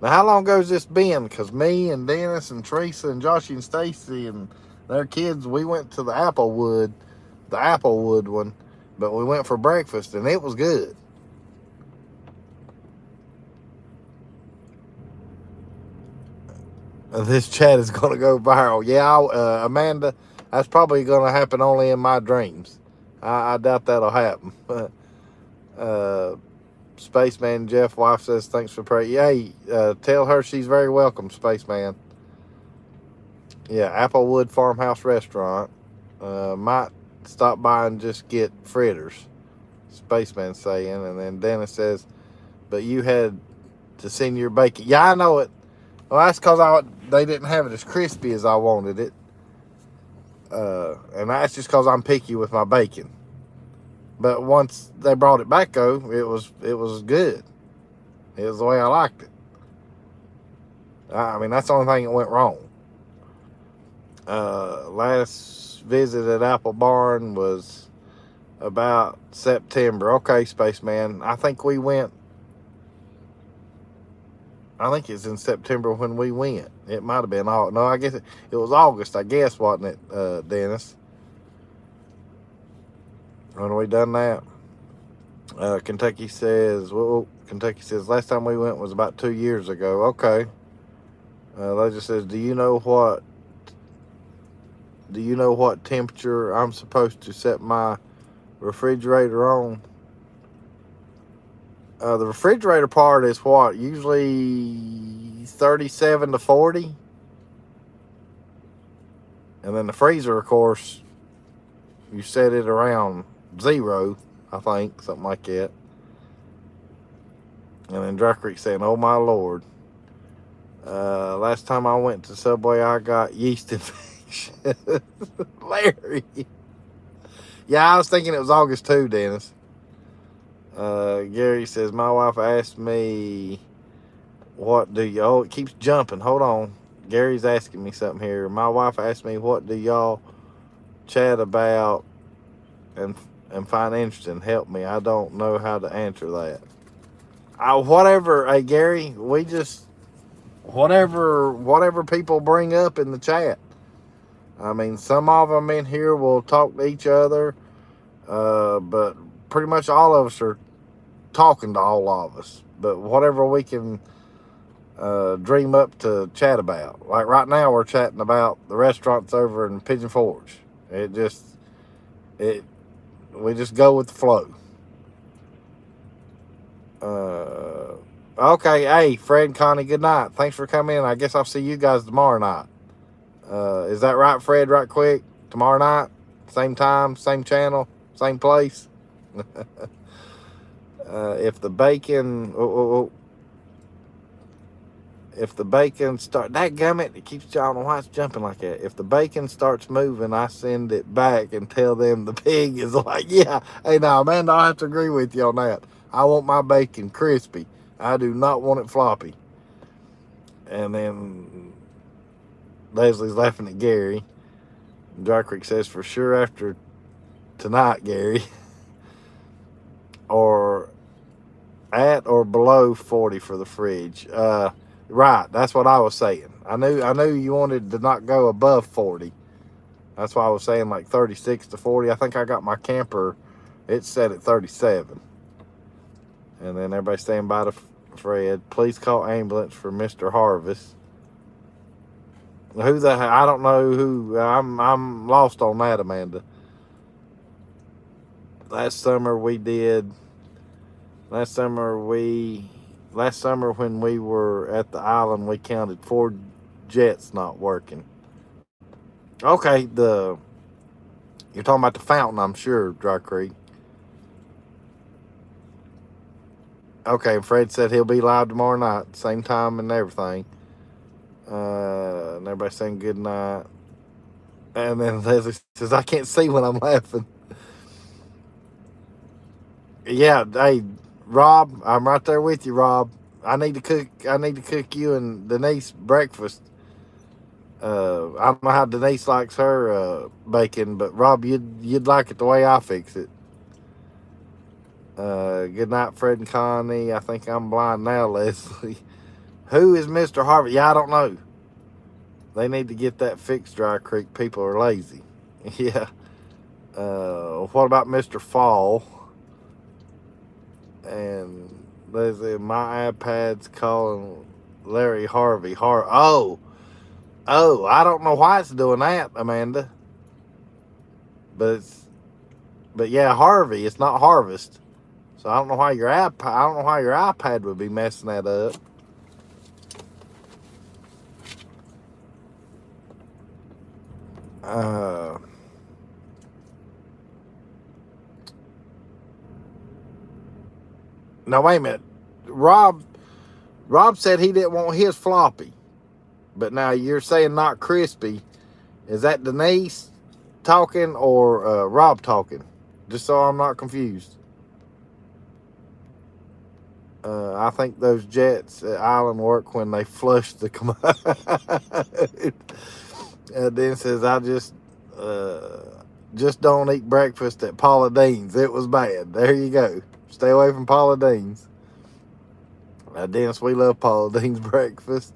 Now, how long ago's this been? Because me and Dennis and Teresa and Joshy and Stacy and their kids, we went to the Applewood one, but we went for breakfast, and it was good. This chat is going to go viral. Yeah, Amanda, that's probably going to happen only in my dreams. I doubt that'll happen. Spaceman Jeff wife says, thanks for praying. Hey, tell her she's very welcome, Spaceman. Yeah, Applewood Farmhouse Restaurant. Might stop by and just get fritters, Spaceman saying. And then Dennis says, but you had to send your bacon. Yeah, I know it. Well, that's because they didn't have it as crispy as I wanted it. And that's just because I'm picky with my bacon. But once they brought it back, though, it was good. It was the way I liked it. I mean, that's the only thing that went wrong. Last visit at Apple Barn was about September. Okay, Spaceman. I think we went I think it's in September when we went. It might have been no, I guess it was August, I guess, wasn't it, Dennis? When we done that. Kentucky says, last time we went was about 2 years ago. Okay. Leisure says, do you know what temperature I'm supposed to set my refrigerator on? The refrigerator part is what? Usually 37 to 40. And then the freezer, of course, you set it around 0, I think, something like that. And then Dry Creek saying, oh my Lord. Last time I went to Subway, I got yeast infection. Larry. Yeah, I was thinking it was August 2, Dennis. Gary says, my wife asked me, what do y'all, oh, it keeps jumping. Hold on. Gary's asking me something here. My wife asked me, what do y'all chat about and find interesting? Help me. I don't know how to answer that. Whatever, hey, Gary, we just, whatever people bring up in the chat. I mean, some of them in here will talk to each other, but pretty much all of us are talking to all of us. But whatever we can dream up to chat about. Like right now, we're chatting about the restaurants over in Pigeon Forge. We just go with the flow. Okay, hey, Fred and Connie, good night. Thanks for coming in. I guess I'll see you guys tomorrow night. Is that right, Fred, right quick? Tomorrow night? Same time, same channel, same place? If the bacon... If the bacon start... That gummit, it keeps... I don't know why it's jumping like that. If the bacon starts moving, I send it back and tell them the pig is like, yeah. Hey, now, Amanda, I have to agree with you on that. I want my bacon crispy. I do not want it floppy. And then Leslie's laughing at Gary. Dry Creek says, for sure after tonight, Gary. Or at or below 40 for the fridge. Right, that's what I was saying. I knew you wanted to not go above 40. That's why I was saying like 36 to 40. I think I got my camper, it's set at 37. And then everybody stand by to Fred. Please call ambulance for Mr. Harvest. Who the hell? I don't know who. I'm lost on that, Amanda. Last summer when we were at the island, we counted 4 jets not working. Okay, you're talking about the fountain, I'm sure, Dry Creek. Okay, Fred said he'll be live tomorrow night, same time and everything. And everybody saying good night. And then Leslie says, I can't see when I'm laughing. Yeah, hey, Rob, I'm right there with you, Rob. I need to cook you and Denise breakfast. I don't know how Denise likes her bacon, but Rob, you'd like it the way I fix it. Good night, Fred and Connie. I think I'm blind now, Leslie. Who is Mr. Harvey? Yeah, I don't know. They need to get that fixed, Dry Creek. People are lazy. Yeah. What about Mr. Fall? And Leslie, my iPad's calling Larry Harvey. Oh, I don't know why it's doing that, Amanda. But yeah, Harvey. It's not Harvest. So I don't know why your iPad would be messing that up. Now wait a minute. Rob said he didn't want his floppy. But now you're saying not crispy. Is that Denise talking or Rob talking? Just so I'm not confused. I think those jets at Island work when they flush the commode. Then says, I just don't eat breakfast at Paula Deen's. It was bad. There you go. Stay away from Paula Deen's. Dennis, we love Paula Dean's breakfast.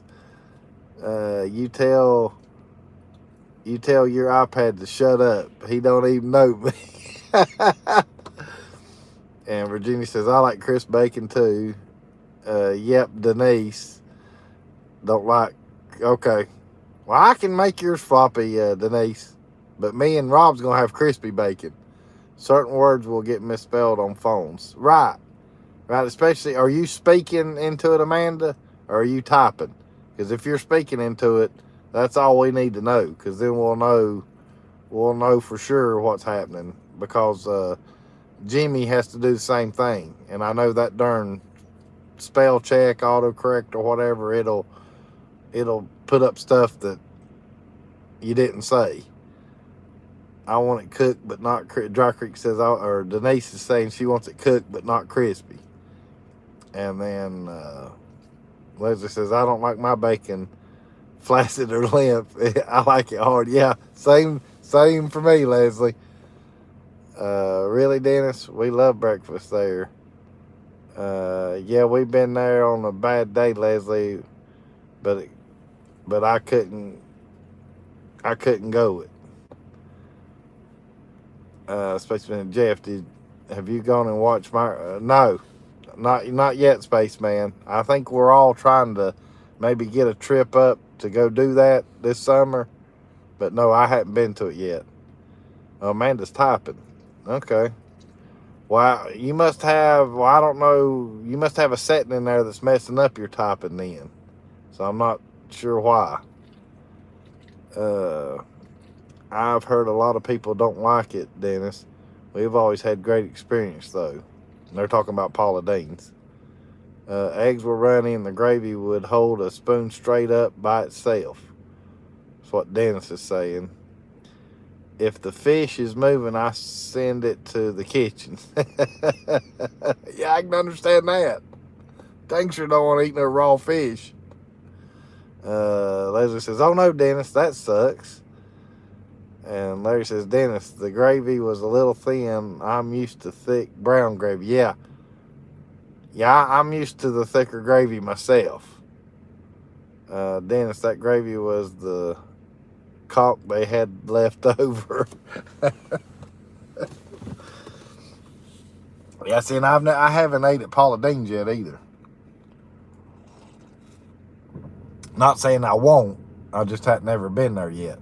You tell your iPad to shut up. He don't even know me. And Virginia says, I like crisp bacon too. Yep, Denise. Don't like. Okay. Well, I can make yours floppy, Denise. But me and Rob's going to have crispy bacon. Certain words will get misspelled on phones. Right. Right. Especially, are you speaking into it, Amanda? Or are you typing? Because if you're speaking into it, that's all we need to know. Because then we'll know for sure what's happening. Because Jimmy has to do the same thing. And I know that darn spell check, autocorrect, or whatever, it'll put up stuff that you didn't say. I want it cooked but not crispy. Dry Creek says, or Denise is saying she wants it cooked but not crispy. And then Leslie says, I don't like my bacon flaccid or limp. I like it hard. Yeah, same for me, Leslie. Really, Dennis? We love breakfast there. Yeah, we've been there on a bad day, Leslie, but I couldn't go it. Spaceman Jeff, have you gone and watched my? No, not yet, Spaceman. I think we're all trying to maybe get a trip up to go do that this summer, but no, I haven't been to it yet. Amanda's typing. Okay. Well, you must have. Well, I don't know. You must have a setting in there that's messing up your typing then. So I'm not sure why. I've heard a lot of people don't like it, Dennis. We've always had great experience, though. And they're talking about Paula Dean's. Eggs were runny and the gravy would hold a spoon straight up by itself. That's what Dennis is saying. If the fish is moving, I send it to the kitchen. Yeah, I can understand that. Dang sure don't want to eat no raw fish. Leslie says, oh no, Dennis, that sucks. And Larry says, Dennis, the gravy was a little thin. I'm used to thick brown gravy. Yeah, I'm used to the thicker gravy myself. Dennis, that gravy was the caulk they had left over. Yeah, see, and I haven't ate at Paula Dean's yet either. Not saying I won't. I just hadn't never been there yet.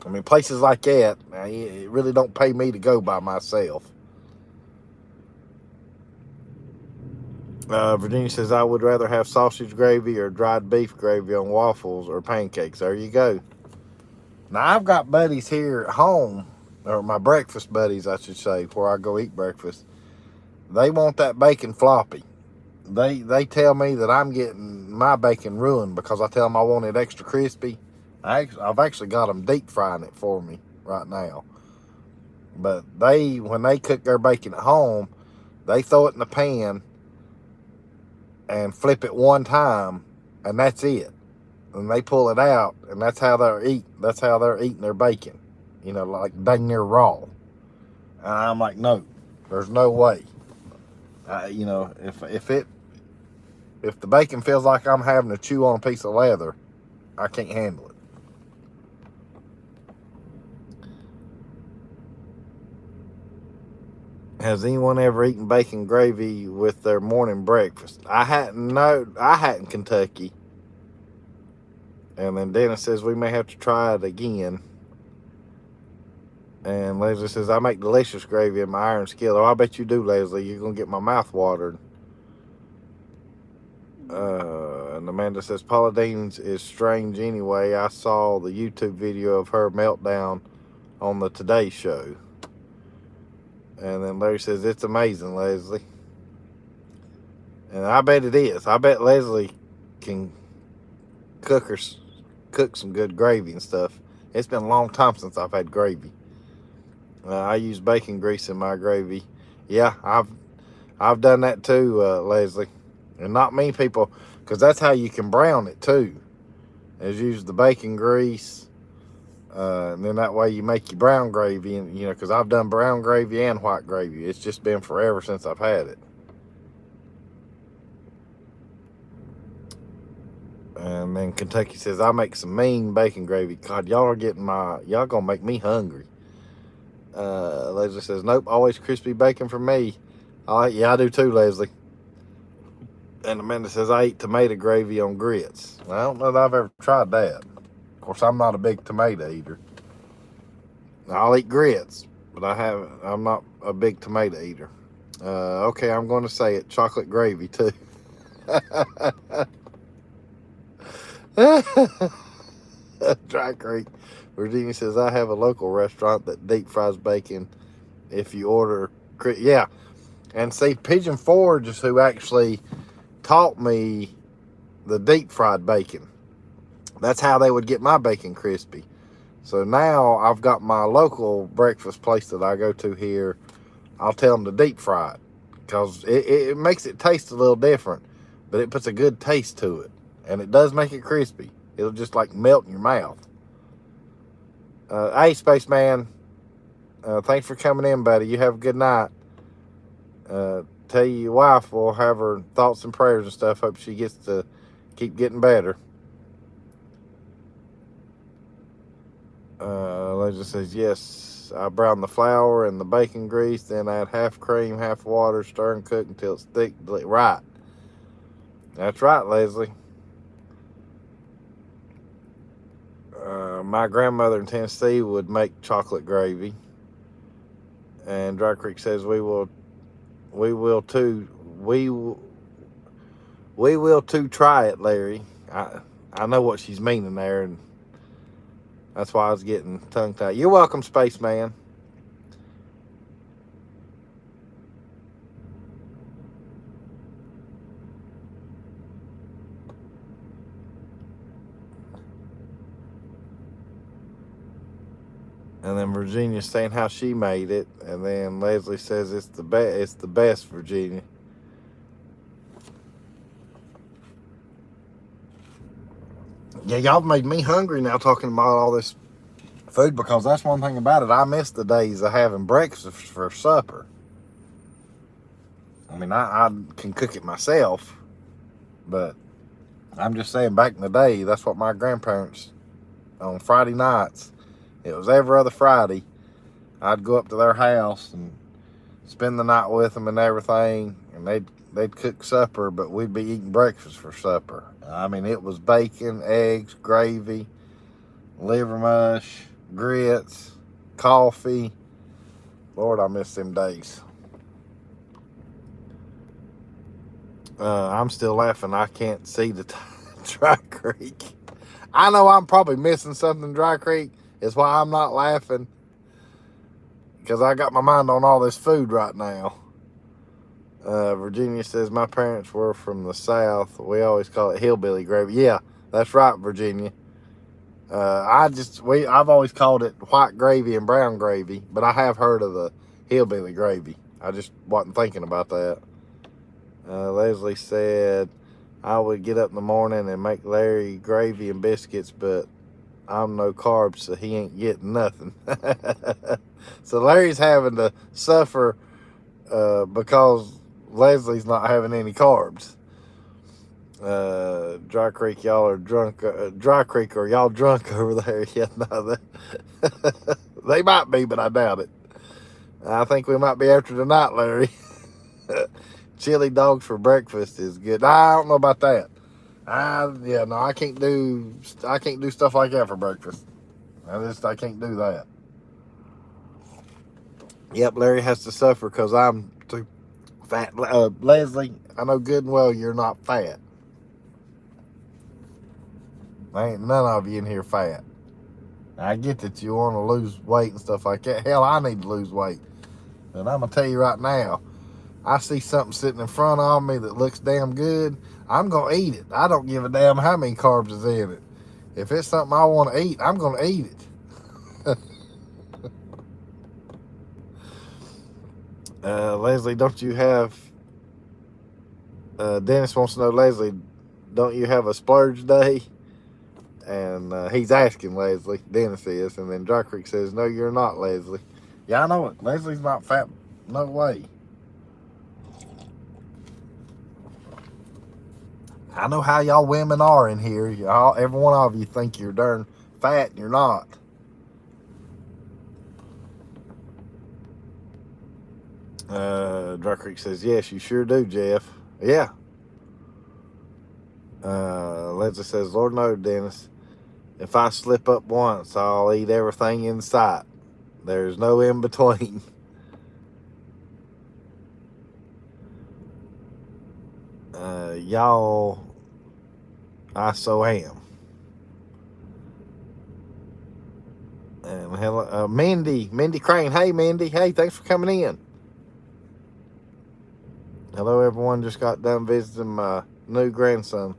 I mean, places like that, it really don't pay me to go by myself. Virginia says, I would rather have sausage gravy or dried beef gravy on waffles or pancakes. There you go. Now, I've got buddies here at home, or my breakfast buddies, I should say, where I go eat breakfast. They want that bacon floppy. They tell me that I'm getting my bacon ruined because I tell them I want it extra crispy. I've actually got them deep frying it for me right now. But when they cook their bacon at home, they throw it in the pan and flip it one time, and that's it. And they pull it out, and that's how they're eating their bacon. You know, like dang near raw. And I'm like, no, there's no way. You know, if the bacon feels like I'm having to chew on a piece of leather, I can't handle it. Has anyone ever eaten bacon gravy with their morning breakfast? I hadn't Kentucky. And then Dennis says we may have to try it again. And Leslie says, I make delicious gravy in my iron skillet. Oh, I bet you do, Leslie. You're going to get my mouth watered. And Amanda says, Paula Dean's is strange anyway. I saw the YouTube video of her meltdown on the Today Show. And then Larry says, it's amazing, Leslie. And I bet it is. I bet Leslie can cook some good gravy and stuff. It's been a long time since I've had gravy. I use bacon grease in my gravy. Yeah, I've done that too, Leslie. And not many people, because that's how you can brown it too, is use the bacon grease. And then that way you make your brown gravy, and you know, because I've done brown gravy and white gravy. It's just been forever since I've had it. And then Kentucky says, I make some mean bacon gravy. God, y'all gonna make me hungry. Leslie says, nope, always crispy bacon for me. Yeah, I do too, Leslie. And Amanda says, I eat tomato gravy on grits. Well, I don't know that I've ever tried that. Of course, I'm not a big tomato eater. I'll eat grits, but I'm not a big tomato eater. Okay, I'm going to say it, chocolate gravy too. Dry Creek. Virginia says, I have a local restaurant that deep fries bacon if you order. Yeah. And see, Pigeon Forge is who actually taught me the deep fried bacon. That's how they would get my bacon crispy. So now I've got my local breakfast place that I go to here. I'll tell them to deep fry it because it makes it taste a little different, but it puts a good taste to it. And it does make it crispy. It'll just like melt in your mouth. Hey, Spaceman. Thanks for coming in, buddy. You have a good night. Tell your wife we'll have her thoughts and prayers and stuff. Hope she gets to keep getting better. Leslie says, yes, I brown the flour and the bacon grease, then add half cream, half water, stir and cook until it's thick. Right. That's right, Leslie. My grandmother in Tennessee would make chocolate gravy. And Dry Creek says, we will too. We will too try it, Larry. I know what she's meaning there, and that's why I was getting tongue-tied. You're welcome, Spaceman. And then Virginia's saying how she made it, and then Leslie says it's the best. It's the best, Virginia. Yeah, y'all made me hungry now talking about all this food, because that's one thing about it. I miss the days of having breakfast for supper. I mean, I can cook it myself, but I'm just saying back in the day, that's what my grandparents, on Friday nights, it was every other Friday, I'd go up to their house and spend the night with them and everything, and they'd cook supper, but we'd be eating breakfast for supper. I mean, it was bacon, eggs, gravy, liver mush, grits, coffee. Lord, I miss them days. I'm still laughing. I can't see the Dry Creek. I know I'm probably missing something, Dry Creek. It's why I'm not laughing, because I got my mind on all this food right now. Virginia says, my parents were from the South. We always call it hillbilly gravy. Yeah, that's right, Virginia. I've always called it white gravy and brown gravy, but I have heard of the hillbilly gravy. I just wasn't thinking about that. Leslie said, I would get up in the morning and make Larry gravy and biscuits, but I'm no carbs, so he ain't getting nothing. So Larry's having to suffer because Leslie's not having any carbs. Dry Creek, y'all are drunk. Dry Creek, are y'all drunk over there? Yeah, no, they might be, but I doubt it. I think we might be after tonight, Larry. Chili dogs for breakfast is good. I don't know about that. I can't do stuff like that for breakfast. I can't do that. Yep, Larry has to suffer because I'm too fat. Leslie, I know good and well you're not fat. Ain't none of you in here fat. I get that you want to lose weight and stuff like that. Hell, I need to lose weight. But I'm going to tell you right now, I see something sitting in front of me that looks damn good, I'm going to eat it. I don't give a damn how many carbs is in it. If it's something I want to eat, I'm going to eat it. Leslie, don't you have... Dennis wants to know, Leslie, don't you have a splurge day? And he's asking Leslie, Dennis is, and then Dry Creek says, no, you're not, Leslie. Yeah, I know it. Leslie's not fat. No way. I know how y'all women are in here. Y'all, every one of you think you're darn fat and you're not. Dry Creek says, yes, you sure do, Jeff. Yeah. Leslie says, Lord knows, Dennis, if I slip up once, I'll eat everything in sight. There's no in between. Y'all, I so am. And hello, Mindy Crane. Hey, Mindy. Hey, thanks for coming in. Hello, everyone. Just got done visiting my new grandson.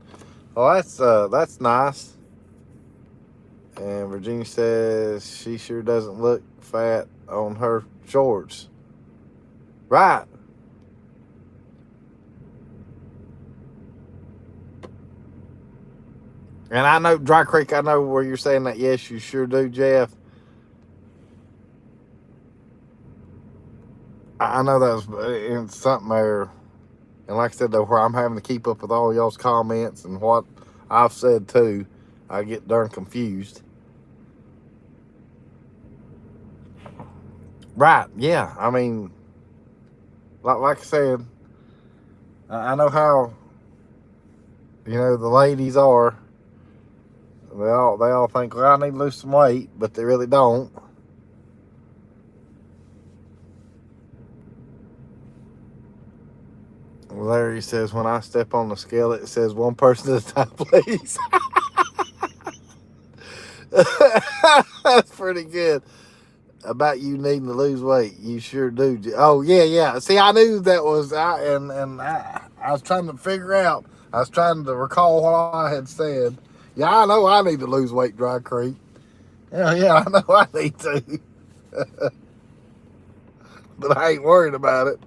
Oh, that's nice. And Virginia says she sure doesn't look fat on her shorts. Right. And I know, Dry Creek, I know where you're saying that. Yes, you sure do, Jeff. I know that was in something there. And like I said, though, where I'm having to keep up with all y'all's comments and what I've said too, I get darn confused. Right, yeah. I mean, like I said, I know how, the ladies are. They all think, well, I need to lose some weight, but they really don't. Larry says, when I step on the scale, it says one person at a time, please. That's pretty good. About you needing to lose weight. You sure do. Oh, yeah. See, I knew that was, I was trying to figure out, I was trying to recall what I had said. Yeah, I know I need to lose weight, Dry Creek. Yeah, I know I need to. But I ain't worried about it.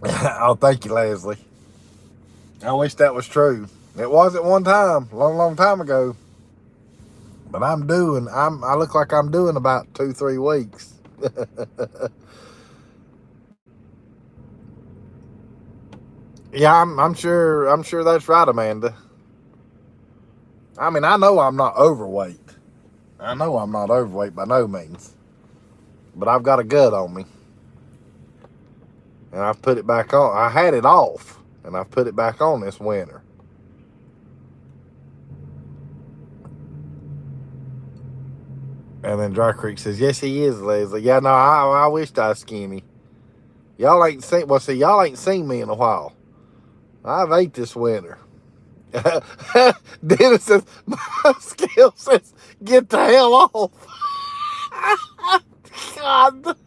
Oh, thank you, Leslie. I wish that was true. It was at one time, long time ago. But I look like I'm doing about 2-3 weeks. Yeah, I'm sure that's right, Amanda. I mean, I know I'm not overweight. I know I'm not overweight by no means. But I've got a gut on me. And I've put it back on. I had it off, and I've put it back on this winter. And then Dry Creek says, yes, he is, Leslie. Yeah, no, I wished I was skinny. Y'all ain't seen me in a while. I've ate this winter. Dennis says, my scale says, get the hell off. God.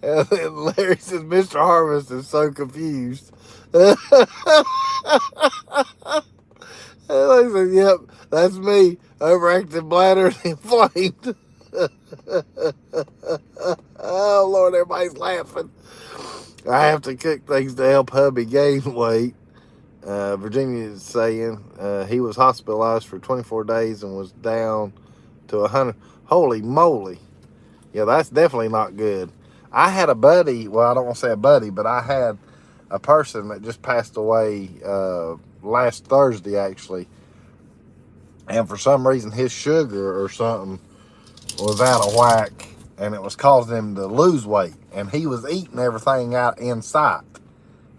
And then Larry says, Mr. Harvest is so confused. And Larry says, yep, that's me. Overactive bladder and inflamed. Oh, Lord, everybody's laughing. I have to cook things to help hubby gain weight. Virginia is saying he was hospitalized for 24 days and was down to 100. Holy moly. Yeah, that's definitely not good. I had a buddy, well, I don't want to say a buddy, but I had a person that just passed away last Thursday, actually. And for some reason, his sugar or something was out of whack, and it was causing him to lose weight. And he was eating everything out in sight.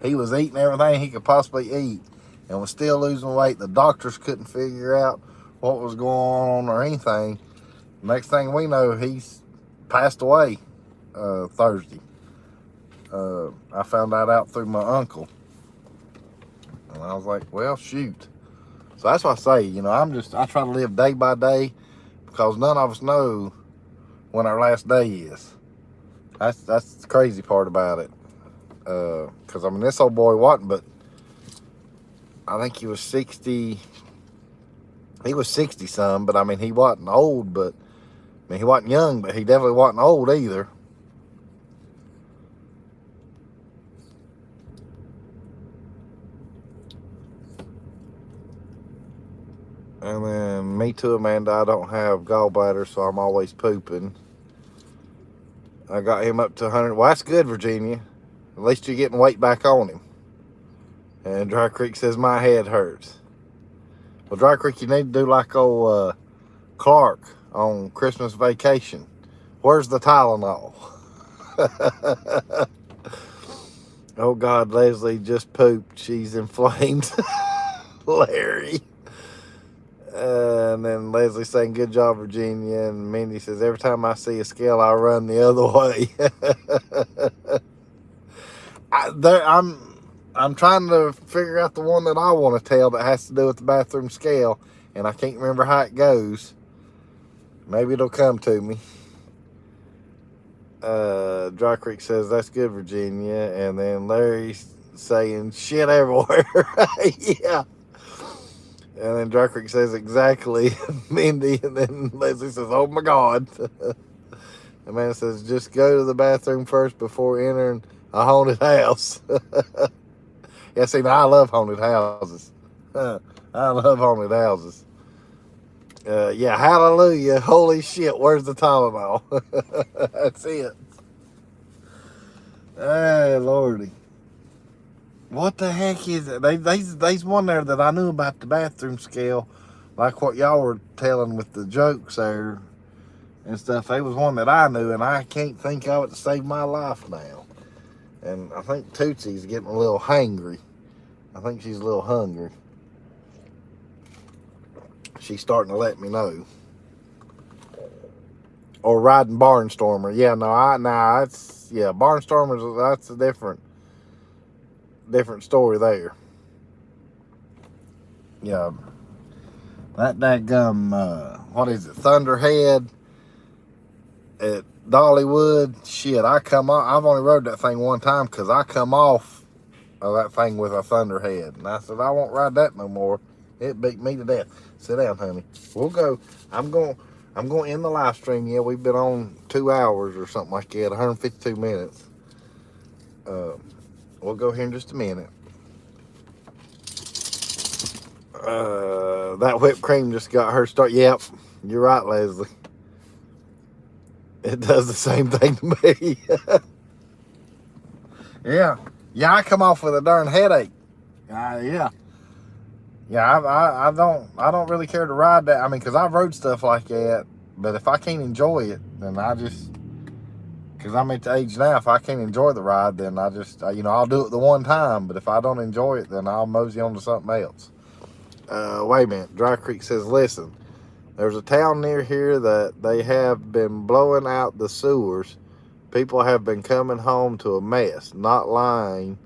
He was eating everything he could possibly eat and was still losing weight. The doctors couldn't figure out what was going on or anything. Next thing we know, he's passed away Thursday. I found that out through my uncle. And I was like, well, shoot. So that's what I say, I try to live day by day because none of us know when our last day is. That's the crazy part about it. Because, this old boy wasn't, but I think he was 60. He was 60-some, but, he wasn't old, but, he wasn't young, but he definitely wasn't old either. And then, me too, Amanda, I don't have gallbladder, so I'm always pooping. I got him up to 100. Well, that's good, Virginia. At least you're getting weight back on him. And Dry Creek says, my head hurts. Well, Dry Creek, you need to do like old Clark on Christmas Vacation. Where's the Tylenol? Oh, God, Leslie just pooped. She's inflamed. Larry. And then Leslie saying, good job, Virginia. And Mindy says, every time I see a scale, I run the other way. I'm trying to figure out the one that I want to tell that has to do with the bathroom scale, and I can't remember how it goes. Maybe it'll come to me. Dry Creek says, that's good, Virginia. And then Larry's saying, shit everywhere. Yeah. And then Dry Creek says, exactly, Mindy. And then Leslie says, oh my God. Amanda says, just go to the bathroom first before entering a haunted house. Yeah, see, now I love haunted houses. I love haunted houses. Yeah, hallelujah. Holy shit, where's the Tylenol? That's it. Hey, Lordy. What the heck is it? There's one there that I knew about the bathroom scale, like what y'all were telling with the jokes there and stuff. There was one that I knew, and I can't think of it to save my life now. And I think Tootsie's getting a little hangry. I think she's a little hungry. She's starting to let me know. Or riding Barnstormer. Yeah, that's Barnstormer's, that's a different story there. Yeah. That daggum, what is it, Thunderhead at Dollywood. Shit, I've only rode that thing one time because I come off of that thing with a Thunderhead. And I said, I won't ride that no more. It beat me to death. Sit down, honey. We'll go. I'm going to end the live stream. Yeah, we've been on 2 hours or something like that, 152 minutes. We'll go here in just a minute. That whipped cream just got her start. Yep, you're right, Leslie. It does the same thing to me. Yeah, I come off with a darn headache. Yeah, I don't really care to ride that. I mean, because I've rode stuff like that, but if I can't enjoy it, then because I'm at the age now, if I can't enjoy the ride, then I'll do it the one time. But if I don't enjoy it, then I'll mosey on to something else. Wait a minute. Dry Creek says, listen, there's a town near here that they have been blowing out the sewers. People have been coming home to a mess. Not lying.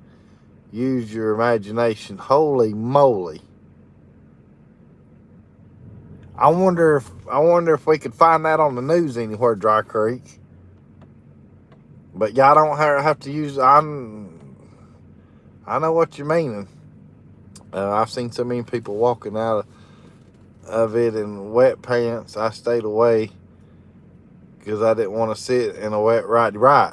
Use your imagination. Holy moly. I wonder if we could find that on the news anywhere, Dry Creek. But yeah, I don't have to use. I know what you're meaning. I've seen so many people walking out of it in wet pants. I stayed away because I didn't want to sit in a wet ride. Right.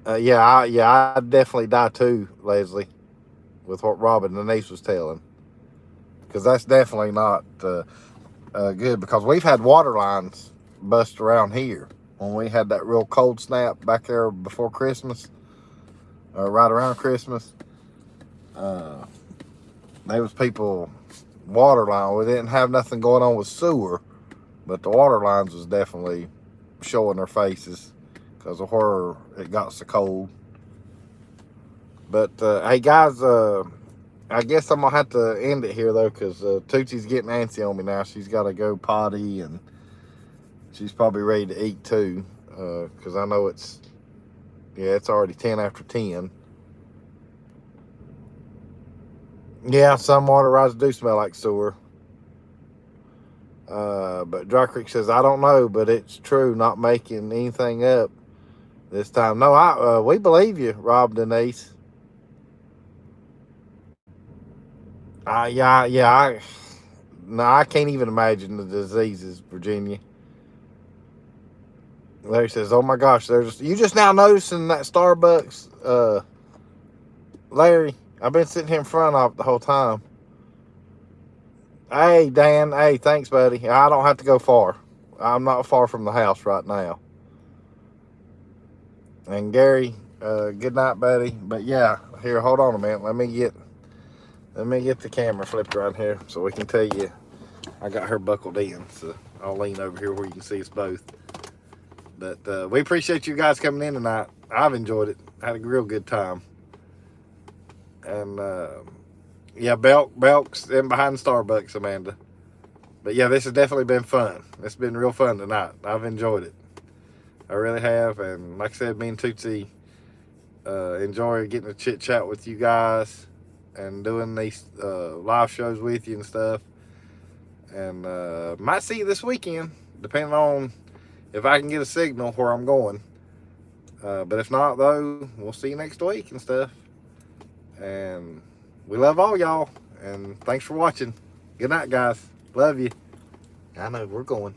I'd definitely die too, Leslie, with what Robin Denise was telling. Because that's definitely not good, because we've had water lines bust around here when we had that real cold snap back there before Christmas, right around Christmas. There was people water line. We didn't have nothing going on with sewer, but the water lines was definitely showing their faces because of where it got so cold. But hey guys, I guess I'm gonna have to end it here though, because Tootsie's getting antsy on me now. She's got to go potty, and she's probably ready to eat too, because I know it's already 10 after 10. Yeah, some water rides do smell like sewer. But Dry Creek says, I don't know, but it's true, not making anything up this time. No, we believe you, Rob Denise. I can't even imagine the diseases, Virginia. Larry says, oh my gosh, you just now noticing that Starbucks, Larry, I've been sitting here in front of it the whole time. Hey, Dan. Hey, thanks, buddy. I don't have to go far. I'm not far from the house right now. And Gary, good night, buddy. But yeah, here, hold on a minute. Let me get the camera flipped around here so we can tell you. I got her buckled in, so I'll lean over here where you can see us both. But we appreciate you guys coming in tonight. I've enjoyed it. Had a real good time. And yeah, Belk's in behind Starbucks, Amanda. But yeah, this has definitely been fun. It's been real fun tonight. I've enjoyed it. I really have. And like I said, me and Tootsie enjoy getting to chit chat with you guys and doing these live shows with you and stuff. And might see you this weekend, depending on if I can get a signal where I'm going. But if not, though, we'll see you next week and stuff. And we love all y'all. And thanks for watching. Good night, guys. Love you. I know, we're going.